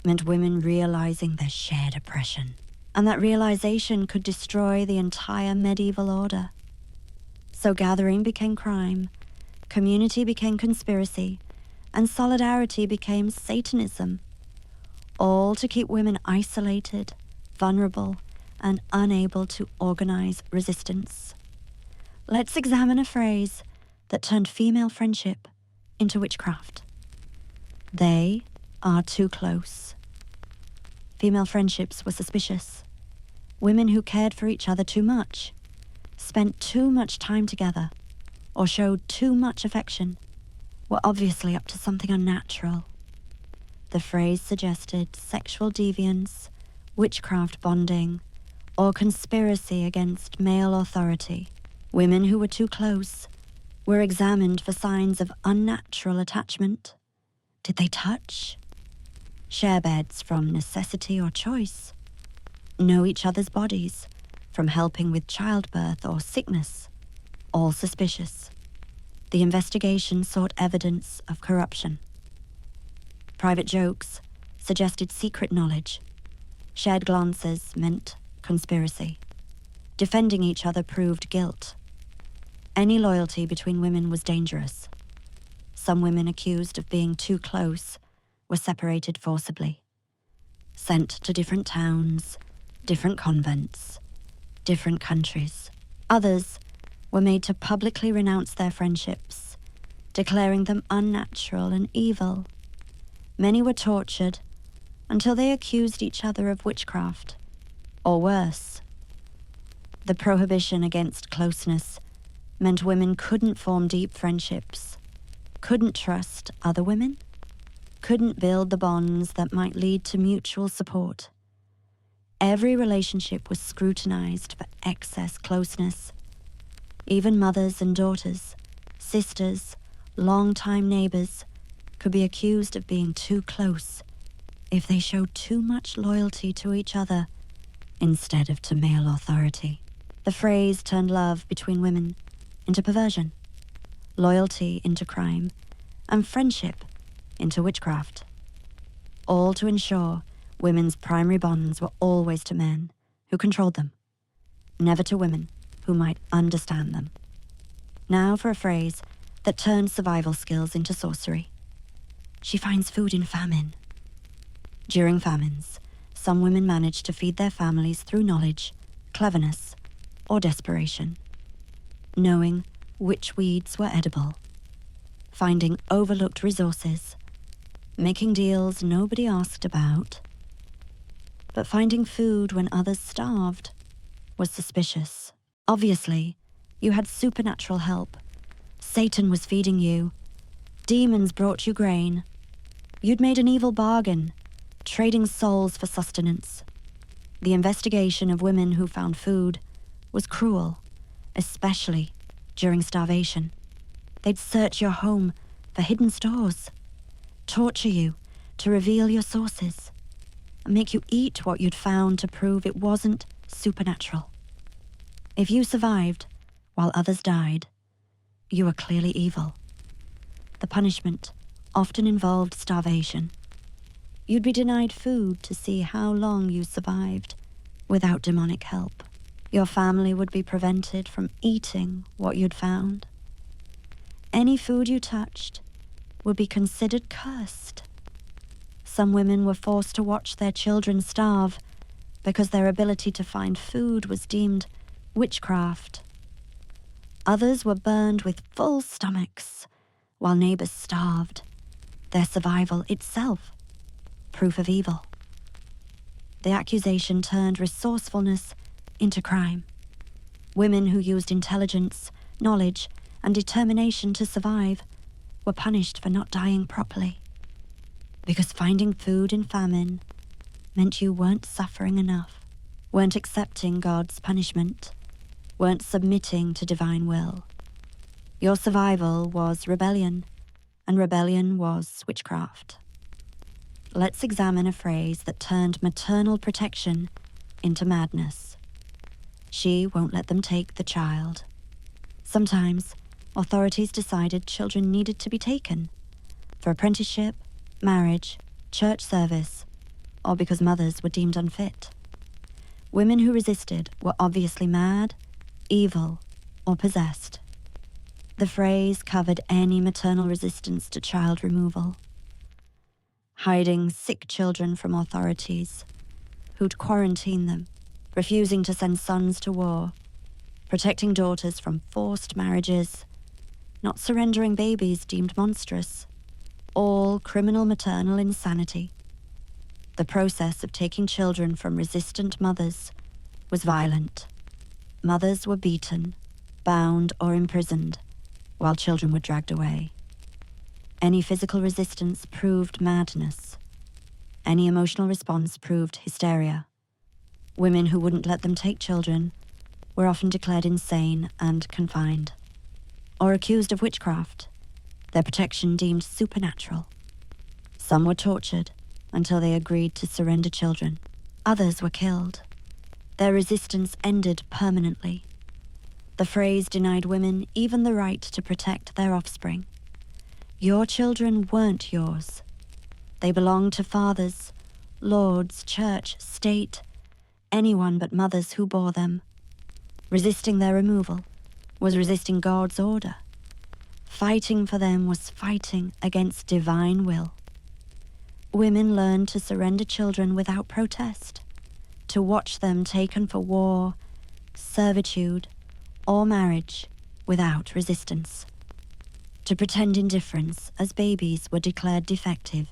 meant women realizing their shared oppression. And that realization could destroy the entire medieval order. So gathering became crime, community became conspiracy, and solidarity became Satanism, all to keep women isolated, vulnerable, and unable to organize resistance. Let's examine a phrase that turned female friendship into witchcraft. They are too close. Female friendships were suspicious. Women who cared for each other too much, spent too much time together, or showed too much affection, were obviously up to something unnatural. The phrase suggested sexual deviance, witchcraft bonding, or conspiracy against male authority. Women who were too close were examined for signs of unnatural attachment. Did they touch? Share beds from necessity or choice? Know each other's bodies from helping with childbirth or sickness? All suspicious. The investigation sought evidence of corruption. Private jokes suggested secret knowledge. Shared glances meant conspiracy. Defending each other proved guilt. Any loyalty between women was dangerous. Some women accused of being too close were separated forcibly, sent to different towns, different convents, different countries. Others were made to publicly renounce their friendships, declaring them unnatural and evil. Many were tortured until they accused each other of witchcraft, or worse. The prohibition against closeness meant women couldn't form deep friendships, couldn't trust other women, couldn't build the bonds that might lead to mutual support. Every relationship was scrutinized for excess closeness. Even mothers and daughters, sisters, long-time neighbors could be accused of being too close if they showed too much loyalty to each other instead of to male authority. The phrase turned love between women into perversion, loyalty into crime, and friendship into witchcraft, all to ensure women's primary bonds were always to men who controlled them, never to women who might understand them. Now for a phrase that turned survival skills into sorcery. She finds food in famine. During famines, some women managed to feed their families through knowledge, cleverness, or desperation, knowing which weeds were edible, finding overlooked resources, making deals nobody asked about. But finding food when others starved was suspicious. Obviously, you had supernatural help. Satan was feeding you. Demons brought you grain. You'd made an evil bargain, trading souls for sustenance. The investigation of women who found food was cruel, especially during starvation. They'd search your home for hidden stores, torture you to reveal your sources, and make you eat what you'd found to prove it wasn't supernatural. If you survived while others died, you were clearly evil. The punishment often involved starvation. You'd be denied food to see how long you survived without demonic help. Your family would be prevented from eating what you'd found. Any food you touched would be considered cursed. Some women were forced to watch their children starve because their ability to find food was deemed witchcraft. Others were burned with full stomachs while neighbors starved, their survival itself proof of evil. The accusation turned resourcefulness into crime. Women who used intelligence, knowledge, and determination to survive were punished for not dying properly. Because finding food in famine meant you weren't suffering enough, weren't accepting God's punishment, weren't submitting to divine will. Your survival was rebellion, and rebellion was witchcraft. Let's examine a phrase that turned maternal protection into madness. She won't let them take the child. Sometimes, authorities decided children needed to be taken for apprenticeship, marriage, church service, or because mothers were deemed unfit. Women who resisted were obviously mad, evil, or possessed. The phrase covered any maternal resistance to child removal. Hiding sick children from authorities, who'd quarantine them, refusing to send sons to war, protecting daughters from forced marriages, not surrendering babies deemed monstrous, all criminal maternal insanity. The process of taking children from resistant mothers was violent. Mothers were beaten, bound, or imprisoned, while children were dragged away. Any physical resistance proved madness. Any emotional response proved hysteria. Women who wouldn't let them take children were often declared insane and confined, or accused of witchcraft, their protection deemed supernatural. Some were tortured until they agreed to surrender children. Others were killed. Their resistance ended permanently. The phrase denied women even the right to protect their offspring. Your children weren't yours. They belonged to fathers, lords, church, state, anyone but mothers who bore them. Resisting their removal was resisting God's order. Fighting for them was fighting against divine will. Women learned to surrender children without protest, to watch them taken for war, servitude, or marriage without resistance, to pretend indifference as babies were declared defective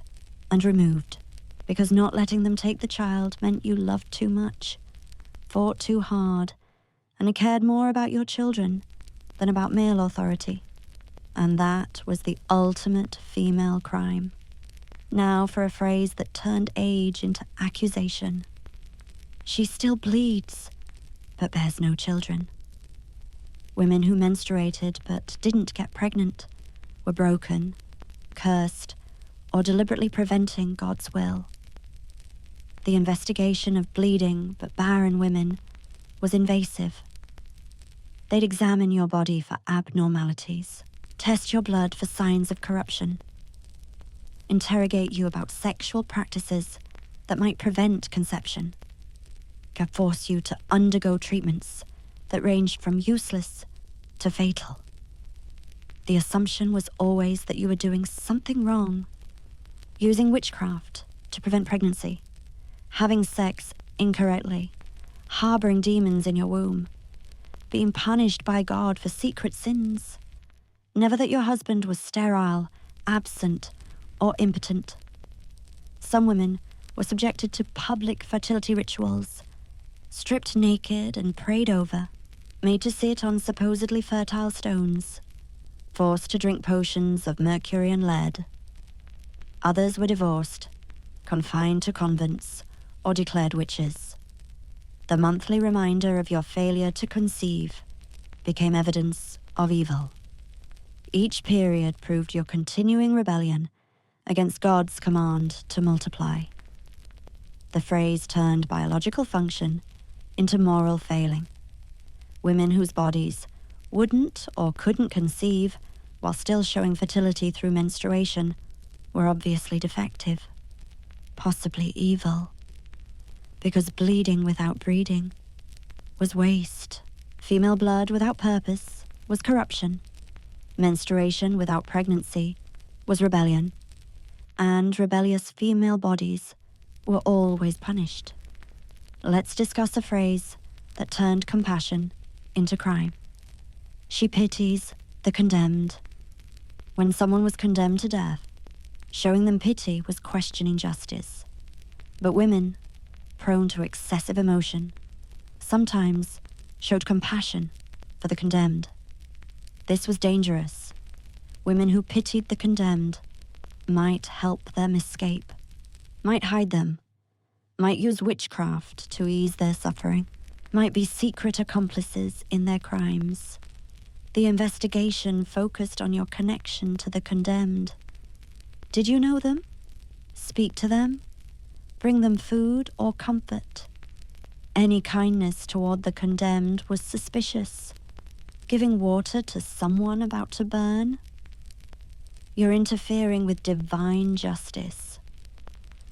and removed because not letting them take the child meant you loved too much, fought too hard, and cared more about your children than about male authority. And that was the ultimate female crime. Now for a phrase that turned age into accusation. She still bleeds, but bears no children. Women who menstruated but didn't get pregnant were broken, cursed, or deliberately preventing God's will. The investigation of bleeding but barren women was invasive. They'd examine your body for abnormalities, test your blood for signs of corruption, interrogate you about sexual practices that might prevent conception, could force you to undergo treatments that ranged from useless to fatal. The assumption was always that you were doing something wrong, using witchcraft to prevent pregnancy, having sex incorrectly, harboring demons in your womb, being punished by God for secret sins. Never that your husband was sterile, absent, or impotent. Some women were subjected to public fertility rituals, stripped naked and prayed over, made to sit on supposedly fertile stones, forced to drink potions of mercury and lead. Others were divorced, confined to convents, or declared witches. The monthly reminder of your failure to conceive became evidence of evil. Each period proved your continuing rebellion against God's command to multiply. The phrase turned biological function into moral failing. Women whose bodies wouldn't or couldn't conceive while still showing fertility through menstruation were obviously defective, possibly evil, because bleeding without breeding was waste. Female blood without purpose was corruption. Menstruation without pregnancy was rebellion. And rebellious female bodies were always punished. Let's discuss a phrase that turned compassion into crime. She pities the condemned. When someone was condemned to death, showing them pity was questioning justice. But women, prone to excessive emotion, sometimes showed compassion for the condemned. This was dangerous. Women who pitied the condemned might help them escape, might hide them, might use witchcraft to ease their suffering, might be secret accomplices in their crimes. The investigation focused on your connection to the condemned. Did you know them? Speak to them? Bring them food or comfort? Any kindness toward the condemned was suspicious. Giving water to someone about to burn? You're interfering with divine justice.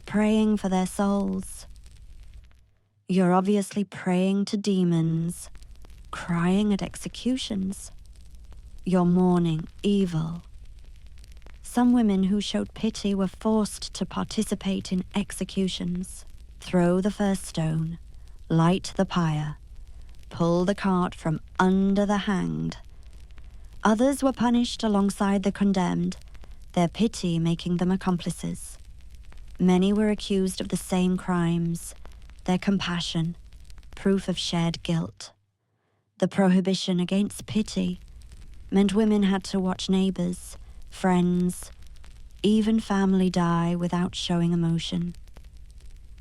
Praying for their souls. You're obviously praying to demons, crying at executions. You're mourning evil. Some women who showed pity were forced to participate in executions, throw the first stone, light the pyre, pull the cart from under the hanged. Others were punished alongside the condemned, their pity making them accomplices. Many were accused of the same crimes, their compassion, proof of shared guilt. The prohibition against pity meant women had to watch neighbors, friends, even family die without showing emotion.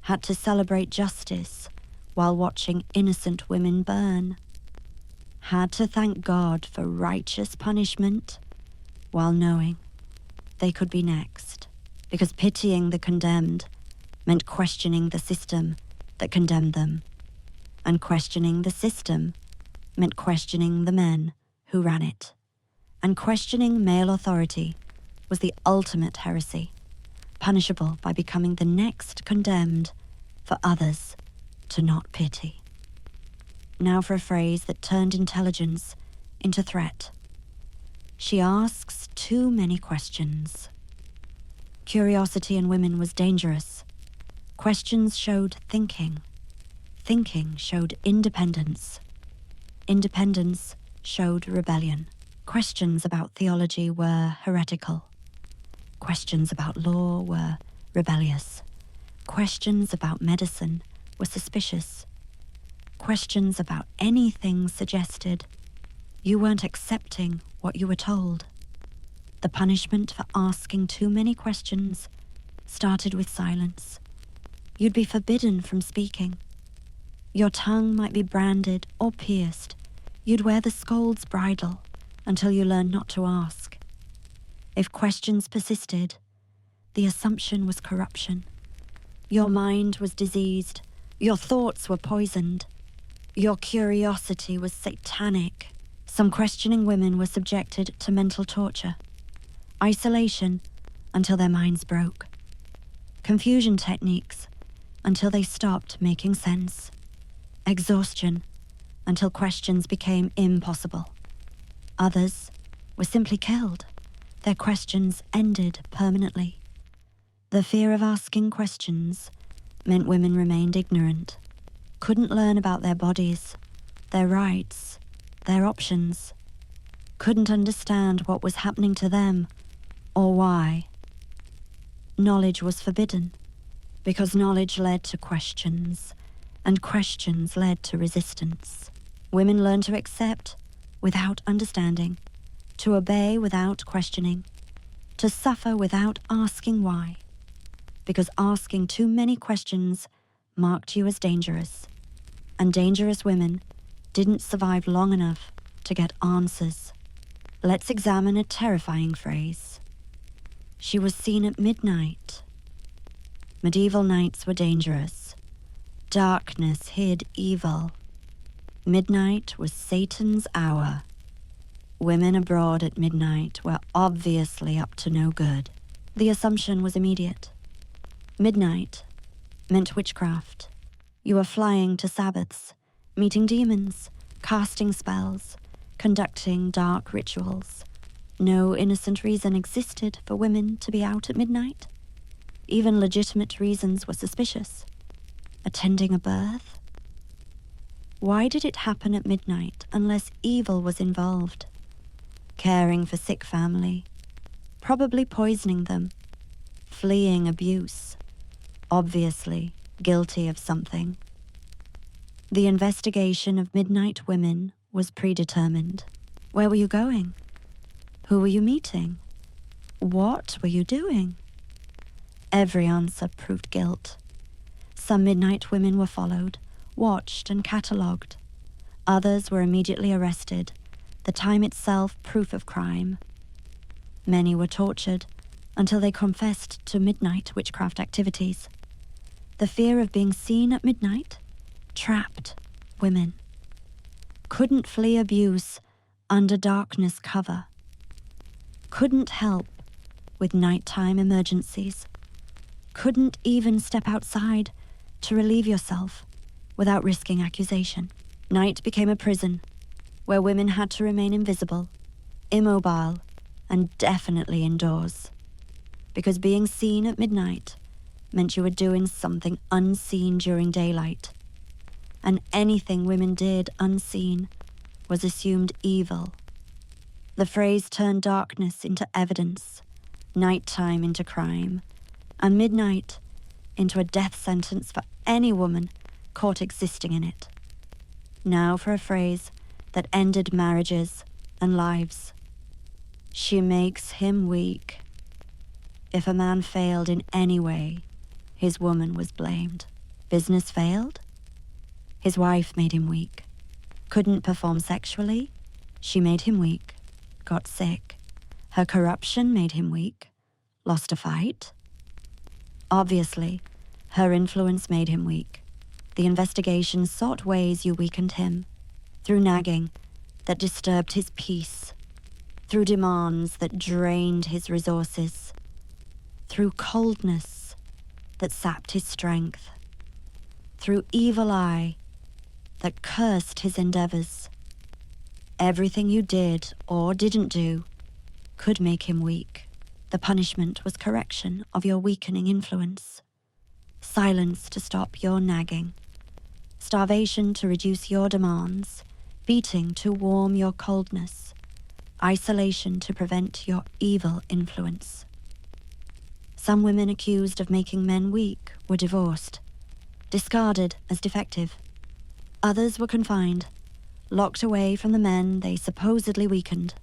Had to celebrate justice while watching innocent women burn. Had to thank God for righteous punishment while knowing they could be next, because pitying the condemned meant questioning the system that condemned them, and questioning the system meant questioning the men who ran it, and questioning male authority was the ultimate heresy, punishable by becoming the next condemned for others to not pity. Now for a phrase that turned intelligence into threat. She asks too many questions. Curiosity in women was dangerous. Questions showed thinking. Thinking showed independence. Independence showed rebellion. Questions about theology were heretical. Questions about law were rebellious. Questions about medicine were suspicious. Questions about anything suggested you weren't accepting what you were told. The punishment for asking too many questions started with silence. You'd be forbidden from speaking. Your tongue might be branded or pierced. You'd wear the scold's bridle until you learned not to ask. If questions persisted, the assumption was corruption. Your mind was diseased. Your thoughts were poisoned. Your curiosity was satanic. Some questioning women were subjected to mental torture, isolation until their minds broke, confusion techniques until they stopped making sense, exhaustion until questions became impossible. Others were simply killed. Their questions ended permanently. The fear of asking questions meant women remained ignorant, couldn't learn about their bodies, their rights, their options, couldn't understand what was happening to them or why. Knowledge was forbidden because knowledge led to questions, and questions led to resistance. Women learned to accept without understanding, to obey without questioning, to suffer without asking why, because asking too many questions marked you as dangerous, and dangerous women didn't survive long enough to get answers. Let's examine a terrifying phrase. She was seen at midnight. Medieval nights were dangerous. Darkness hid evil. Midnight was Satan's hour. Women abroad at midnight were obviously up to no good. The assumption was immediate. Midnight meant witchcraft. You were flying to Sabbaths, meeting demons, casting spells, conducting dark rituals. No innocent reason existed for women to be out at midnight. Even legitimate reasons were suspicious. Attending a birth? Why did it happen at midnight unless evil was involved? Caring for sick family, probably poisoning them, fleeing abuse, obviously guilty of something. The investigation of midnight women was predetermined. Where were you going? Who were you meeting? What were you doing? Every answer proved guilt. Some midnight women were followed, watched and catalogued. Others were immediately arrested, the time itself proof of crime. Many were tortured until they confessed to midnight witchcraft activities. The fear of being seen at midnight trapped women. Couldn't flee abuse under darkness cover. Couldn't help with nighttime emergencies. Couldn't even step outside to relieve yourself without risking accusation. Night became a prison where women had to remain invisible, immobile, and definitely indoors. Because being seen at midnight meant you were doing something unseen during daylight. And anything women did unseen was assumed evil. The phrase turned darkness into evidence, nighttime into crime, and midnight into a death sentence for any woman caught existing in it. Now for a phrase that ended marriages and lives. She makes him weak. If a man failed in any way, his woman was blamed. Business failed? His wife made him weak. Couldn't perform sexually? She made him weak. Got sick. Her corruption made him weak. Lost a fight? Obviously, her influence made him weak. The investigation sought ways you weakened him. Through nagging that disturbed his peace. Through demands that drained his resources. Through coldness that sapped his strength. Through evil eye that cursed his endeavors. Everything you did or didn't do could make him weak. The punishment was correction of your weakening influence. Silence to stop your nagging. Starvation to reduce your demands. Beating to warm your coldness. Isolation to prevent your evil influence. Some women accused of making men weak were divorced, discarded as defective. Others were confined, locked away from the men they supposedly weakened.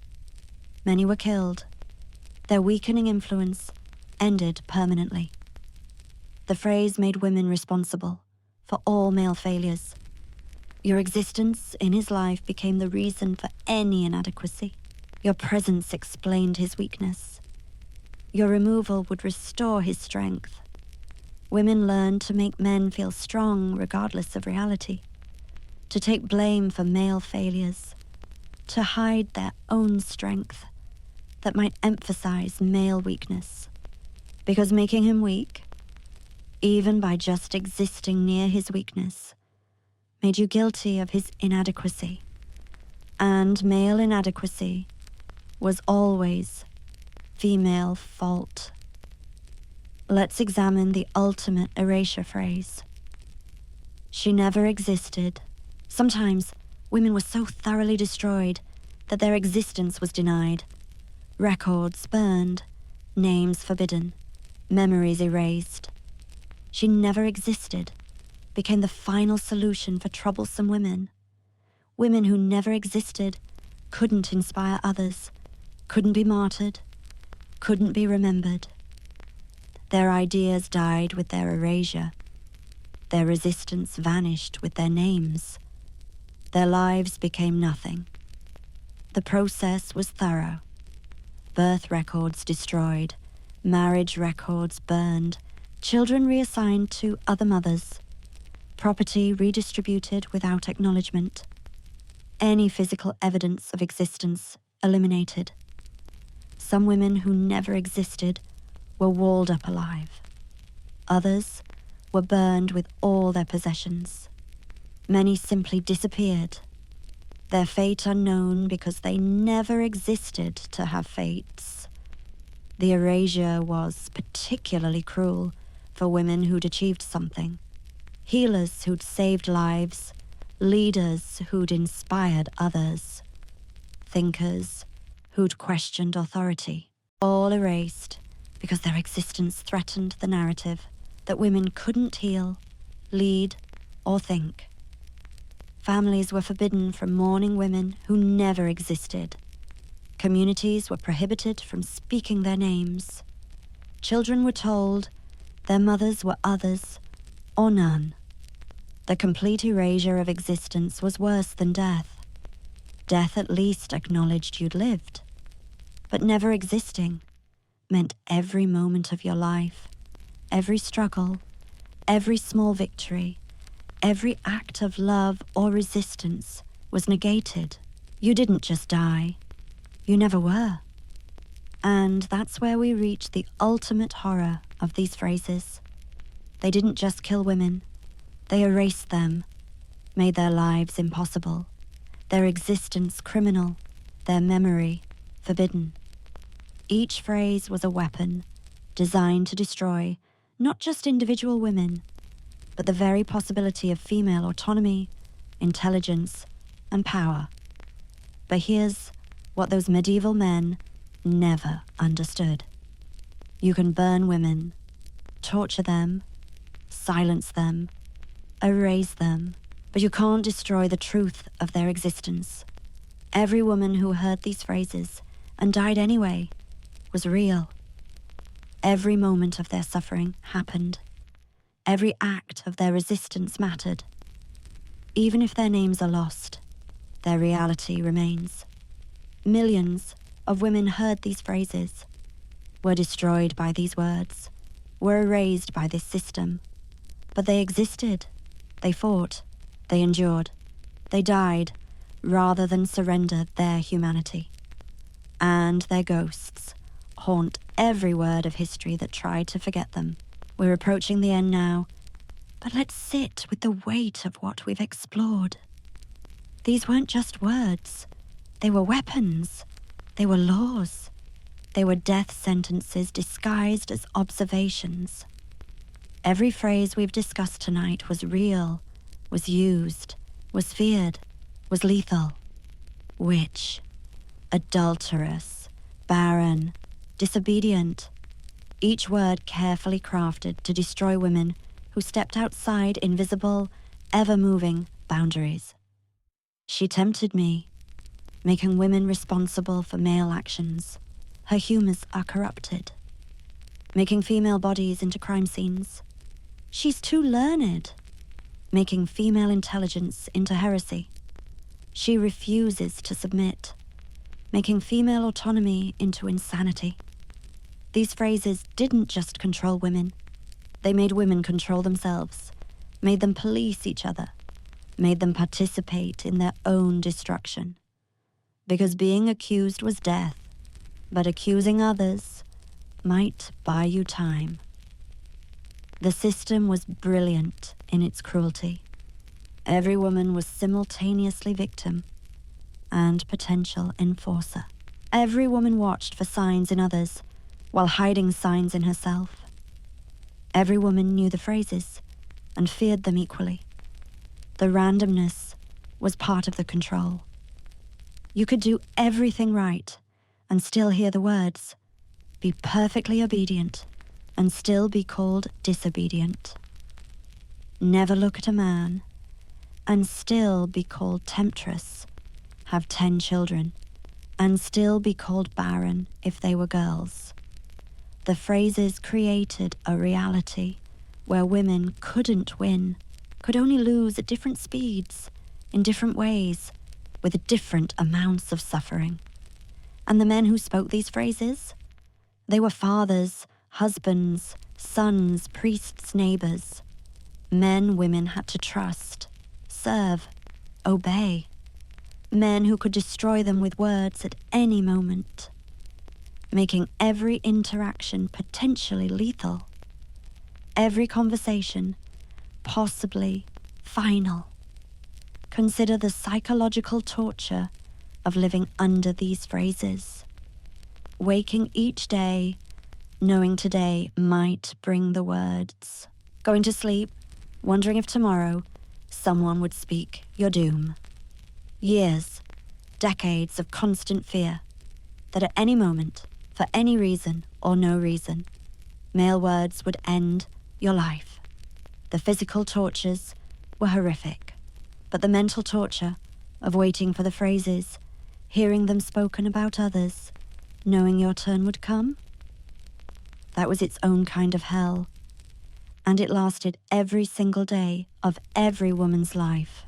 Many were killed. Their weakening influence ended permanently. The phrase made women responsible for all male failures. Your existence in his life became the reason for any inadequacy. Your presence explained his weakness. Your removal would restore his strength. Women learned to make men feel strong regardless of reality, to take blame for male failures, to hide their own strength that might emphasize male weakness. Because making him weak, even by just existing near his weakness, made you guilty of his inadequacy. And male inadequacy was always female fault. Let's examine the ultimate erasure phrase. She never existed. Sometimes women were so thoroughly destroyed that their existence was denied. Records burned, names forbidden, memories erased. She never existed became the final solution for troublesome women. Women who never existed couldn't inspire others, couldn't be martyred, couldn't be remembered. Their ideas died with their erasure. Their resistance vanished with their names. Their lives became nothing. The process was thorough. Birth records destroyed, marriage records burned, children reassigned to other mothers, property redistributed without acknowledgement, any physical evidence of existence eliminated. Some women who never existed were walled up alive. Others were burned with all their possessions. Many simply disappeared, their fate unknown because they never existed to have fates. The erasure was particularly cruel for women who'd achieved something, healers who'd saved lives, leaders who'd inspired others, thinkers who'd questioned authority. all erased because their existence threatened the narrative that women couldn't heal, lead, or think. Families were forbidden from mourning women who never existed. Communities were prohibited from speaking their names. Children were told their mothers were others or none. The complete erasure of existence was worse than death. Death at least acknowledged you'd lived. But never existing meant every moment of your life, every struggle, every small victory, every act of love or resistance was negated. You didn't just die. You never were. And that's where we reach the ultimate horror of these phrases. They didn't just kill women. They erased them, made their lives impossible, their existence criminal, their memory forbidden. Each phrase was a weapon designed to destroy not just individual women, but the very possibility of female autonomy, intelligence, and power. But here's what those medieval men never understood. You can burn women, torture them, silence them, erase them, but you can't destroy the truth of their existence. Every woman who heard these phrases and died anyway was real. Every moment of their suffering happened. Every act of their resistance mattered. Even if their names are lost, their reality remains. Millions of women heard these phrases, were destroyed by these words, were erased by this system. But they existed. They fought. They endured. They died rather than surrender their humanity. And their ghosts haunt every word of history that tried to forget them. We're approaching the end now, but let's sit with the weight of what we've explored. These weren't just words. They were weapons. They were laws. They were death sentences disguised as observations. Every phrase we've discussed tonight was real, was used, was feared, was lethal. Witch, adulterous, barren, disobedient. Each word carefully crafted to destroy women who stepped outside invisible, ever-moving boundaries. She tempted me, making women responsible for male actions. Her humors are corrupted, making female bodies into crime scenes. She's too learned, making female intelligence into heresy. She refuses to submit, making female autonomy into insanity. These phrases didn't just control women. They made women control themselves, made them police each other, made them participate in their own destruction. Because being accused was death, but accusing others might buy you time. The system was brilliant in its cruelty. Every woman was simultaneously victim and potential enforcer. Every woman watched for signs in others while hiding signs in herself. Every woman knew the phrases and feared them equally. The randomness was part of the control. You could do everything right and still hear the words, be perfectly obedient and still be called disobedient. Never look at a man and still be called temptress, have 10 children, and still be called barren if they were girls. The phrases created a reality where women couldn't win, could only lose at different speeds, in different ways, with different amounts of suffering. And the men who spoke these phrases, they were fathers, husbands, sons, priests, neighbors. Men women had to trust, serve, obey. Men who could destroy them with words at any moment, making every interaction potentially lethal, every conversation possibly final. Consider the psychological torture of living under these phrases, waking each day knowing today might bring the words, going to sleep wondering if tomorrow someone would speak your doom. Years, decades of constant fear that at any moment For any reason or no reason, male words would end your life. The physical tortures were horrific, but the mental torture of waiting for the phrases, hearing them spoken about others, knowing your turn would come, that was its own kind of hell, and it lasted every single day of every woman's life.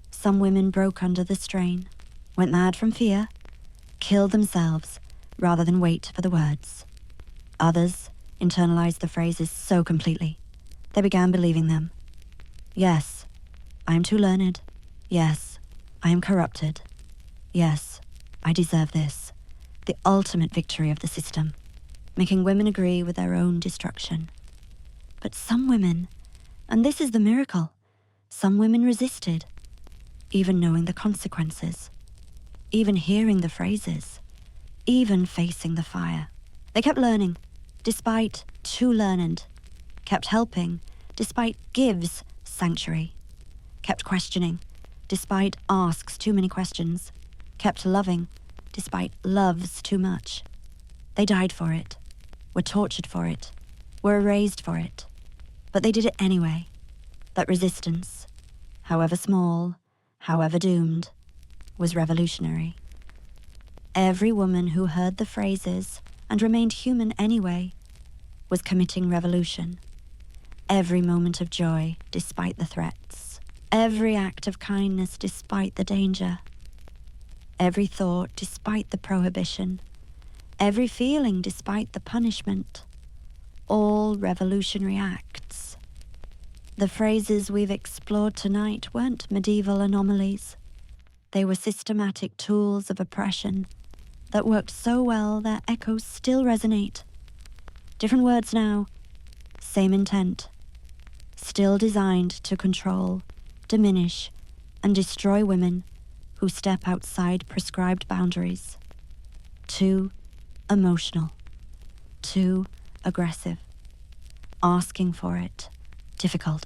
Some women broke under the strain, went mad from fear, killed themselves rather than wait for the words. Others internalized the phrases so completely, they began believing them. Yes, I am too learned. Yes, I am corrupted. Yes, I deserve this. The ultimate victory of the system, making women agree with their own destruction. But some women, and this is the miracle, some women resisted, even knowing the consequences, even hearing the phrases, even facing the fire. They kept learning, despite too learned, kept helping, despite gives sanctuary, kept questioning, despite asks too many questions, kept loving, despite loves too much. They died for it, were tortured for it, were erased for it, but they did it anyway. That resistance, however small, however doomed, was revolutionary. Every woman who heard the phrases and remained human anyway was committing revolution. Every moment of joy despite the threats, every act of kindness despite the danger, every thought despite the prohibition, every feeling despite the punishment, all revolutionary acts. The phrases we've explored tonight weren't medieval anomalies. They were systematic tools of oppression that worked so well their echoes still resonate. Different words now, same intent, still designed to control, diminish, and destroy women who step outside prescribed boundaries. Too emotional, too aggressive, asking for it, difficult,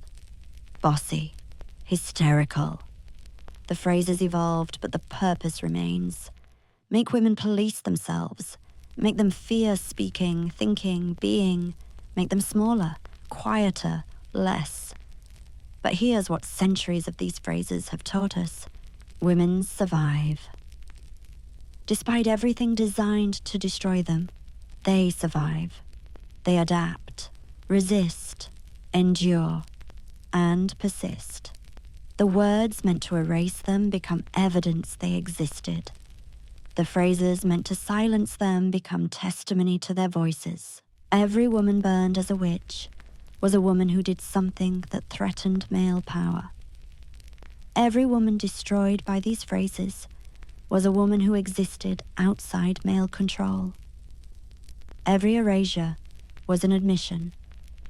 bossy, hysterical. The phrases evolved, but the purpose remains. Make women police themselves, make them fear speaking, thinking, being, make them smaller, quieter, less. But here's what centuries of these phrases have taught us. Women survive. Despite everything designed to destroy them, they survive. They adapt, resist, endure, and persist. The words meant to erase them become evidence they existed. The phrases meant to silence them become testimony to their voices. Every woman burned as a witch was a woman who did something that threatened male power. Every woman destroyed by these phrases was a woman who existed outside male control. Every erasure was an admission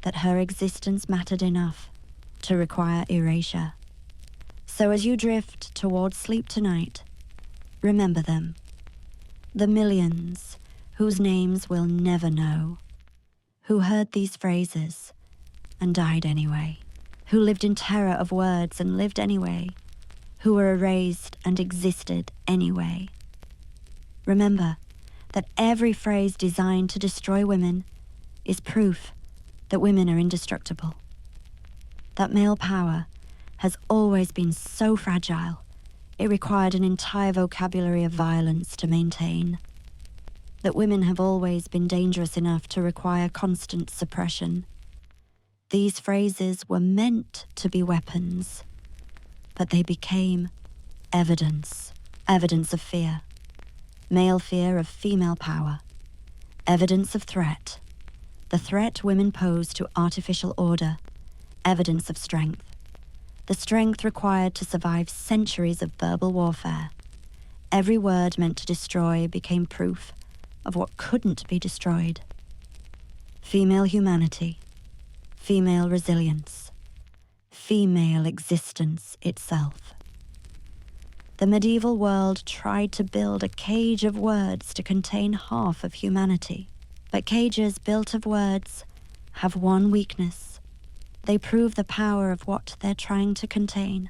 that her existence mattered enough to require erasure. So as you drift towards sleep tonight, remember them. The millions whose names we'll never know, who heard these phrases and died anyway, who lived in terror of words and lived anyway, who were erased and existed anyway. Remember that every phrase designed to destroy women is proof that women are indestructible. That male power has always been so fragile, it required an entire vocabulary of violence to maintain. That women have always been dangerous enough to require constant suppression. These phrases were meant to be weapons, but they became evidence. Evidence of fear. Male fear of female power. Evidence of threat. The threat women pose to artificial order. Evidence of strength. The strength required to survive centuries of verbal warfare. Every word meant to destroy became proof of what couldn't be destroyed. Female humanity, female resilience, female existence itself. The medieval world tried to build a cage of words to contain half of humanity, but cages built of words have one weakness. They prove the power of what they're trying to contain.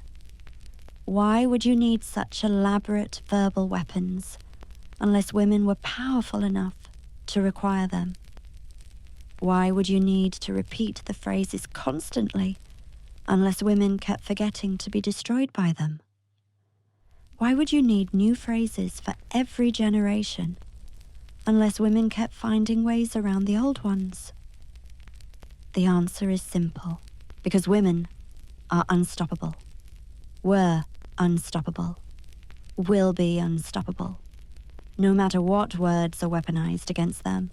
Why would you need such elaborate verbal weapons unless women were powerful enough to require them? Why would you need to repeat the phrases constantly unless women kept forgetting to be destroyed by them? Why would you need new phrases for every generation unless women kept finding ways around the old ones? The answer is simple, because women are unstoppable, were unstoppable, will be unstoppable, no matter what words are weaponized against them.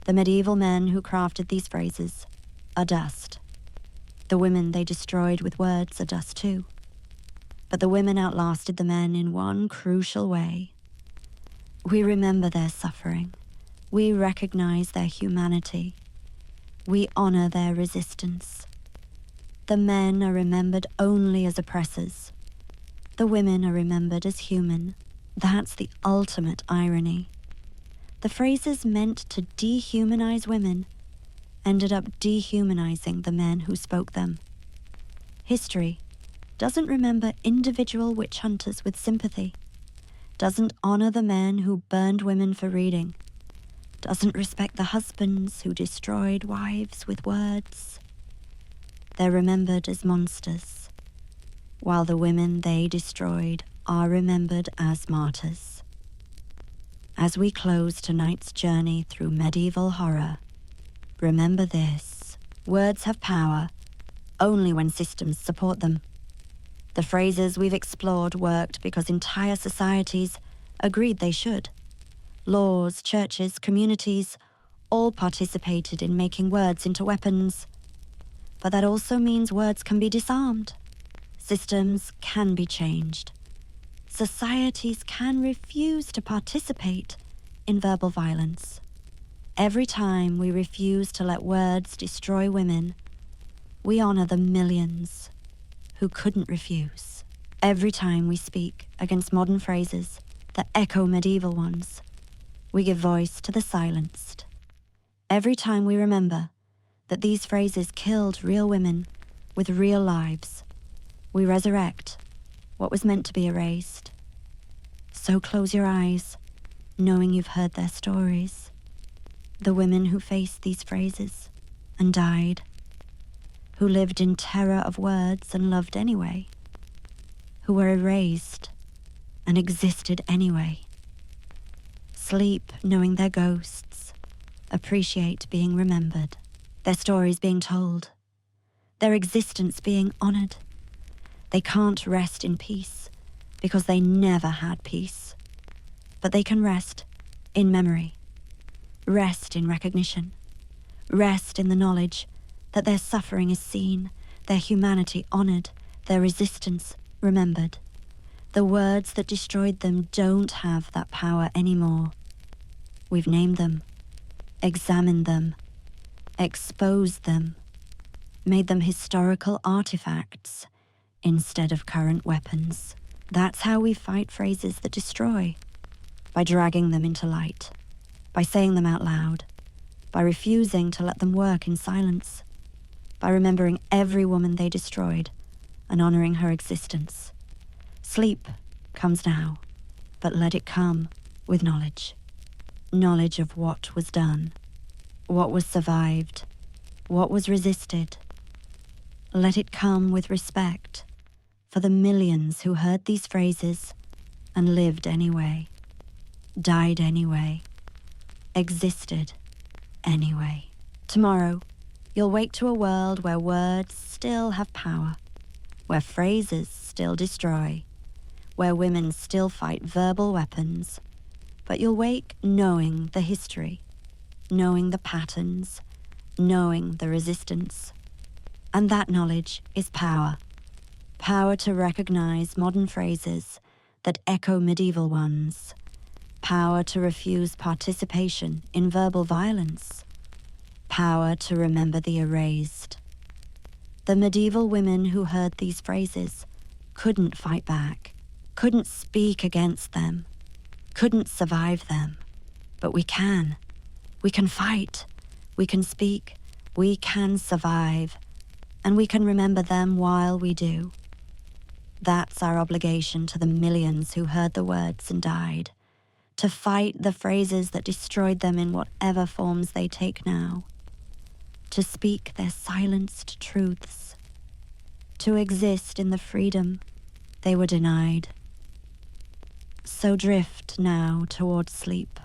The medieval men who crafted these phrases are dust. The women they destroyed with words are dust too. But the women outlasted the men in one crucial way. We remember their suffering. We recognize their humanity. We honor their resistance. The men are remembered only as oppressors. The women are remembered as human. That's the ultimate irony. The phrases meant to dehumanize women ended up dehumanizing the men who spoke them. History doesn't remember individual witch hunters with sympathy, doesn't honor the men who burned women for reading, doesn't respect the husbands who destroyed wives with words. They're remembered as monsters, while the women they destroyed are remembered as martyrs. As we close tonight's journey through medieval horror, remember this: words have power only when systems support them. The phrases we've explored worked because entire societies agreed they should. Laws, churches, communities all participated in making words into weapons. But that also means words can be disarmed. Systems can be changed. Societies can refuse to participate in verbal violence. Every time we refuse to let words destroy women, we honor the millions who couldn't refuse. Every time we speak against modern phrases that echo medieval ones, we give voice to the silenced. Every time we remember that these phrases killed real women with real lives, we resurrect what was meant to be erased. So close your eyes, knowing you've heard their stories. The women who faced these phrases and died, who lived in terror of words and loved anyway, who were erased and existed anyway. Sleep knowing their ghosts, appreciate being remembered, their stories being told, their existence being honored. They can't rest in peace because they never had peace, but they can rest in memory, rest in recognition, rest in the knowledge that their suffering is seen, their humanity honored, their resistance remembered. The words that destroyed them don't have that power anymore. We've named them, examined them, exposed them, made them historical artifacts instead of current weapons. That's how we fight phrases that destroy, by dragging them into light, by saying them out loud, by refusing to let them work in silence, by remembering every woman they destroyed and honoring her existence. Sleep comes now, but let it come with knowledge. Knowledge of what was done, what was survived, what was resisted. Let it come with respect for the millions who heard these phrases and lived anyway, died anyway, existed anyway. Tomorrow, you'll wake to a world where words still have power, where phrases still destroy, where women still fight verbal weapons, but you'll wake knowing the history, knowing the patterns, knowing the resistance. And that knowledge is power. Power to recognize modern phrases that echo medieval ones. Power to refuse participation in verbal violence. Power to remember the erased. The medieval women who heard these phrases couldn't fight back, couldn't speak against them, couldn't survive them. But we can. We can fight. We can speak. We can survive. And we can remember them while we do. That's our obligation to the millions who heard the words and died, to fight the phrases that destroyed them in whatever forms they take now, to speak their silenced truths, to exist in the freedom they were denied. So drift now towards sleep.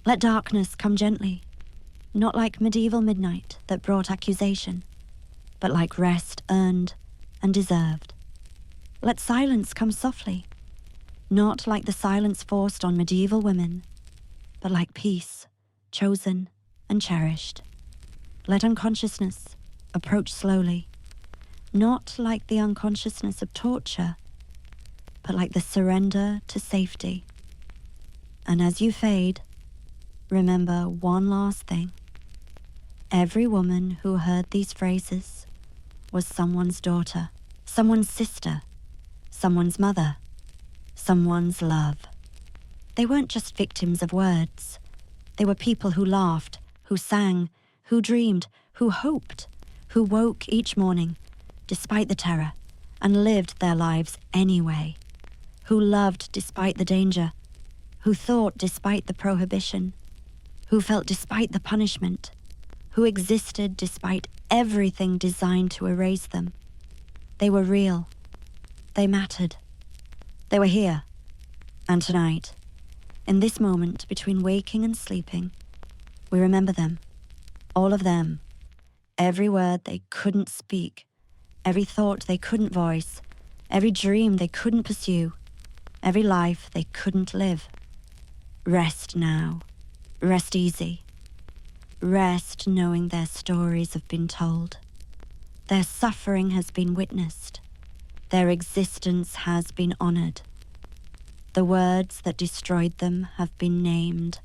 Let darkness come gently, not like medieval midnight that brought accusation, but like rest earned and deserved. Let silence come softly, not like the silence forced on medieval women, but like peace, chosen and cherished. Let unconsciousness approach slowly, not like the unconsciousness of torture, but like the surrender to safety. And as you fade, remember one last thing. Every woman who heard these phrases was someone's daughter, someone's sister, someone's mother, someone's love. They weren't just victims of words. They were people who laughed, who sang, who dreamed, who hoped, who woke each morning, despite the terror, and lived their lives anyway, who loved despite the danger, who thought despite the prohibition, who felt despite the punishment, who existed despite everything designed to erase them. They were real. They mattered. They were here. And tonight, in this moment between waking and sleeping, we remember them. All of them. Every word they couldn't speak. Every thought they couldn't voice. Every dream they couldn't pursue. Every life they couldn't live. Rest now. Rest easy. Rest knowing their stories have been told. Their suffering has been witnessed. Their existence has been honored. The words that destroyed them have been named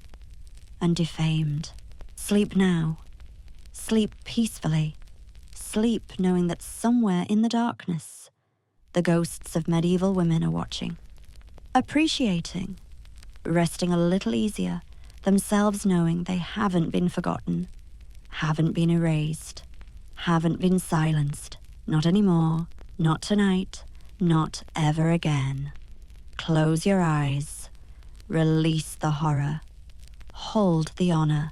and defamed. Sleep now. Sleep peacefully. Sleep knowing that somewhere in the darkness, the ghosts of medieval women are watching. Appreciating. Resting a little easier, themselves knowing they haven't been forgotten, haven't been erased, haven't been silenced. Not anymore, not tonight, not ever again. Close your eyes, release the horror, hold the honor,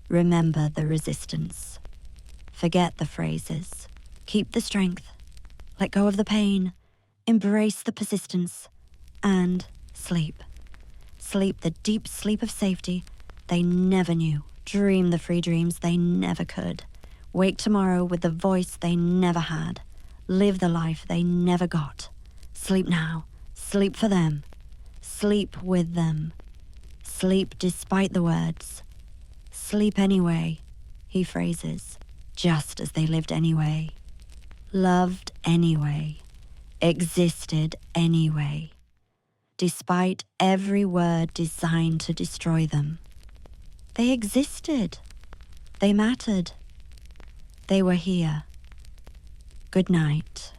remember the resistance. Forget the phrases, keep the strength, let go of the pain, embrace the persistence, and sleep. Sleep the deep sleep of safety they never knew. Dream the free dreams they never could. Wake tomorrow with the voice they never had. Live the life they never got. Sleep now. Sleep for them. Sleep with them. Sleep despite the words. Sleep anyway, he phrases, just as they lived anyway. Loved anyway. Existed anyway. Despite every word designed to destroy them. They existed. They mattered. They were here. Good night.